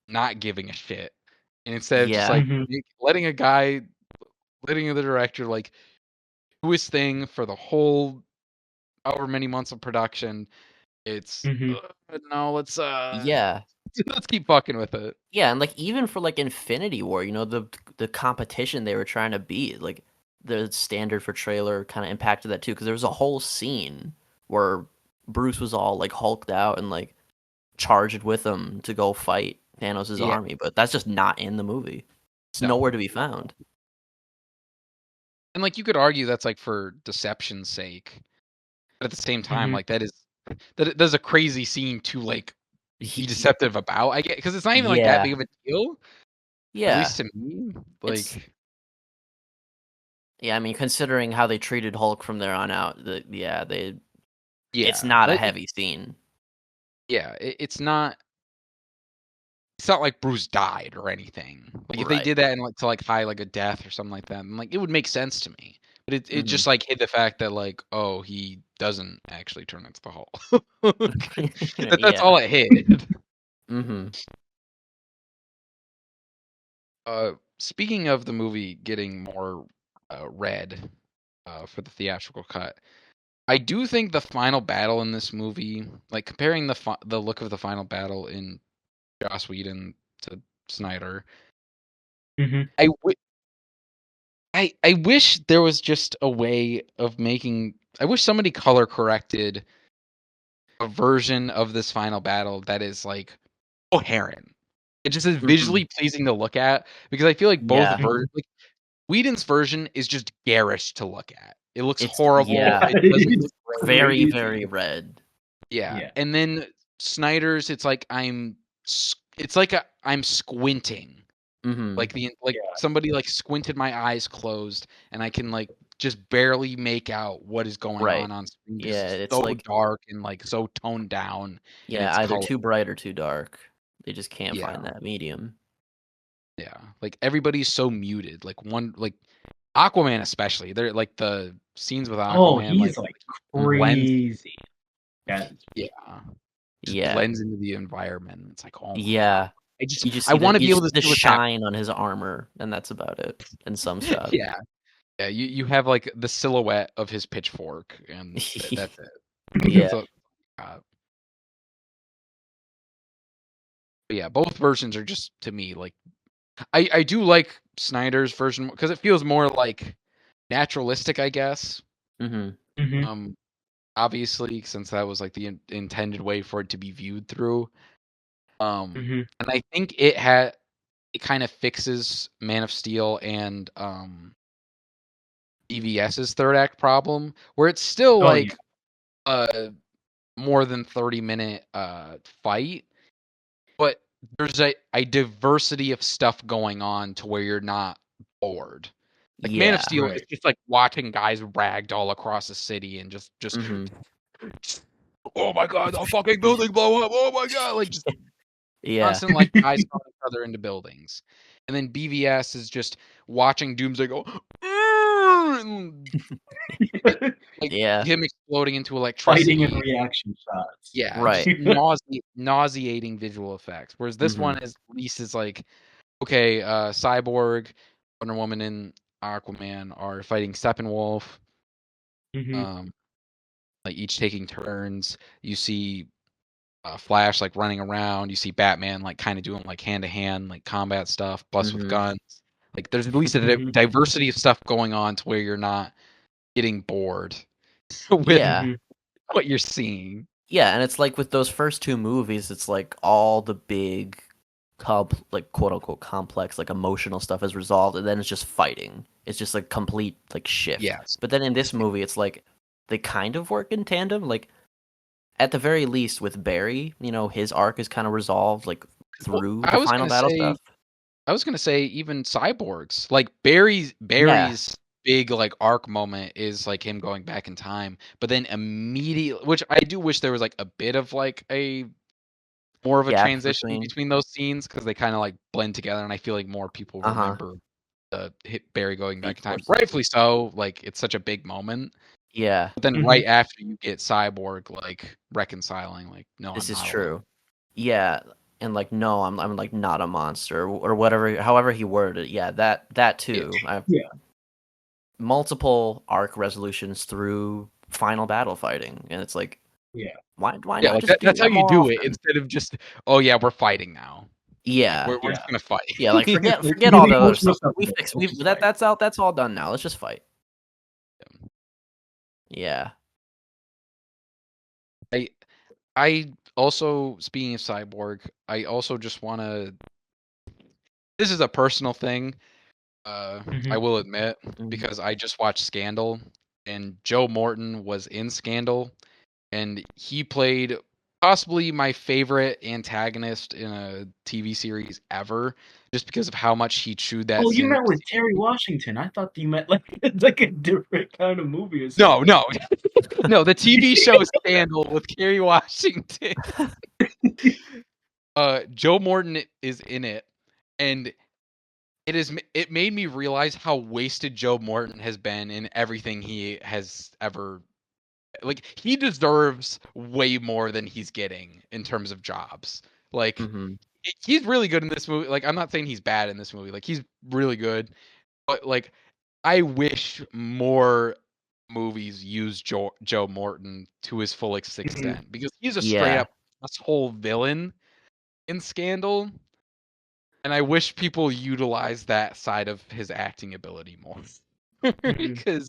not giving a shit, and instead of just Yeah. like Mhm, letting the director like do his thing for the whole however many months of production. It's mhm. no, Yeah. let's keep fucking with it. Yeah, and like even for like Infinity War, the competition they were trying to beat, like the standard for trailer kind of impacted that too, because there was a whole scene where Bruce was all like hulked out and like charged with him to go fight Thanos' Yeah, army, but that's just not in the movie. It's No. nowhere to be found. And like you could argue that's like for deception's sake, but at the same time, like that's a crazy scene to like be deceptive about. I get because it's not even like that Yeah. big of a deal. At Yeah. least to me, It's like yeah, I mean, considering how they treated Hulk from there on out, it's yeah, not a heavy scene. yeah, it's not. It's not like Bruce died or anything. Like if they Right. did that and like to like hide like a death or something like that, then, like it would make sense to me. But it just like hid the fact that like oh he doesn't actually turn into the Hulk. That's all Yeah. it hid. Mm-hmm. Speaking of the movie getting more red for the theatrical cut, I do think the final battle in this movie, like comparing the look of the final battle in Joss Whedon to Snyder, I I wish there was just a way of making. I wish somebody color corrected a version of this final battle that is like coherent. It just is visually pleasing to look at because I feel like both Yeah. versions, like Whedon's version, is just garish to look at. It looks It's horrible. yeah. It doesn't look great. Very, very red. Yeah, Yeah. and then Snyder's, it's like I'm squinting. Mm-hmm. Like somebody like squinted my eyes closed and I can like just barely make out what is going Right. on screen because Yeah, it's it's so like dark and like so toned down in yeah, its either color. too bright or too dark. They just can't Yeah. find that medium. Yeah. Like everybody's so muted. Like Aquaman especially. They're like the scenes with Oh, Aquaman he's like blends crazy. That's just Yeah. blends into the environment. It's like, oh my Yeah. God. You I want to be able to see the see what's happening. shine on his armor, and that's about it. And some stuff. Yeah. Yeah, you have like the silhouette of his pitchfork and that's it. Yeah. So, but yeah, both versions are just to me like I do like Snyder's version because it feels more like naturalistic, I guess. Mm-hmm. Obviously, since that was like the intended way for it to be viewed through. And I think it kind of fixes Man of Steel and EVS's third act problem, where it's still like a more than 30-minute fight, but there's a diversity of stuff going on to where you're not bored. Like Man of Yeah. Steel is just like watching guys ragged all across the city and just oh my God, the fucking building blow up. Oh my God, like just Yeah. constant like guys throwing each other into buildings. And then BVS is just watching Doomsday go and, like Yeah. him exploding into electricity. fighting and reaction shots. Yeah, Right. just nauseating visual effects. Whereas this one is at least is like, okay, Cyborg, Wonder Woman, and Aquaman are fighting Steppenwolf. Like each taking turns. You see Flash like running around. You see Batman like kind of doing like hand to hand like combat stuff, plus with guns. Like there's at least a diversity of stuff going on to where you're not getting bored with what you're seeing. Yeah, and it's like with those first two movies, it's like all the big like quote unquote complex like emotional stuff is resolved, and then it's just fighting. It's just like complete like shift. Yes. But then in this movie, it's like they kind of work in tandem. Like at the very least with Barry, his arc is kind of resolved like through the final battle stuff. I was gonna say even Cyborgs. Like Barry's big like arc moment is like him going back in time, but then immediately, which I do wish there was like a bit of like a more of a transition between those scenes because they kind of like blend together, and I feel like more people remember the hit Barry going back in time. Rightfully so, like it's such a big moment. Yeah. But then right after you get Cyborg like reconciling, like no, this I'm is not true. alone. Yeah, and like no, I'm like not a monster or whatever, however he worded it. Yeah, that too. Yeah. Multiple arc resolutions through final battle fighting, and it's like why not like just that's how you do often? it instead of just we're fighting now. Yeah, like, we're just gonna fight. Yeah, like forget all the other stuff. That's all done now. Let's just fight. Yeah. I also, speaking of Cyborg, I also just want to this is a personal thing. I will admit, because I just watched Scandal, and Joe Morton was in Scandal, and he played possibly my favorite antagonist in a TV series ever, just because of how much he chewed that Oh, you scene. met with Terry Washington. I thought you meant like it's like a different kind of movie or No, something. no, no. The TV show Scandal with Kerry Washington. Joe Morton is in it, and it made me realize how wasted Joe Morton has been in everything he has ever. Like, he deserves way more than he's getting in terms of jobs. Like, he's really good in this movie. Like, I'm not saying he's bad in this movie. Like, he's really good, but like, I wish more movies use Joe Morton to his full extent, because he's a straight Yeah. up asshole villain in Scandal, and I wish people utilize that side of his acting ability more. Because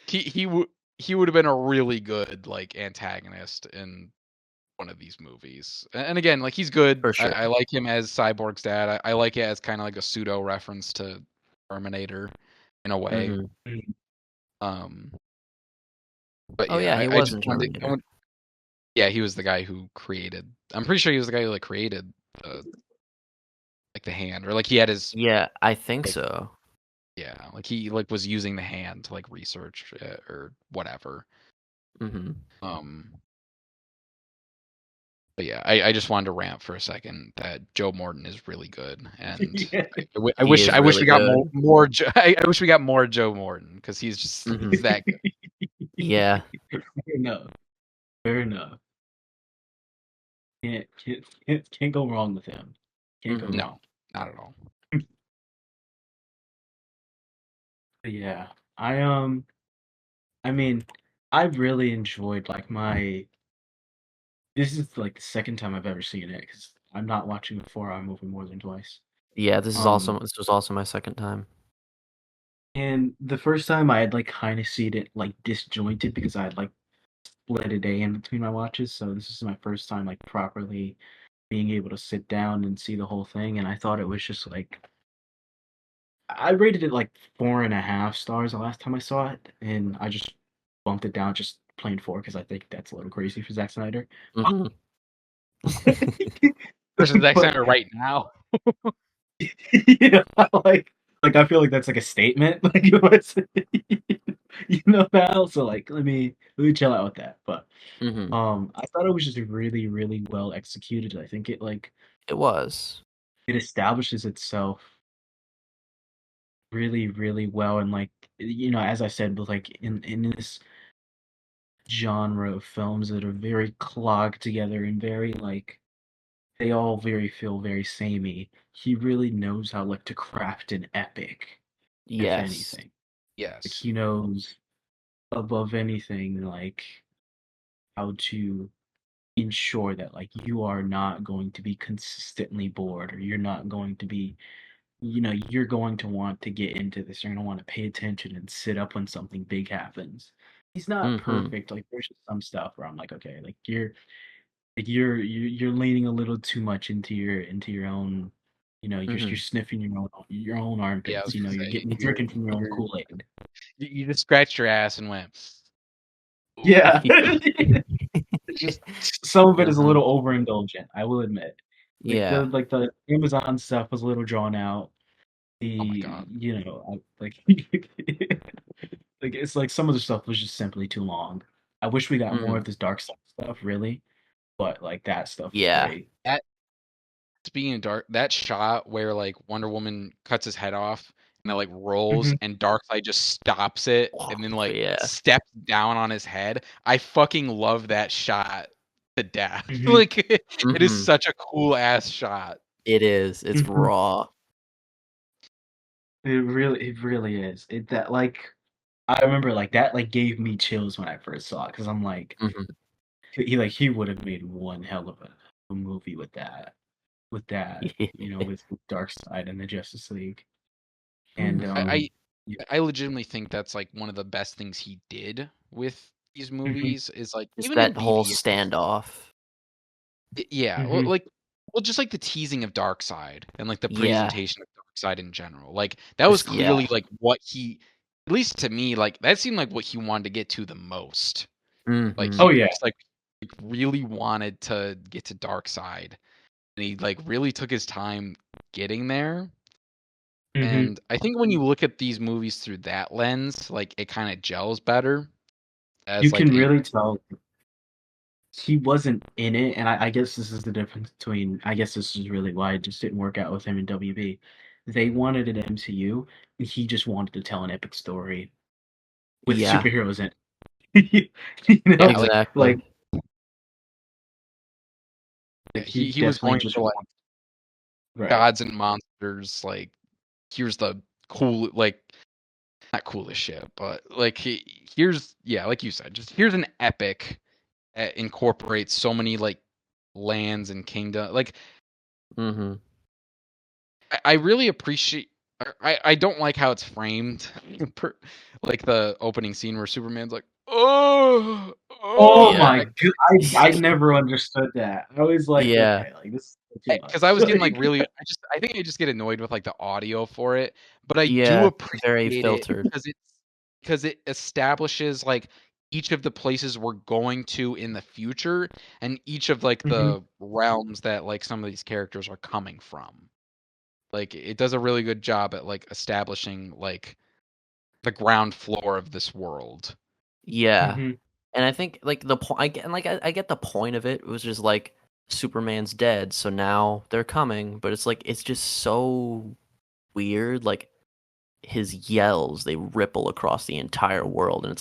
he would he would have been a really good like antagonist in one of these movies. And again, like, he's good. For sure. I like him as Cyborg's dad. I like it as kind of like a pseudo reference to Terminator in a way. Um, but Oh yeah, yeah, he I was just in wanted Terminator. yeah, he was the guy who created. I'm pretty sure he was the guy who like created like the hand, or like he had his Yeah, I think like, so. yeah, like he like was using the hand to like research it or whatever. Um, but yeah, I just wanted to rant for a second that Joe Morton is really good, and Yeah. I He wish is we really got good. I wish we got more Joe Morton, because he's that good. Yeah. Fair enough. Fair enough. Can't go wrong with him. Can't go No, wrong. not at all. But yeah, I mean, I've really enjoyed like my. This is like the second time I've ever seen it because I'm not watching a 4-hour movie more than twice. Yeah, this was Um, also my second time. and the first time I had like kind of seen it like disjointed because I had like split a day in between my watches. So this is my first time like properly being able to sit down and see the whole thing, and I thought it was just like I rated it like 4.5 stars the last time I saw it, and I just bumped it down just plain 4 because I think that's a little crazy for Zack Snyder. Mhm. Versus Zack But Snyder right now. yeah, like I feel like that's like a statement, like you know now. So like let me chill out with that. But Mhm. I thought it was just really really well executed. I think it like It was. it establishes itself really really well, and like as I said, with like in this genre of films that are very clogged together and very like they all very feel very samey. He really knows how like to craft an epic, if Yes. anything. Like Yes. he knows above anything like how to ensure that like you are not going to be consistently bored, or you're not going to be you're going to want to get into this. You're going to want to pay attention and sit up when something big happens. He's not Mhm. perfect. Like there's just some stuff where I'm like, okay, like you're leaning a little too much into your own, you're Mhm. sniffing your own Yeah, I armpits. was gonna You're say getting drinking from your own Kool-Aid. you just scratched your ass and went. Ooh. Yeah, it's just some of it is a Uh-huh. little overindulgent. I will admit. Yeah. Like the Amazon stuff was a little drawn out. Oh my The god. like like it's like some of the stuff was just simply too long. I wish we got more Mhm. of this dark side stuff, really, but like that stuff was Yeah. great. That Speaking of dark, that shot where like Wonder Woman cuts his head off and it like rolls Mhm. and Darkseid just stops it Oh, and then like yeah. steps down on his head. I fucking love that shot to death. Mhm. Like, it is Mhm. such a cool ass shot. It is. It's Mhm. raw. It really is. It that like I remember like that like gave me chills when I first saw it because I'm like Mhm. he would have made one hell of a movie with that with Darkseid and the Justice League and Mhm. yeah. I legitimately think that's like one of the best things he did with these Mhm. movies is like It's even in that whole BVS. standoff. Yeah, Mhm. like well, just like the teasing of Darkseid and like the Yeah. presentation of Darkseid in general. Like that was Yeah. clearly like what he, at least to me, like that seemed like what he wanted to get to the most. Like Mm-hmm. he Oh yeah. just like really wanted to get to Darkseid, and he like really took his time getting there. Hmm. And I think when you look at these movies through that lens, like it kind of gels better You as like can a really tell he wasn't in it, and I guess this is the difference between. I guess this is really why it just didn't work out with him in WB. They wanted an MCU, and he just wanted to tell an epic story with Yeah. superheroes in it. You know, yeah, like Exactly. like he he was definitely going just for like wants right. gods and monsters. Like here's the cool, like not coolest shit, but like here's yeah, like you said, just here's an epic that incorporates so many like lands and kingdom. Like Mm-hmm. I really appreciate. I don't like how it's framed, like the opening scene where Superman's like, oh, Oh oh, Yeah. my god, I never understood that. I was like, Yeah. okay, like this is too because I much. was getting like really, I think I just get annoyed with like the audio for it, but I do Yeah. Very appreciate it filtered. because it establishes like each of the places we're going to in the future and each of like Hmm. the realms that like some of these characters are coming from. Like it does a really good job at like establishing like the ground floor of this world. Yeah. Hmm. And I think like the point, I get the point of it. It was just like Superman's dead, so now they're coming. But it's like it's just so weird. Like his yells, they ripple across the entire world, and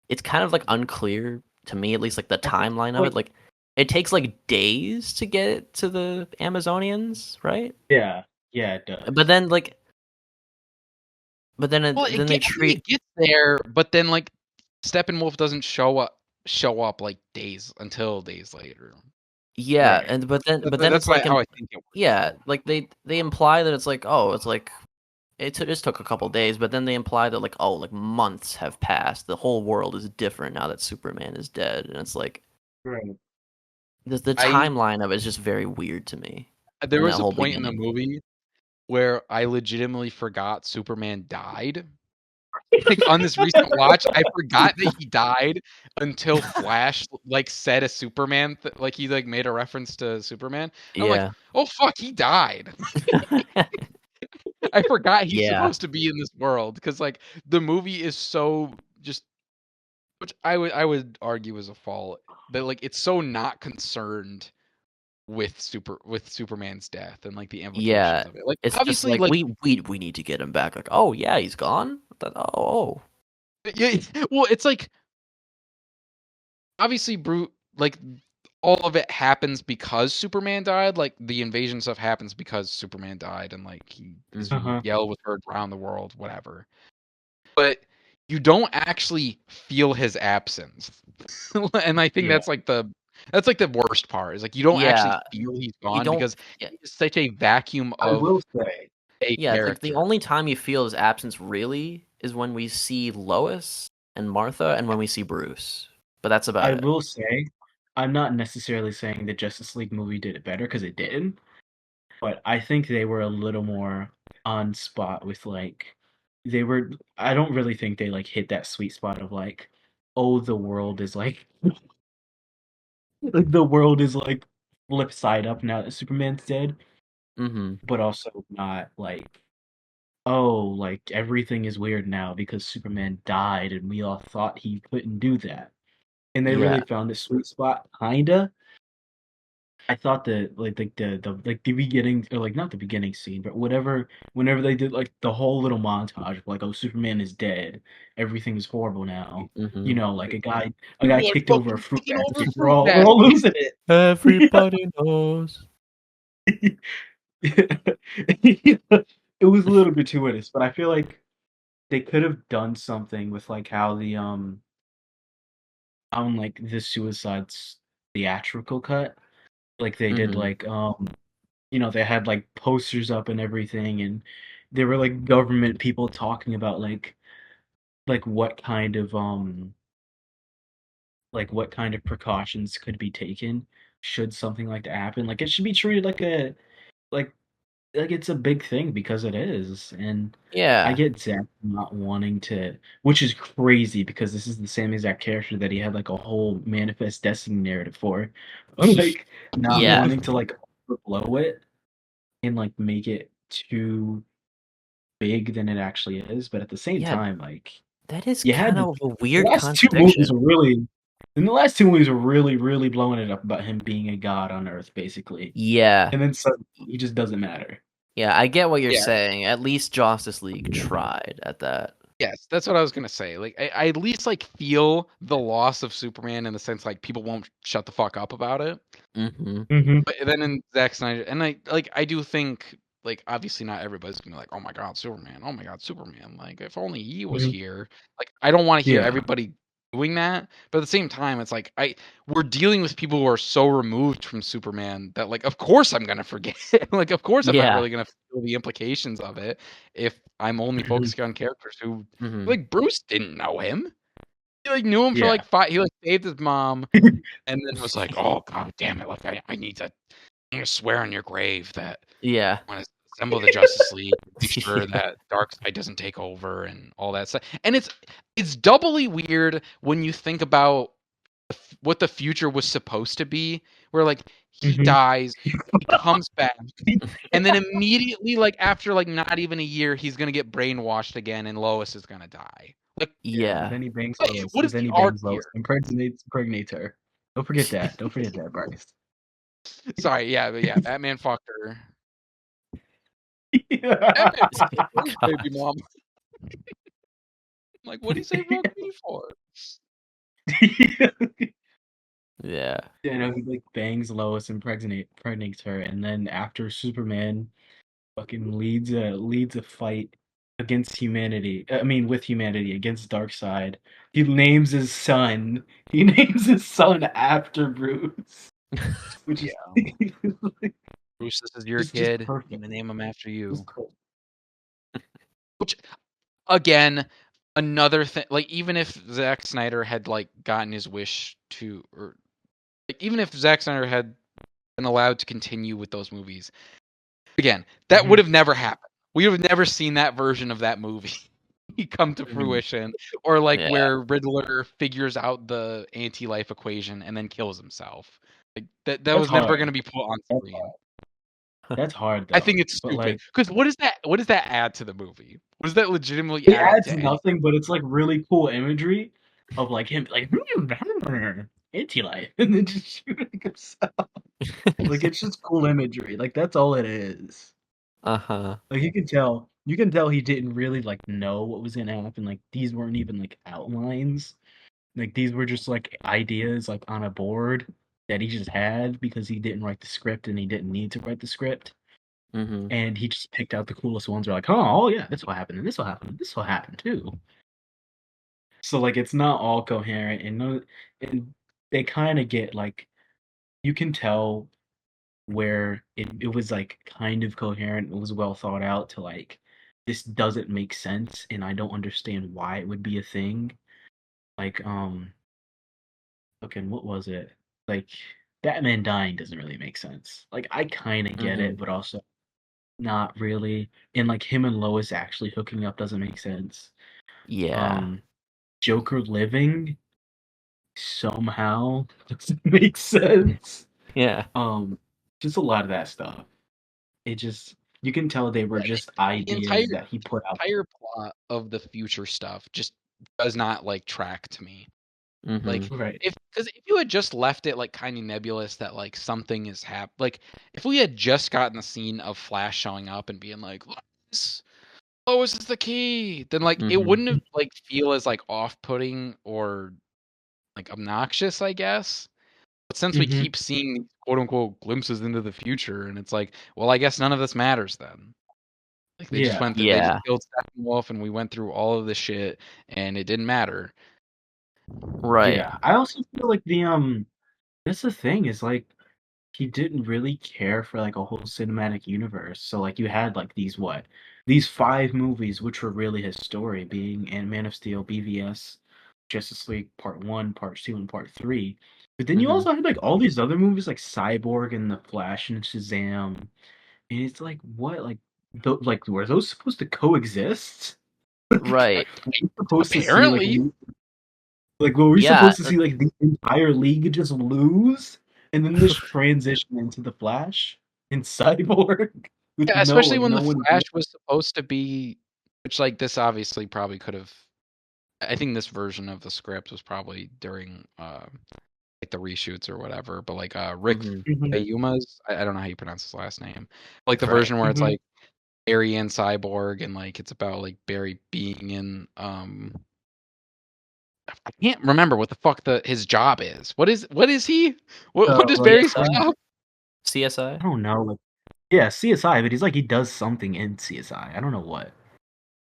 it's kind of like unclear to me, at least like the timeline of Like, it. Like it takes like days to get it to the Amazonians, right? yeah, yeah, it does. But then like, Well, then they I think treat it gets there, but then like Steppenwolf doesn't show up like days later. yeah, Right. and but then That's it's like how I think it works. yeah, like they imply that it's like oh, it's like just took a couple days, but then they imply that like oh, like months have passed. The whole world is different now that Superman is dead, and it's like Right. the I timeline of it is just very weird to me There in that was a whole point in the beginning. movie where I legitimately forgot Superman died. Like on this recent watch, I forgot that he died until Flash like said a Superman like he like made a reference to Superman. I'm like, Yeah, "Oh fuck, he died." I forgot he's yeah, supposed to be in this world because like the movie is so just, which I would argue is a fault, but like it's so not concerned with Superman's death and like the yeah. implications of it. Like It's just obviously like like we need to get him back. Like oh yeah, he's gone. Oh yeah, well it's like obviously brute like all of it happens because Superman died. Like the invasion stuff happens because Superman died, and like his hmm Uh-huh. yell was heard around the world, whatever. But you don't actually feel his absence, and I think Yeah. that's like the worst part. Is like you don't actually yeah. feel he's You gone don't. because he is such a vacuum I of will say, a Yeah, it's like the character. only time you feel his absence really is when we see Lois and Martha and when we see Bruce. But that's about I it. will say, I'm not necessarily saying the Justice League movie did it better because it didn't, but I think they were a little more on spot with like they were. I don't really think they like hit that sweet spot of like, oh, the world is like the world is like flip side up now that Superman's dead, Mm-hmm. but also not like, oh, like everything is weird now because Superman died and we all thought he couldn't do that. And they Yeah. really found a sweet spot, kinda. I thought that like the beginning, or like not the beginning scene, but whenever they did like the whole little montage of like, oh, Superman is dead, everything is horrible now. You Mm-hmm. know, like a guy People are kicked over a fucking fruit taking over basket. We're fruit all we're all baskets. losing it. Everybody knows. It was a little gratuitous, but I feel like they could have done something with like how the on like the Suicide's theatrical cut. Like they did Mm-hmm. like they had like posters up and everything, and there were like government people talking about like what kind of precautions could be taken should something like that happen, like, it should be treated like like it's a big thing because it is, and I Yeah. get Zack not wanting to, which is crazy because this is the same exact character that he had like a whole Manifest Destiny narrative for, like not Yeah. wanting to like overblow it and like make it too big than it actually is, but at the same Yeah. time, like That is you had kind the of a weird last two movies contradiction. were really, and the last two movies were really, really blowing it up about him being a god on Earth, basically, Yeah. and then suddenly he just doesn't matter. Yeah, I get what you're Yeah. saying. At least Justice League tried at that. Yes, that's what I was gonna say. Like, I at least like feel the loss of Superman in the sense like people won't shut the fuck up about it. Mm-hmm. Mm-hmm. But then in Zack Snyder, and I do think like obviously not everybody's gonna be like, oh my god, Superman, oh my god, Superman. Like if only he was Mm-hmm. here. Like I don't want to hear Yeah. everybody doing that, but at the same time, it's like we're dealing with people who are so removed from Superman that like of course I'm gonna forget. Like of course I'm not Yeah. really gonna feel the implications of it if I'm only Mhm. focusing on characters who Mm-hmm. like Bruce didn't know him. He like knew him for Yeah. like 5. He like saved his mom, and then was like, "Oh god damn it! Like I need to. I'm gonna swear on your grave that Yeah. I want to assemble the Justice League, make sure that Darkseid doesn't take over and all that stuff." And it's doubly weird when you think about what the future was supposed to be, where like he Mhm. dies, he comes back, and then immediately like after like not even a year, he's gonna get brainwashed again, and Lois is gonna die. Like, Yeah, and Yeah. then he bangs like, Lois, what and is then the he arc bangs Lois, here? impregnates her. Don't forget that. Don't forget that, Bryce. Sorry, yeah, but yeah, Batman fucked her. Yeah. Batman fucked her first, baby mom. I'm like, what do you say fuck me for? Yeah. You know, he like bangs Lois and impregnates her, and then after Superman fucking leads a fight against humanity. I mean, with humanity against Darkseid. He names his son. He names his son after Bruce, which is Yeah. Bruce, this is your just kid. I'm perfect. gonna name him after Just you. cool. Which again, another thing like even if Zack Snyder had like gotten his wish to or like even if Zack Snyder had been allowed to continue with those movies, again, that would Mhm. have never happened. We would have never seen that version of that movie come to Mhm. fruition, or like Yeah. where Riddler figures out the anti-life equation and then kills himself. Like that That's was never hard. going to be put on That's screen. hard. That's hard I though. think it's But stupid like because what does that add to the movie? What does that legitimately it add adds to any? nothing, but it's like really cool imagery of like him like anti-life and then just shooting himself. Like it's just cool imagery. Like that's all it is. Uh-huh. Like you can tell he didn't really like know what was gonna happen. Like these weren't even like outlines. Like these were just like ideas like on a board that he just had because he didn't write the script and he didn't need to write the script. Mm-hmm. And he just picked out the coolest ones. We're like, oh yeah, this will happen, and this will happen, and this will happen too. So like it's not all coherent, and no, and they kind of get like you can tell where it was like kind of coherent, it was well thought out to like this doesn't make sense, and I don't understand why it would be a thing. Like okay, what was it? Like Batman dying doesn't really make sense. Like I kind of get Mm-hmm. it, but also not really. And like him and Lois actually hooking up doesn't make sense. Yeah. Um, Joker living somehow doesn't make sense. Yeah. Um, just a lot of that stuff. It just you can tell they were Yeah, just the entire ideas that he put out. plot of the future stuff just does not like track to me. Mm-hmm. Like Right. if because if you had just left it like kind of nebulous that like something is like if we had just gotten the scene of Flash showing up and being like Lois, Lois is the key, then like it Mm-hmm. wouldn't have like feel as like off-putting or like obnoxious, I guess. But since we Hmm. keep seeing these quote unquote glimpses into the future, and it's like, well, I guess none of this matters then. Like Yeah. they just Yeah. killed Steppenwolf, and we went through all of this shit, and it didn't matter. Right. Yeah. I also feel like that's the thing is like he didn't really care for like a whole cinematic universe. So like you had like these five movies which were really his story, being and Man of Steel, BVS, Justice League Part 1, Part 2, and Part 3. But then you also had like all these other movies like Cyborg and The Flash and Shazam, and it's like what like were those supposed to coexist? Right. Were we supposed to see Apparently, were we Yeah. supposed to see like the entire league just lose and then just transition into the Flash and Cyborg with yeah, especially when no the one? Flash was supposed to be, which like this obviously probably could have. I think this version of the script was probably during like the reshoots or whatever. But like Rick Mhm. Fayuma's, I don't know how you pronounce his last name. Like the Right. version where it's Mhm. like Barry and Cyborg, and like it's about like Barry being in I can't remember what the fuck his job is. What is he? What is Like Barry's CSI? job? CSI? I don't know, like yeah, CSI, but he's like he does something in CSI. I don't know what.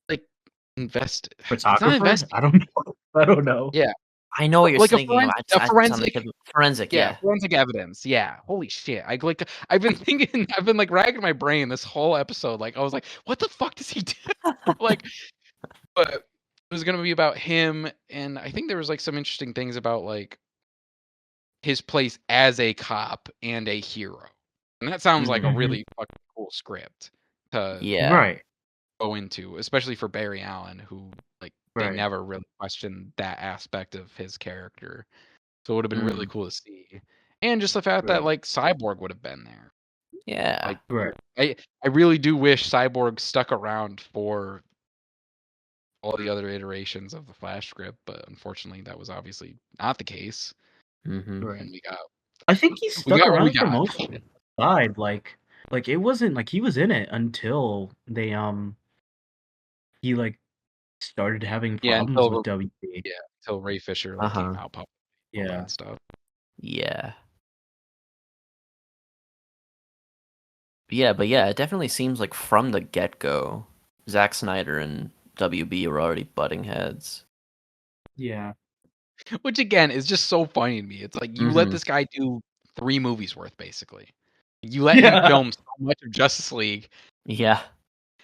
Like invest. It's not Photographer? I investing. don't know. I don't know. Yeah, I know what you're like a thinking of. a It's on the forensic. tip. Forensic, Yeah, yeah. forensic evidence. Yeah, holy shit. I've been thinking. I've been like racking my brain this whole episode. Like I was like, what the fuck does he do? Like, but it was gonna be about him, and I think there was like some interesting things about like his place as a cop and a hero. And that sounds like a Mhm. Mhm. really fucking cool script to Yeah. Right. go into, especially for Barry Allen, who like they Right. never really questioned that aspect of his character. So it would have been really Mm. cool to see. And just the fact that Right. like Cyborg would have been there. Yeah. Like Right. I really do wish Cyborg stuck around for all the other iterations of the Flash script, but unfortunately that was obviously not the case. Mhm. Right. And I think he we stuck got what we around for got. most of it. Died like it wasn't like he was in it until they he like started having Yeah, problems with WB. until Ray Fisher like came Uh-huh. out public, all Yeah. that stuff. Yeah. Yeah, but yeah, it definitely seems like from the get-go, Zack Snyder and WB were already butting heads. Yeah. Which again is just so funny to me. It's like you let Mhm. this guy do 3 movies worth basically. You let him Yeah. film so much of Justice League, Yeah.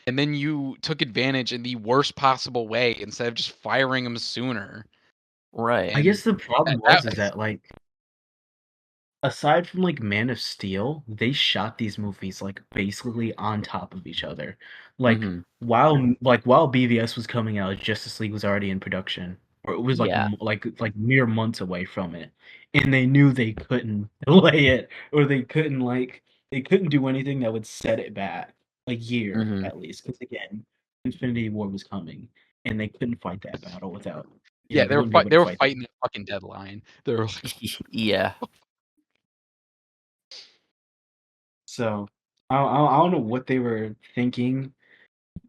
and then you took advantage in the worst possible way instead of just firing him sooner. Right. I And guess the problem that, is that like aside from like Man of Steel, they shot these movies like basically on top of each other. Like Mhm. while BVS was coming out, Justice League was already in production, or it was like Yeah. like mere months away from it, and they knew they couldn't delay it, or they couldn't do anything that would set it back a year Mhm. at least, because again, Infinity War was coming, and they couldn't fight that battle without, yeah, they wouldn't be able they to were fight that. fighting that fucking deadline. They were like, Yeah. So I don't know what they were thinking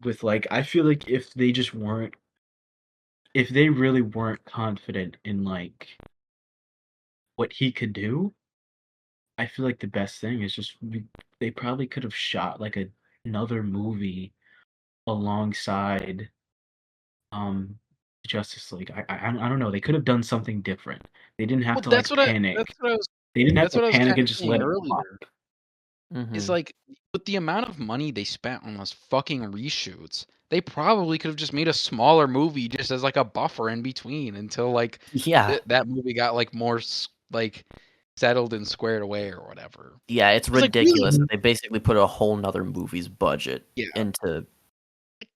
with like I feel like if they really weren't confident in like what he could do, I feel like the best thing is they probably could have shot like another movie alongside um Justice League. I don't know. They could have done something different. They didn't have well, to like panic. They didn't have that's to what I was panic kind and of just saying let it flop. earlier. Is Mhm. like with the amount of money they spent on those fucking reshoots, they probably could have just made a smaller movie just as like a buffer in between until like Yeah. that movie got like more like settled and squared away or whatever. Yeah, it's It's like really, ridiculous that they basically put a whole nother movie's budget yeah, into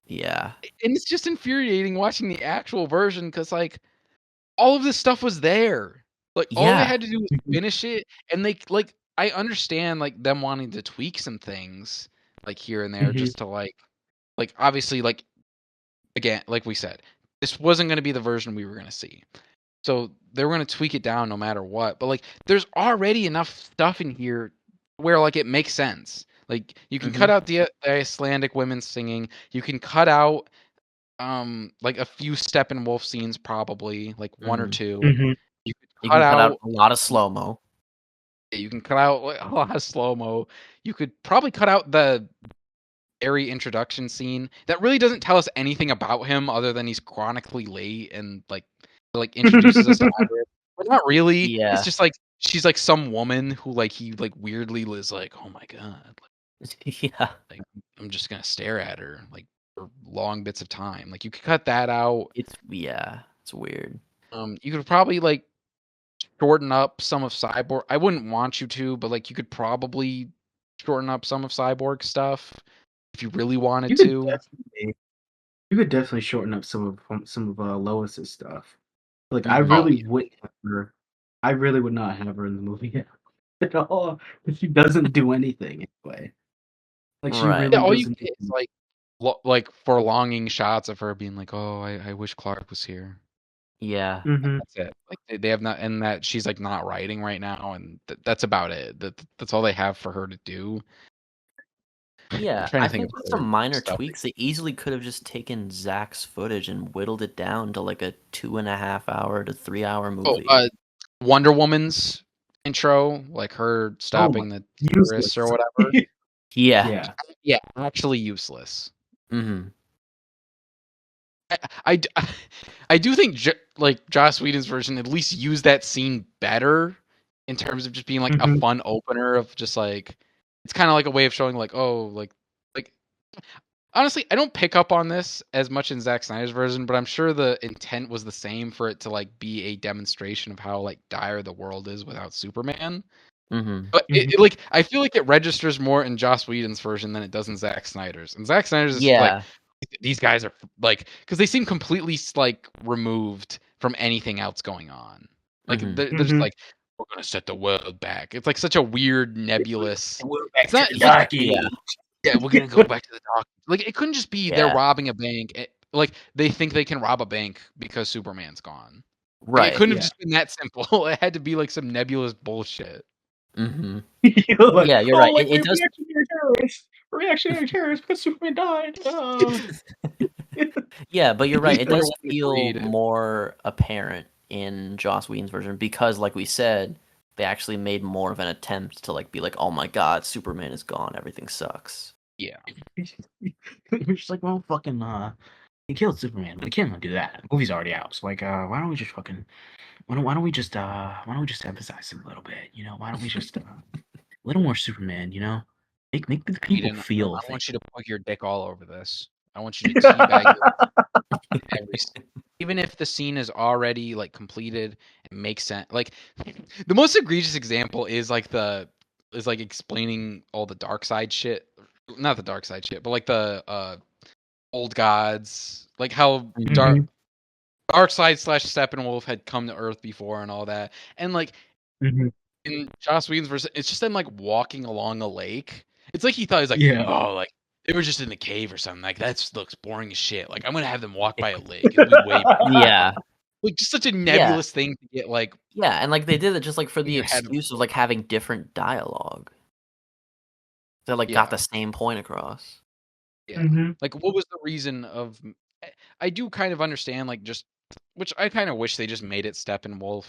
yeah. and it's just infuriating watching the actual version because like all of this stuff was there. Like all they Yeah. had to do was finish it, and they like I understand like them wanting to tweak some things like here and there Mhm. just to like obviously like again like we said this wasn't going to be the version we were going to see, so they were going to tweak it down no matter what, but like there's already enough stuff in here where like it makes sense. Like you can cut Mhm. out the Icelandic women singing, you can cut out like a few Steppenwolf scenes, probably like one or Mhm. two. Mhm. You could You cut can cut out out a lot of slow-mo. you can cut out like, a lot of slow mo. You could probably cut out the airy introduction scene that really doesn't tell us anything about him other than he's chronically late and like introduces us to Iris. But not really. It's Yeah. just like she's like some woman who like he like weirdly is like, oh my god, Yeah. like I'm just gonna stare at her like for long bits of time. Like you could cut that out. It's weird. You could probably like shorten up some of Cyborg. I wouldn't want you to, but like you could probably shorten up some of Cyborg stuff if you really wanted You could to. definitely, shorten up some of Lois's stuff. Like Oh yeah. I really would not have her in the movie at all. But she doesn't do anything anyway. Like she Right. Yeah, really all you doesn't. get is like prolonging shots of her being like, "Oh, I wish Clark was here." Yeah. Mm-hmm. That's it. Like they have not, and that she's like not writing right now, and that's about it. That's all they have for her to do. I'm Yeah, trying I to think think of with other some minor stuff. tweaks, they easily could have just taken Zach's footage and whittled it down to like a 2.5 hour to 3 hour Oh, movie. Wonder Woman's intro, like her Oh my, stopping the terrorists or useless. whatever. Yeah. Yeah. Yeah, actually useless. Mm-hmm. I, I, I do think like Joss Whedon's version at least used that scene better in terms of just being like a Mm-hmm. fun opener of just like it's kind of like a way of showing like, oh, like honestly, I don't pick up on this as much in Zack Snyder's version, but I'm sure the intent was the same for it to like be a demonstration of how like dire the world is without Superman. Mm-hmm. But Mm-hmm. like I feel like it registers more in Joss Whedon's version than it does in Zack Snyder's. And Zack Snyder's is like Yeah. these guys are like because they seem completely like removed from anything else going on. Like Mm-hmm. they're just like we're gonna set the world back. It's like such a weird nebulous. We're back It's to not. the It's like dark Yeah. age. yeah, we're gonna go back to the dock. Like it couldn't just be they're Yeah. robbing a bank. Like they think they can rob a bank because Superman's gone. Like it Right. couldn't have Yeah. just been that simple. It had to be like some nebulous bullshit. Mm-hmm. You're like, Yeah, you're oh, right. like It we're does. reactionary terrorists. We're reactionary terrorists because Superman died. Yeah, but you're At right. least It they're does the one that feel created. more apparent in Joss Whedon's version because, like we said, they actually made more of an attempt to like be like, "Oh my God, Superman is gone. Everything sucks." Yeah. We're just like, well, fucking, he killed Superman, but he can't do that. The movie's already out, so like, why don't we just fucking, why don't we just, emphasize it a little bit, you know? Why don't we just, a little more Superman, you know? Make the people Eden, feel I things. want you to put your dick all over this. I want you to teabag it every even if the scene is already like completed and makes sense. Like the most egregious example is like explaining all the dark side shit. Not the dark side shit, but like the old gods, like how Mhm. Darkseid / Steppenwolf had come to Earth before and all that. And like Mhm. in Joss Whedon's version, it's just them like walking along a lake. It's like he thought he's like, Yeah. oh, like they were just in the cave or something. Like that looks boring as shit. Like I'm gonna have them walk by a lake. It'll be way better. Yeah. Like just such a Yeah. nebulous thing to get like Yeah, and like they did it just like for in the your head. excuse of like having different dialogue. They like got Yeah, the same point across. yeah. Mhm. Like what was the reason of? I do kind of understand like just which I kind of wish they just made it Steppenwolf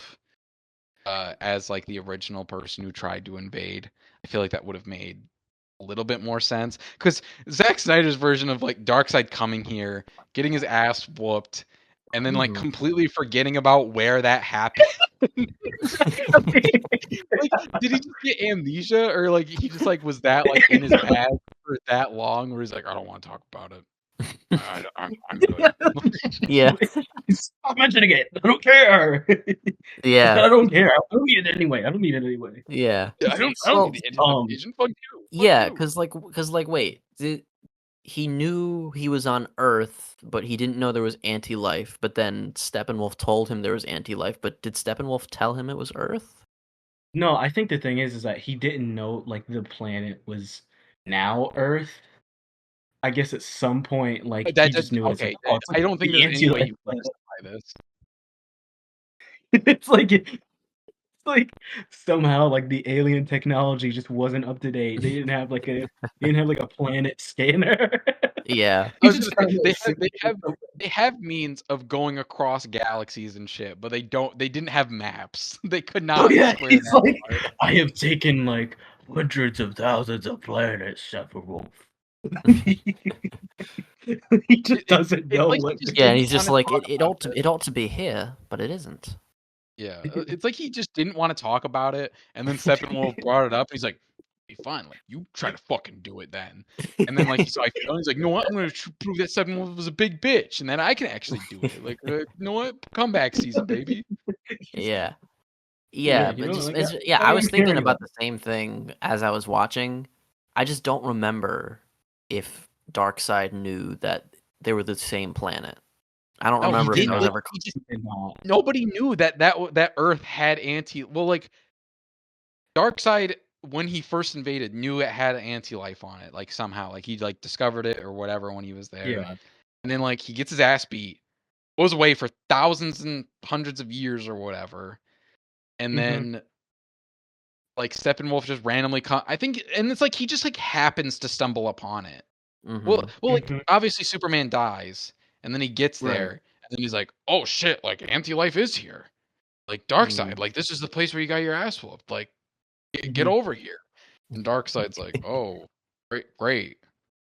as like the original person who tried to invade. I feel like that would have made a little bit more sense because Zack Snyder's version of like Darkseid coming here, getting his ass whooped, and then like Mhm. completely forgetting about where that happened. Like, did he just get amnesia, or like he just like was that like in his bag for that long, where he's like, I don't want to talk about it. I'm good. Yeah. Stop mentioning it. I don't care. Yeah. I don't care. I don't need it anyway. I don't need it anyway. Yeah. Yeah, I don't Well, need the end of the vision. Fuck you. Fuck yeah, you. because like wait, he knew he was on Earth, but he didn't know there was anti-life. But then Steppenwolf told him there was anti-life. But did Steppenwolf tell him it was Earth? No, I think the thing is that he didn't know like the planet was now Earth. I guess at some point, like That he just knew it as like, okay. oh, it's like I don't think the there's any way anti-life you planet. justify this. It's like somehow like the alien technology just wasn't up to date. They didn't have like a planet scanner. Yeah. I He's was just gonna trying say to assume they have means of going across galaxies and shit, but they didn't have maps. They could oh not yeah, square he's that like, part. I have taken like hundreds of thousands of planets, Sephiroth. He just doesn't It's know like he what. just Yeah, and didn't he's just wanna like talk it about ought to it. it ought to be here, but it isn't. Yeah, it's like he just didn't wanna talk about it, and then Steppenwolf brought it up, and he's like, "Hey, fine, like, you try to fucking do it then." And then, like, he saw I failed, he's like, "You know what? I'm gonna prove that Steppenwolf was a big bitch, and then I can actually do it. Like, you know what? Comeback season, baby." Yeah. Yeah, Yeah, you but know, just like it's yeah, not I was even thinking caring about about the same thing as I was watching. I just don't remember if Darkseid knew that they were the same planet. I don't No, he remember if did that did. was not. Like ever. he just He did not. nobody knew that Earth had anti. Well, like Darkseid when he first invaded knew it had anti-life on it. Like somehow, like he like discovered it or whatever when he was there, Yeah. and then like he gets his ass beat, goes away for thousands and hundreds of years or whatever, and Hmm. then like Steppenwolf just randomly I think, and it's like he just like happens to stumble upon it. Mhm. Like Hmm. obviously Superman dies, and then he gets Right. there, and then he's like, "Oh shit! Like anti-life is here. Like Darkseid. Mm. Like this is the place where you got your ass whooped. Like get Hmm. over here." And Darkseid's like, "Oh, great,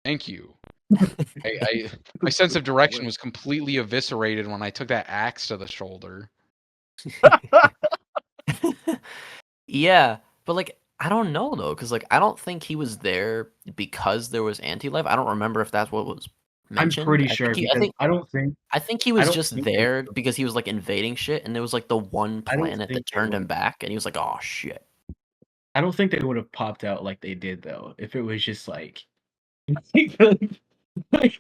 thank you." I my sense of direction was completely eviscerated when I took that axe to the shoulder. Yeah, but, like, I don't know though, because like, I don't think he was there because there was anti-life. I don't remember if that's what was I'm mentioned. pretty sure I because think he I was don't just think they there because he was, like, invading shit, and there was, like, the one I don't planet think that they turned would him have back, and he was like, "Oh shit." I don't think they would have popped out like they did though if it was just like like,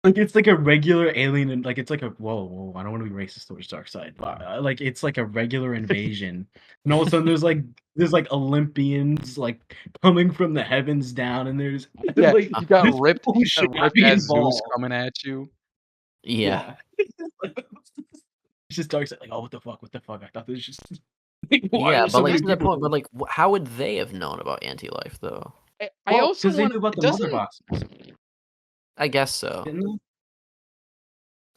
it's like a regular alien and like it's like a whoa, I don't want to be racist towards Darkseid, but like it's like a regular invasion, and all of a sudden there's like Olympians like coming from the heavens down, and there's Yeah, like you got this ripped. who You got should not ripped be as Zeus involved. coming at you. Yeah. Yeah, it's just Darkseid like, oh, what the fuck, I thought this was just like, why Yeah, are but, so like, many to that people point, but, here? like, how would they have known about anti-life though? I Well, also because they want. knew about It the mother doesn't. boxes, I guess so. didn't they?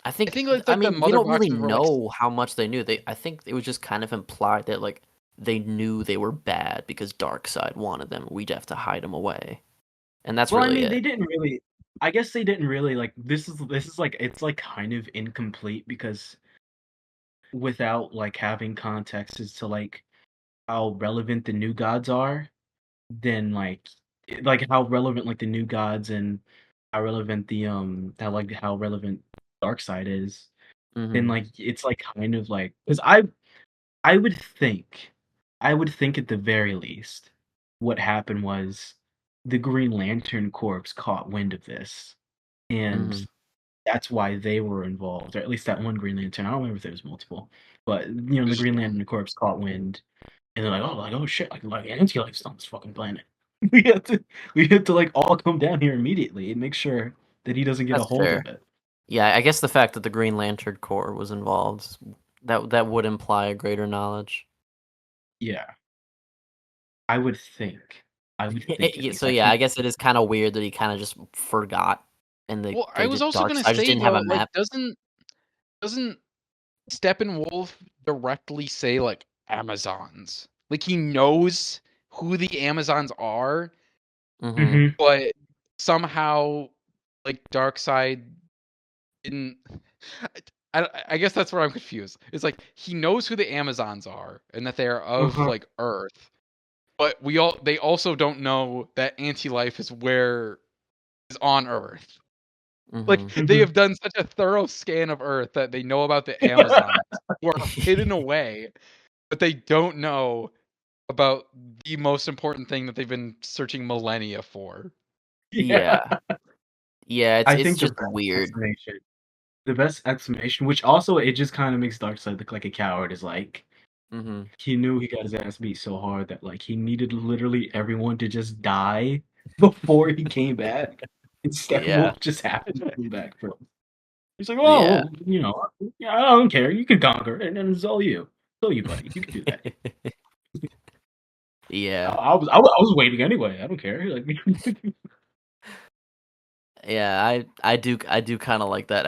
I I think think like I the mean, we mother don't really boxes were like. know how much they knew. I think it was just kind of implied that, like, they knew they were bad because Darkseid wanted them. We'd have to hide them away. And that's Well, I really mean, it. they didn't really. I guess they didn't really like. This is like it's like kind of incomplete because without like having context as to like how relevant the new gods are, then like how relevant like the new gods and how relevant how relevant Darkseid is, then Mhm. like it's like kind of like because I would think I would think at the very least what happened was the Green Lantern Corps caught wind of this, and Mhm. that's why they were involved, or at least that one Green Lantern. I don't remember if there was multiple, but the There's Green just one. Lantern Corps caught wind, and they're like, oh shit, like anti-life's on this fucking planet. We have to like all come down here immediately and make sure that he doesn't get a That's hold fair. of it. Yeah, I guess the fact that the Green Lantern Corps was involved, that would imply a greater knowledge. Yeah, I would think. I would think at Yeah, least. so I yeah, think. I guess it is kind of weird that he kind of just forgot, and Well, I was also gonna Darkseid just say didn't have a though, like, map. doesn't Steppenwolf directly say like Amazons? Like he knows who the Amazons are, Mhm. Hmm. but somehow like Darkseid didn't. I guess that's where I'm confused. It's like he knows who the Amazons are and that they are of Uh-huh. like Earth, but they also don't know that anti-life is on Earth. Like Mhm. they Hmm. have done such a thorough scan of Earth that they know about the Amazons who are hidden away, but they don't know about the most important thing that they've been searching millennia for. Yeah. Yeah. Yeah, I it's think the just best weird. explanation, the best explanation, which also it just kind of makes Darkseid look like a coward, is like Mhm. he knew he got his ass beat so hard that like he needed literally everyone to just die before he came back. Instead, Yeah. Wolf just happened to come back from. He's like, Yeah. oh, yeah, I don't care. You can conquer, and it's all you. It's all you, buddy. You can do that. I, Yeah. I was waiting anyway. I don't care. Like, Yeah, I do kind of like that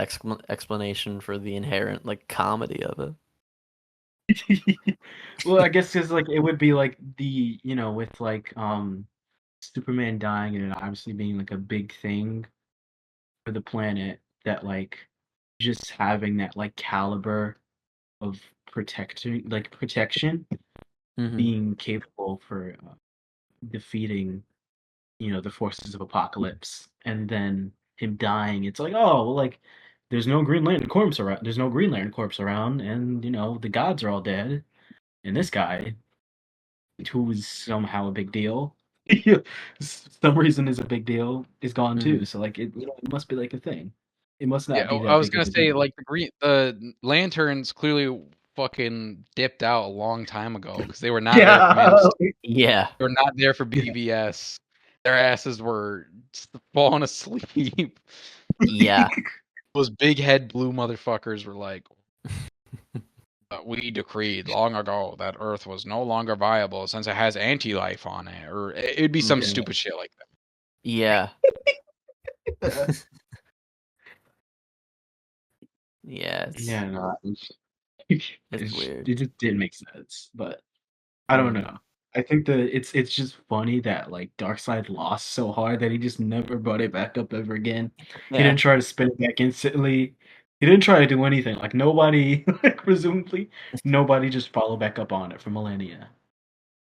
explanation for the inherent like comedy of it. well, I guess because like it would be like with like Superman dying and it obviously being like a big thing for the planet, that like just having that like caliber of protection Mhm. being capable for defeating the forces of apocalypse, and then him dying, it's like, oh well, like there's no Green Lantern corpse around, and the gods are all dead. And this guy, who was somehow a big deal, some reason is a big deal, is gone too. So like it must be like a thing. It must Yeah, not be I that was big of gonna a say deal. like the lanterns clearly fucking dipped out a long time ago because they were not there for Man of Yeah. Steel. Yeah. They were not there for BVS. Their asses were just falling asleep. Yeah. Those big head blue motherfuckers were like, we decreed long ago that Earth was no longer viable since it has anti-life on it, or it'd be some Yeah. stupid shit like that. Yeah. Yeah, Yeah, no, it's weird. it just didn't make sense. But I don't Mhm. know. I think that it's just funny that like Darkseid lost so hard that he just never brought it back up ever again. He Yeah. didn't try to spin it back instantly. He didn't try to do anything. Like nobody, like presumably, nobody just followed back up on it for millennia.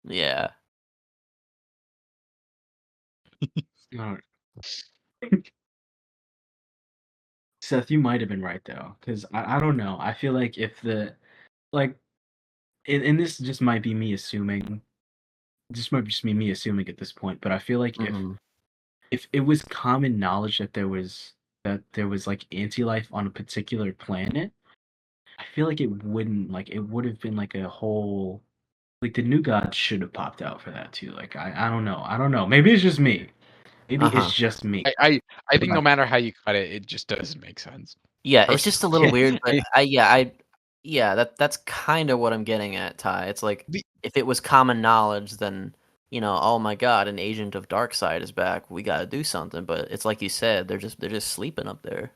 Yeah. No. Seth, you might have been right though, because I don't know. I feel like if the like, and this just might be me assuming. This might just be me assuming at this point, but I feel like Mhm. if it was common knowledge that there was like anti-life on a particular planet, I feel like it would have been like a whole like the new god should have popped out for that too. Like I don't know. I don't know. Maybe it's just me. Maybe it's Uh-huh. just me. I But think no matter how you cut it, it just doesn't make sense. Yeah, it's just a little Personally, weird, but I- yeah, that's kind of what I'm getting at, Ty. It's like the- if it was common knowledge, then oh my God, an agent of Darkseid is back. We got to do something. But it's like you said, they're just sleeping up there.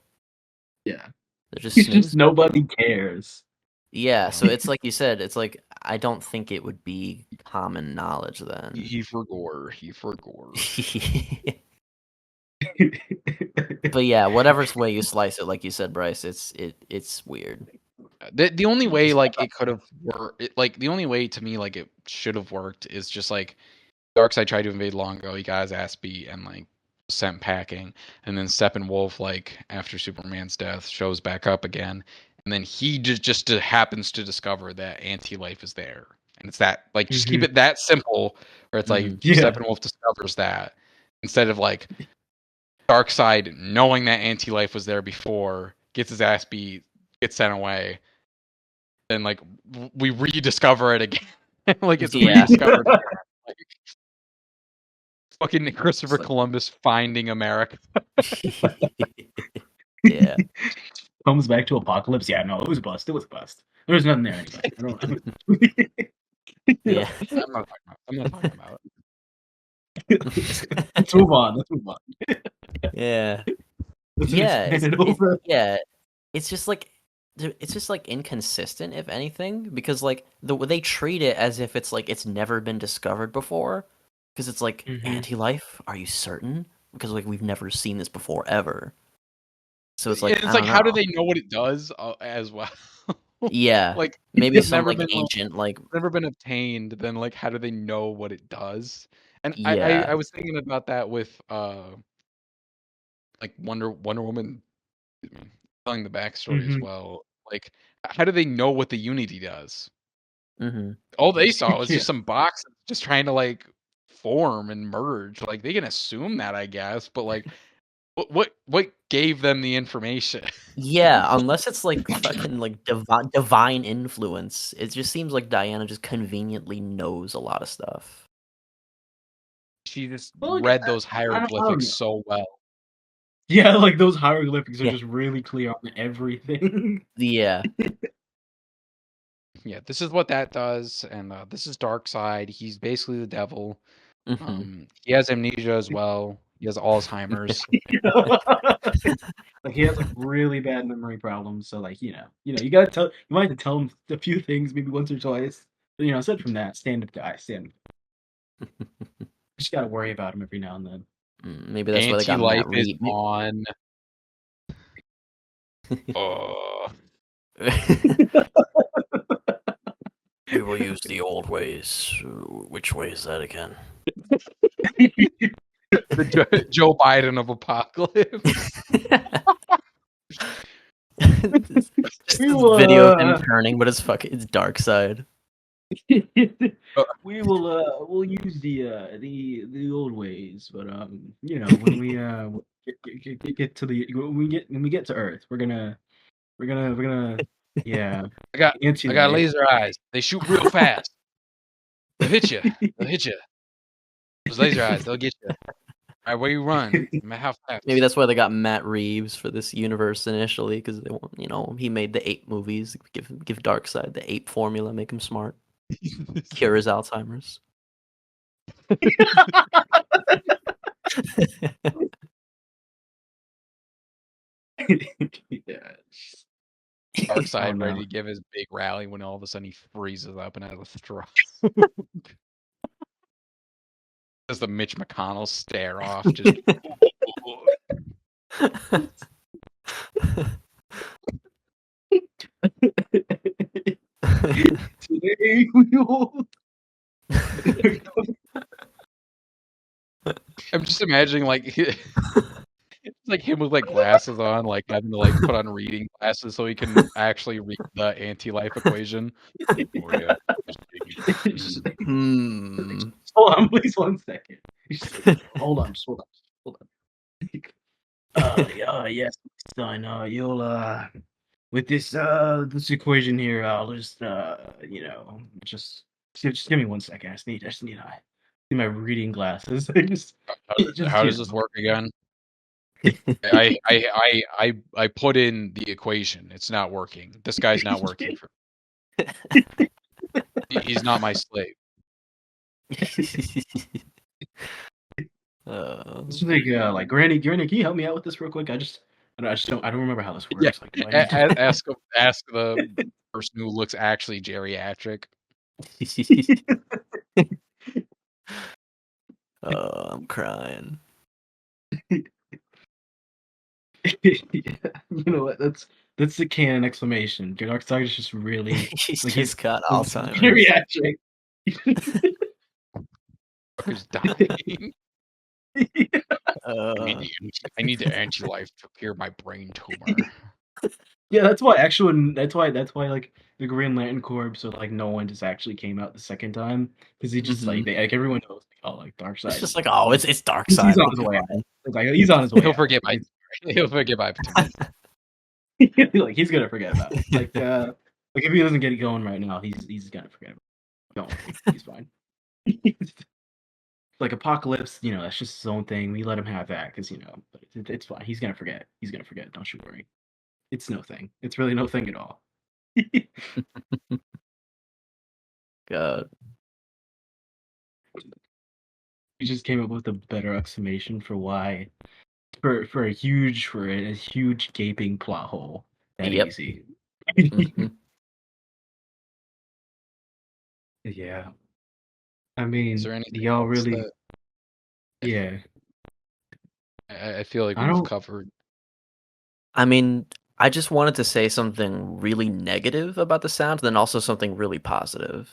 yeah. They're just It's just snoozing. nobody cares. Yeah, you know, so it's like you said, it's like I don't think it would be common knowledge then. he forgore. He forgore. But yeah, whatever way you slice it, like you said, Bryce, it's weird. The only way like it could have worked, like the only way to me like it should have worked is just like Darkseid tried to invade long ago. He got his ass beat and like sent packing, and then Steppenwolf like after Superman's death shows back up again, and then he just happens to discover that anti-life is there, and it's that like just keep Mhm. it that simple, where it's like Mhm. Yeah. Steppenwolf discovers that instead of like Darkseid knowing that anti-life was there before, gets his ass beat, gets sent away, then like we rediscover it again. Like it's Yeah. rediscovered again. Like, fucking It's Christopher like Columbus finding America. Yeah. comes back to Apocalypse. Yeah, no, it was a bust. It was a bust. There was nothing there anyway. I don't. Yeah. Yeah. I'm not talking about Let's move on. Let's move on. Yeah. Let's Yeah, expand it over. yeah. It's just like inconsistent if anything because like they treat it as if it's like it's never been discovered before because it's like Mhm. anti-life, are you certain? Because like we've never seen this before ever. So it's it. like It's I like don't how do know. they know what it does as well? Yeah. Like Maybe if it's some never like been ancient like never been obtained, then like how do they know what it does? And I yeah. was thinking about that with like Wonder Woman, excuse me, telling the backstory as Mhm. well. Like how do they know what the Unity does? Mhm. All they saw was Yeah. just some boxes just trying to like form and merge. Like they can assume that, I guess, but like what gave them the information? Yeah, unless it's like fucking like divine influence. It just seems like Diana just conveniently knows a lot of stuff. She just Well, look, read those I don't hieroglyphics know. so well. Yeah, like those hieroglyphics are Yeah. just really clear on everything. Yeah. Yeah, this is what that does, and this is Darkseid. He's basically the devil. Mhm. He has amnesia as well. He has Alzheimer's. Like he has like really bad memory problems. So like you gotta tell you might have to tell him a few things maybe once or twice. But, aside from that, stand up guy, stand. Just gotta worry about him every now and then. Maybe that's why they got Anti-life Matt is Reed. on. Uh, We will use the old ways. Which way is that again? the Joe Biden of apocalypse. Just this video of him turning, but it's Dark Side. We'll use the old ways, but when we get to the when we get to Earth, we're gonna yeah, I got I got anti-life. laser eyes. They shoot real fast. They'll hit you. They'll hit you. Those laser eyes, they'll get you. All right, where you run? How fast? Maybe that's why they got Matt Reeves for this universe initially, because they want, he made the ape movies. Give Darkseid the ape formula, make him smart, cure his Alzheimer's. Yeah. Darkseid Oh, ready no. to give his big rally when all of a sudden he freezes up and has a stroke. Just the Mitch McConnell stare off. Just Today we will. I'm just imagining like it's like him with like glasses on, like having to like put on reading glasses so he can actually read the anti-life equation. Oh yeah. Hmm. Hold on, please, 1 second. Hold on, just hold on, hold on. Yeah, yes, son. You'll with this equation here, I'll just just give me 1 second. I just need my reading glasses. How does this work again? I put in the equation. It's not working. This guy's not working for me. He's not my slave. It's like Granny, can you help me out with this real quick? I don't remember how this Yeah, works. Like, do I need to? ask the person who looks actually geriatric. I'm crying. You know what? That's the canon exclamation. Darkseid is just really He's like just got he's Alzheimer's. geriatric. Fucker's dying. Uh, I need the anti-life to cure my brain tumor. Yeah, that's why like the Green Lantern Corps, so like no one just actually came out the second time because he just Mhm. like everyone knows like It's Darkseid. just like, oh, it's He's Darkseid. on his way out. It's like he's on his way He'll out. forget my he'll forget my tomorrow. Like he's gonna forget about it. Like if he doesn't get it going right now, he's gonna forget about it. Don't worry, he's fine. Like Apocalypse, that's just his own thing. We let him have that because but it's fine. He's gonna forget. He's gonna forget. Don't you worry. It's no thing. It's really no thing at all. God. We just came up with a better explanation for why for a huge gaping plot hole that Yep. easy. Mhm. Yeah. I Is mean, there anything y'all else really that yeah. I feel like I we've don't covered? I mean, I just wanted to say something really negative about the sound, then also something really positive.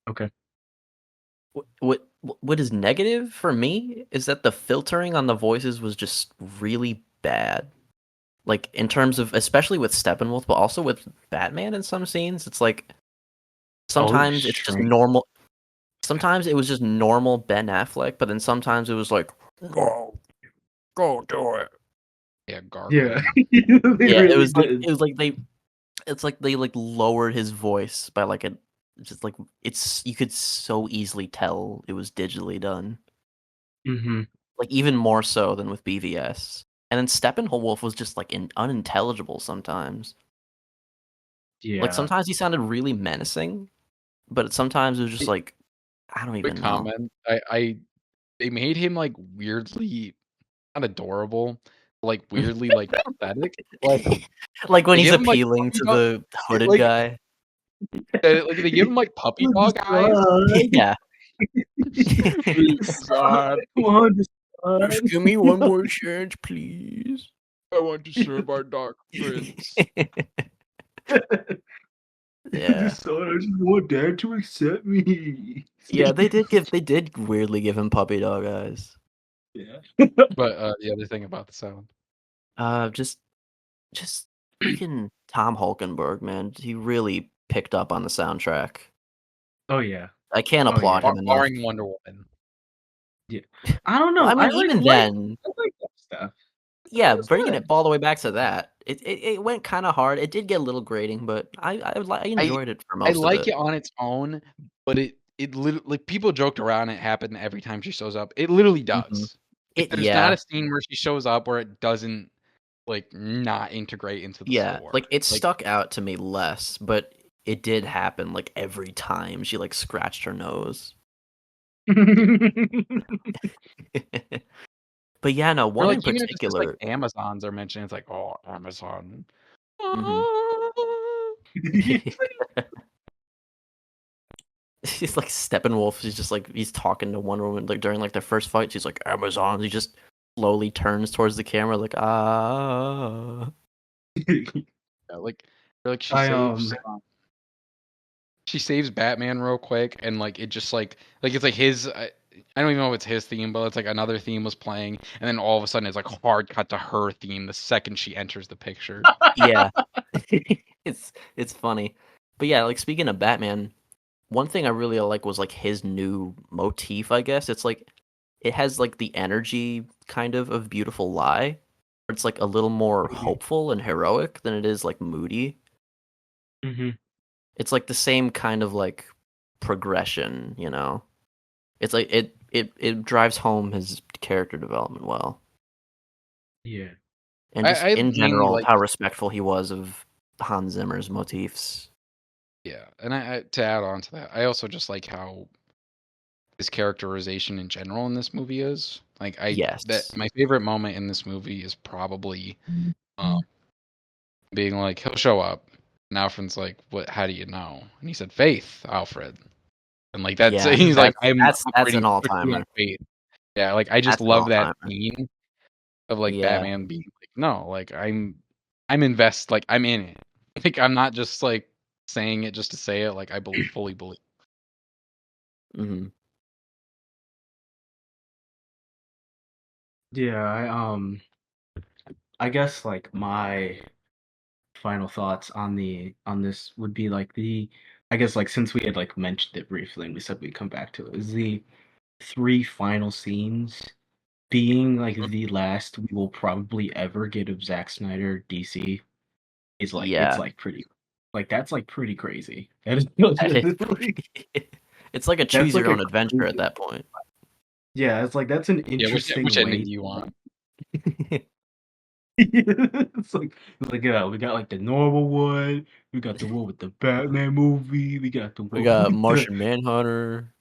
okay. What is negative for me is that the filtering on the voices was just really bad. Like in terms of, especially with Steppenwolf, but also with Batman in some scenes, it's like Oh, it was sometimes it's just strange. normal. Sometimes it was just normal Ben Affleck, but then sometimes it was like, go do it. Yeah, Yeah. gargling. They Yeah, really did. it's like they like lowered his voice by like just like you could so easily tell it was digitally done. Mhm. Like even more so than with BVS. And then Steppenwolf was just like unintelligible sometimes. Like Yeah. sometimes he sounded really menacing, but sometimes it was just It like I don't Quick even know. comment. I they made him like weirdly not adorable, like weirdly like pathetic. Like Like when they he's give him like appealing puppy to dog, the hooded like guy. like they give him like puppy dog eyes. Decide. Yeah. God, Come on, Just decide. give me one more chance, please. I want to serve our dark prince. Yeah. Decide. I just want Dad to accept me. Yeah, they did weirdly give him puppy dog eyes. Yeah. But the other thing about the sound. Uh just just freaking Tom Hulkenberg, man. He really picked up on the soundtrack. Oh yeah. I can't Oh yeah. applaud him enough. Barring Wonder Woman. Yeah. I don't Well, know. I mean, even then, I like that stuff. yeah, It was bringing good. it all the way back to that, it went kind of hard. It did get a little grating, but I I enjoyed it for I most of like it. it on its own, but it literally like people joked around it happened every time she shows up. It literally Mhm. does. Like there's not Yeah, a scene where she shows up where it doesn't like not integrate into the yeah, store. like it Like stuck out to me less, but it did happen like every time she like scratched her nose. But yeah, no, or one like in even if it's just like particular. Amazons are mentioned, it's like, oh, Amazon. Mhm. He's like Steppenwolf. He's just like he's talking to Wonder Woman like during like their first fight. She's like Amazon. He just slowly turns towards the camera like ah. Yeah, like I she saves Batman real quick, and like it just like it's like his. I don't even know if it's his theme, but it's like another theme was playing, and then all of a sudden it's like hard cut to her theme the second she enters the picture. Yeah, it's funny, but yeah, like speaking of Batman, one thing I really like was like his new motif. I guess it's like it has like the energy kind of Beautiful Lie. It's like a little more hopeful and heroic than it is like moody. Mhm. It's like the same kind of like progression, you know. It's like it drives home his character development well, Yeah. and just I in mainly general like how respectful he was of Hans Zimmer's motifs. yeah, and I to add on to that, I also just like how his characterization in general in this movie is. Like that Yes. my favorite moment in this movie is probably um being like he'll show up and Alfred's like, what, how do you know? And he said, Faith, Alfred. And like that's Yeah, he's like, I'm that's an operating all strictly on timer. faith. Yeah, like I just That's an love all that timer. scene of like Yeah. Batman being like, no, like I'm invest like I'm in it. Like I'm not just like saying it just to say it, like I fully believe. Hmm. Yeah, I guess like my final thoughts on this would be like I guess like since we had like mentioned it briefly and we said we'd come back to it, is the three final scenes being like the last we will probably ever get of Zack Snyder DC is like it's Yeah. like pretty like that's like pretty crazy. That is That is like, it's like a that's choose like your a own adventure at crazy, that point. yeah, it's like that's an Yeah, which interesting ending way. do you want? It's like yeah, we got like the normal one, we got the one with the Batman movie, we got the We one got with the Martian Manhunter.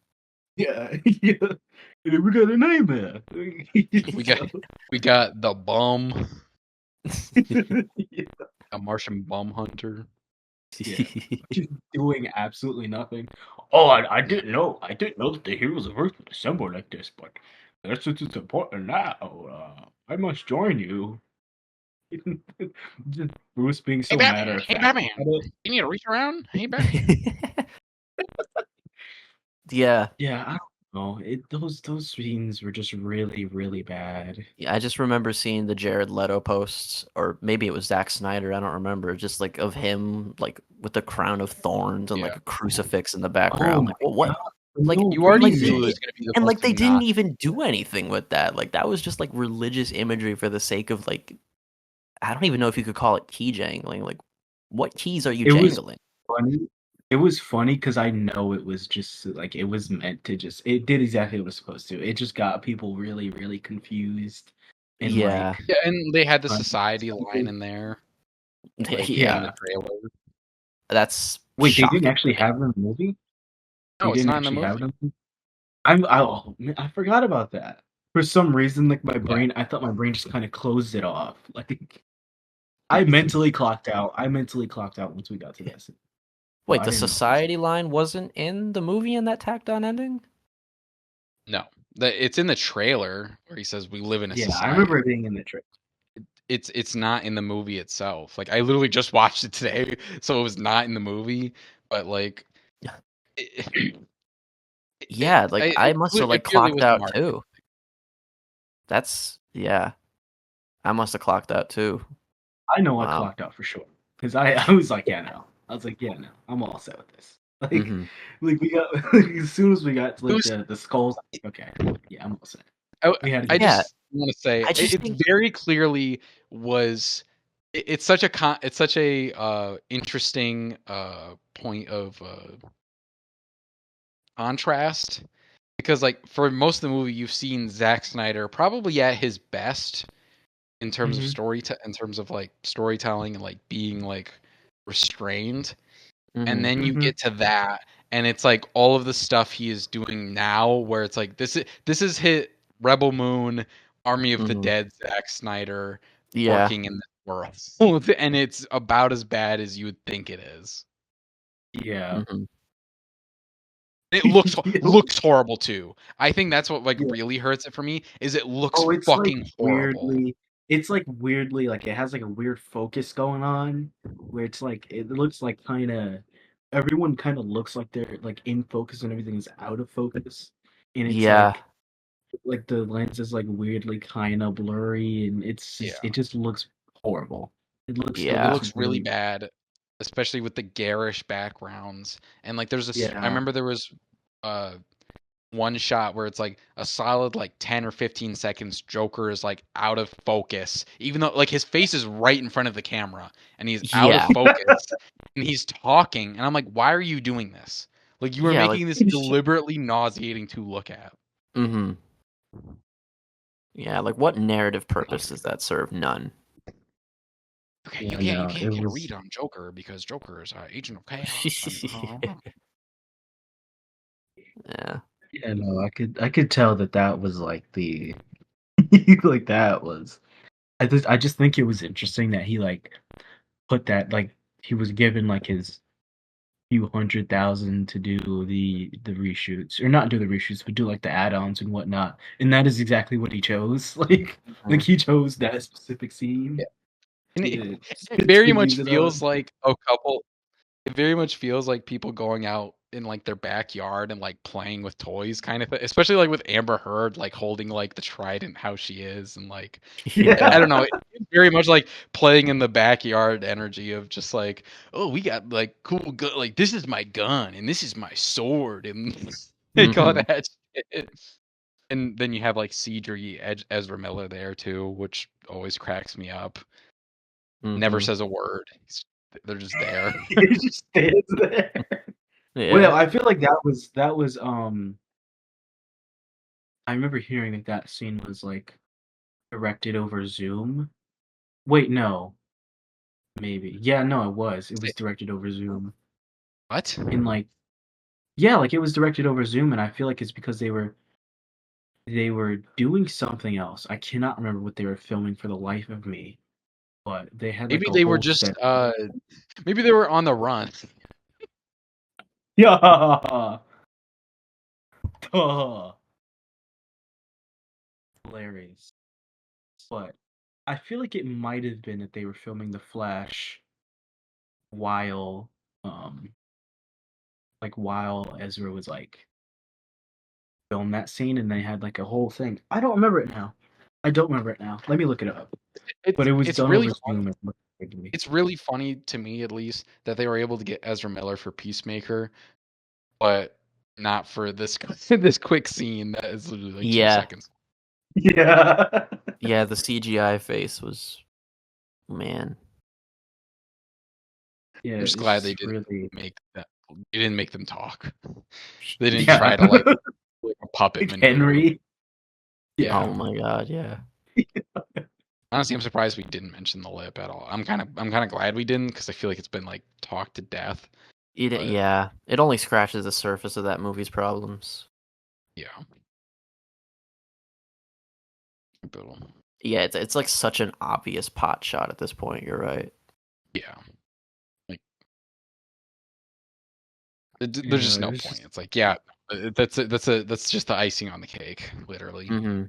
yeah, yeah, and then we got a nightmare. We got So, we got the bum, yeah, a Martian bum hunter. yeah, just doing absolutely nothing. Oh, I Yeah. didn't know. I didn't know that the heroes of Earth would assemble like this, but that's since it's important now. I must join you. Just Bruce being Hey so Batman! matter of Hey fact Batman! about it. You need to reach around. Hey Batman! Yeah. Yeah, I don't know. Those scenes were just really, really bad. Yeah, I just remember seeing the Jared Leto posts, or maybe it was Zack Snyder, I don't remember, just like of him like with the crown of thorns and Yeah, like a crucifix in the Oh background. Like, my well, what? god, Like, no you already like knew did it reason. was it, gonna be the and most like they didn't obnoxious. even do anything with that. Like that was just like religious imagery for the sake of like I don't even know if you could call it key jangling. Like, what keys are you It was jangling? funny. It was funny because I know it was just like it was meant to just it did exactly what it was supposed to. It just got people really, really confused and Yeah, like Yeah, and they had the trying to society line something. in there, like in yeah, the Yeah. trailer. that's Wait, they didn't shocking to actually me. have it in the movie? They No, it's didn't not in the actually have it movie. in the movie? Oh man, I forgot about that. For some reason, like my Yeah. brain, I thought my brain just kind of closed it off. Like I mentally clocked out. I mentally clocked out once we got to this. So Wait, I the didn't know it was. society line wasn't in the movie in that tacked on ending? No, it's in the trailer where he says we live in a Yeah, I remember society. it being in the trailer. It's not in the movie itself. Like I literally just watched it today, so it was not in the movie. But like, it, Yeah, like I must have it like purely clocked was out marketing. too. That's yeah, I must have clocked out too. I know I Wow. clocked out for sure because I was like, yeah, no. I was like, yeah, no. I'm all set with this. Like, Mm-hmm. like we got as soon as we got to like Those the skulls. Okay, yeah, I'm all set. I, We had to I get Yeah, just want to say I just it think very clearly was. It's such a it's such a interesting point of contrast because like for most of the movie you've seen Zack Snyder probably at his best in terms of Mhm. in terms of like storytelling and like being like restrained, and mhm. then you Mhm. get to that and it's like all of the stuff he is doing now where it's like this is hit Rebel Moon, Army of the Mhm. Dead Zack Snyder Yeah. working in this world and it's about as bad as you would think it is. Yeah. Mhm. It Yep. looks horrible too. I think that's what like Yeah. really hurts it for me is it looks Oh, it's like fucking horrible. weirdly. It's like weirdly like it has like a weird focus going on, where it's like it looks like kind of everyone kind of looks like they're like in focus and everything is out of focus, and it's Yeah. like the lens is like weirdly kind of blurry, and Yeah. it just looks horrible. It It Yeah. looks looks really really bad, especially with the garish backgrounds. And like there's I yeah. remember there was uh one shot where it's like a solid like 10 or 15 seconds Joker is like out of focus even though like his face is right in front of the camera and he's out of Yeah. focus and he's talking and I'm like why are you doing this? Like you are Yeah, like making this deliberately nauseating to look at. mhm. Yeah, like what narrative purpose does that serve? None. Okay, Yeah, you no, it can't get a was read on Joker because Joker is agent of chaos and Yeah. yeah, no, I could tell that that was like the like that was I just think it was interesting that he like put that like he was given like his few 100,000 to do the reshoots or not do the reshoots but do like the add-ons and whatnot, and that is exactly what he chose. Like Mhm. he chose that specific yeah. scene And to it very to much use it feels on. like a couple. It very much feels like people going out in like their backyard and like playing with toys kind of thing. Especially like with Amber Heard like holding like the trident how she is and like I Yeah. don't know, it's very much like playing in the backyard energy of just like, oh, we got like cool gun like this is my gun and this is my sword and like all Mhm. that shit. And then you have like CG Ezra Miller there too, which always cracks me up. Never Mhm. says a word. They're just there. It just stands there. Well, Yeah. I feel like that was I remember hearing that that scene was like directed over Zoom. Wait, no. Maybe. Yeah, no, it was. It was directed over Zoom. What? And like yeah, like it was directed over Zoom, and I feel like it's because they were doing something else. I cannot remember what they were filming for the life of me, but they had like Maybe a they were whole just set. maybe they were on the run. Yeah. Duh. Hilarious. But I feel like it might have been that they were filming The Flash while um while Ezra was like film that scene, and they had like a whole thing. I don't remember it now. I don't remember it now. Let me look it up. But it was It's done really over fun. Zoom. It looked weirdly. It's really funny to me at least that they were able to get Ezra Miller for Peacemaker, but not for this this quick scene that is literally like two Yeah. seconds. Yeah. Yeah, the CGI face was man. Yeah, I'm just it's glad they just didn't really make that. They didn't make them talk. They didn't yeah. try to like a puppet Like maneuver. Henry. Yeah. Oh my god, yeah. Honestly, I'm surprised we didn't mention the lip at all. I'm kind of glad we didn't because I feel like it's been like talked to death. It But yeah. It only scratches the surface of that movie's problems. yeah, but, Yeah, it's like such an obvious pot shot at this point, you're right. yeah, like there's Yeah, just it no was point. just It's like that's just the icing on the cake, literally. Mhm.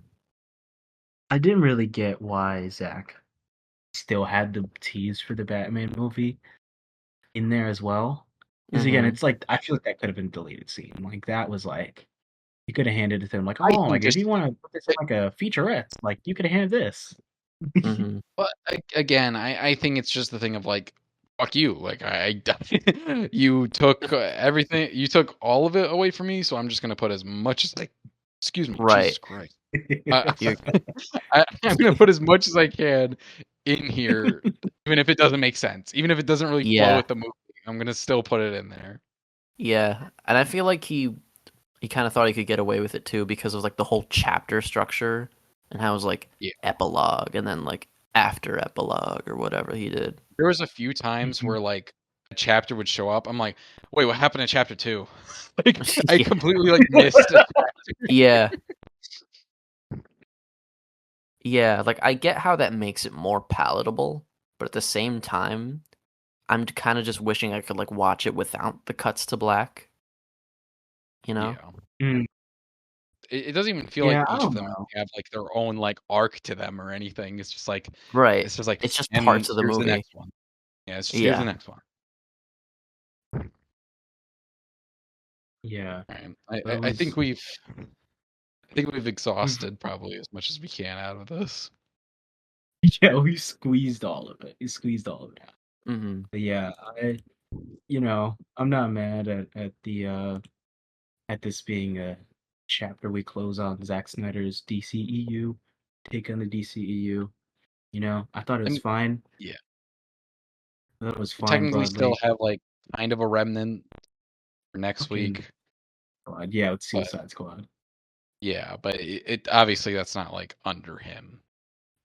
I didn't really get why Zach still had the tease for the Batman movie in there as well. Because again, Mhm. it's like I feel like that could have been a deleted scene. Like that was like you could have handed it to him like, I oh, think like if just you want to put this in like a featurette, like you could have handed this. Mhm. but again, I think it's just the thing of like fuck you. Like you took everything. You took all of it away from me. So I'm just gonna put as much as like. Excuse me, Jesus Right. Christ. You're I'm gonna put as much as I can in here, even if it doesn't make sense, even if it doesn't really flow yeah. with the movie. I'm gonna still put it in there. Yeah. And I feel like he kind of thought he could get away with it too because of like the whole chapter structure and how it was like Yeah. epilogue and then like after epilogue or whatever he did. There was a few times where like a chapter would show up. I'm like, wait, what happened to chapter 2? Like I Yeah. completely like missed a chapter. Yeah. Yeah, like I get how that makes it more palatable, but at the same time, I'm kind of just wishing I could like watch it without the cuts to black, you know? Yeah. Mm, It doesn't even feel like yeah, I each of don't them know. have like their own like arc to them or anything. It's just like Right. it's just like It's just and parts of the here's the movie. next one. Yeah, it's just here's the Yeah. next one. Yeah, Right. that I think was. we've exhausted probably as much as we can out of this. Yeah, we squeezed all of it. We squeezed all of it out. Mm-hmm. But yeah, I'm not mad at this being a chapter we close on Zack Snyder's DCEU, take on the DCEU. I thought it was And fine. yeah, I thought it was we fine technically still broadly. have like kind of a remnant for next Fucking week. God, yeah, with But Suicide Squad. yeah, but it obviously that's not like under him.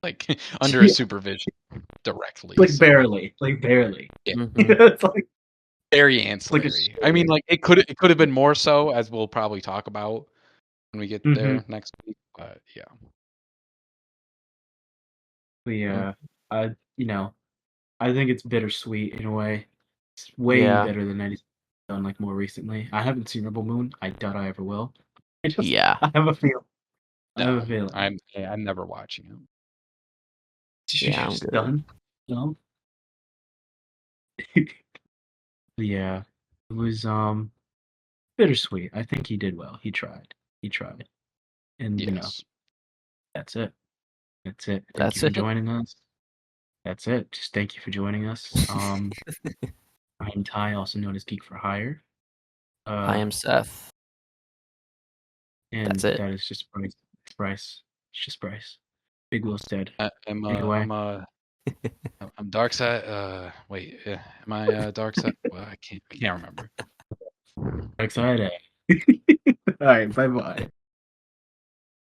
Like under his Yeah, supervision directly. like So barely, like barely. yeah, Mm-hmm. It's very like a ancillary. I mean, shoulder. like it could have been more so, as we'll probably talk about when we get Mm-hmm. there next week. But yeah, But Mm. yeah, I you know, I think it's bittersweet in a way. It's way Yeah. better than anything done like more recently. I haven't seen Rebel Moon. I doubt I ever will. Yeah. I have a feeling. I have a no, feeling. I'm never watching him. Yeah, I'm Just good. done. No. Yeah, it was bittersweet. I think he did well. He tried. He tried. And Yes. that's it. That's it. Thank you That's for it. joining us. That's it. Just thank you for joining us. I'm Ty, also known as Geek for Hire. I Uh, am Seth. That's and it. that is just Bryce. It's Bryce. It's just Bryce. Big Will's dead. I'm Take it away. I'm Darkseid. Am I Darkseid? Well, I can't remember. Excited. All right. Bye bye.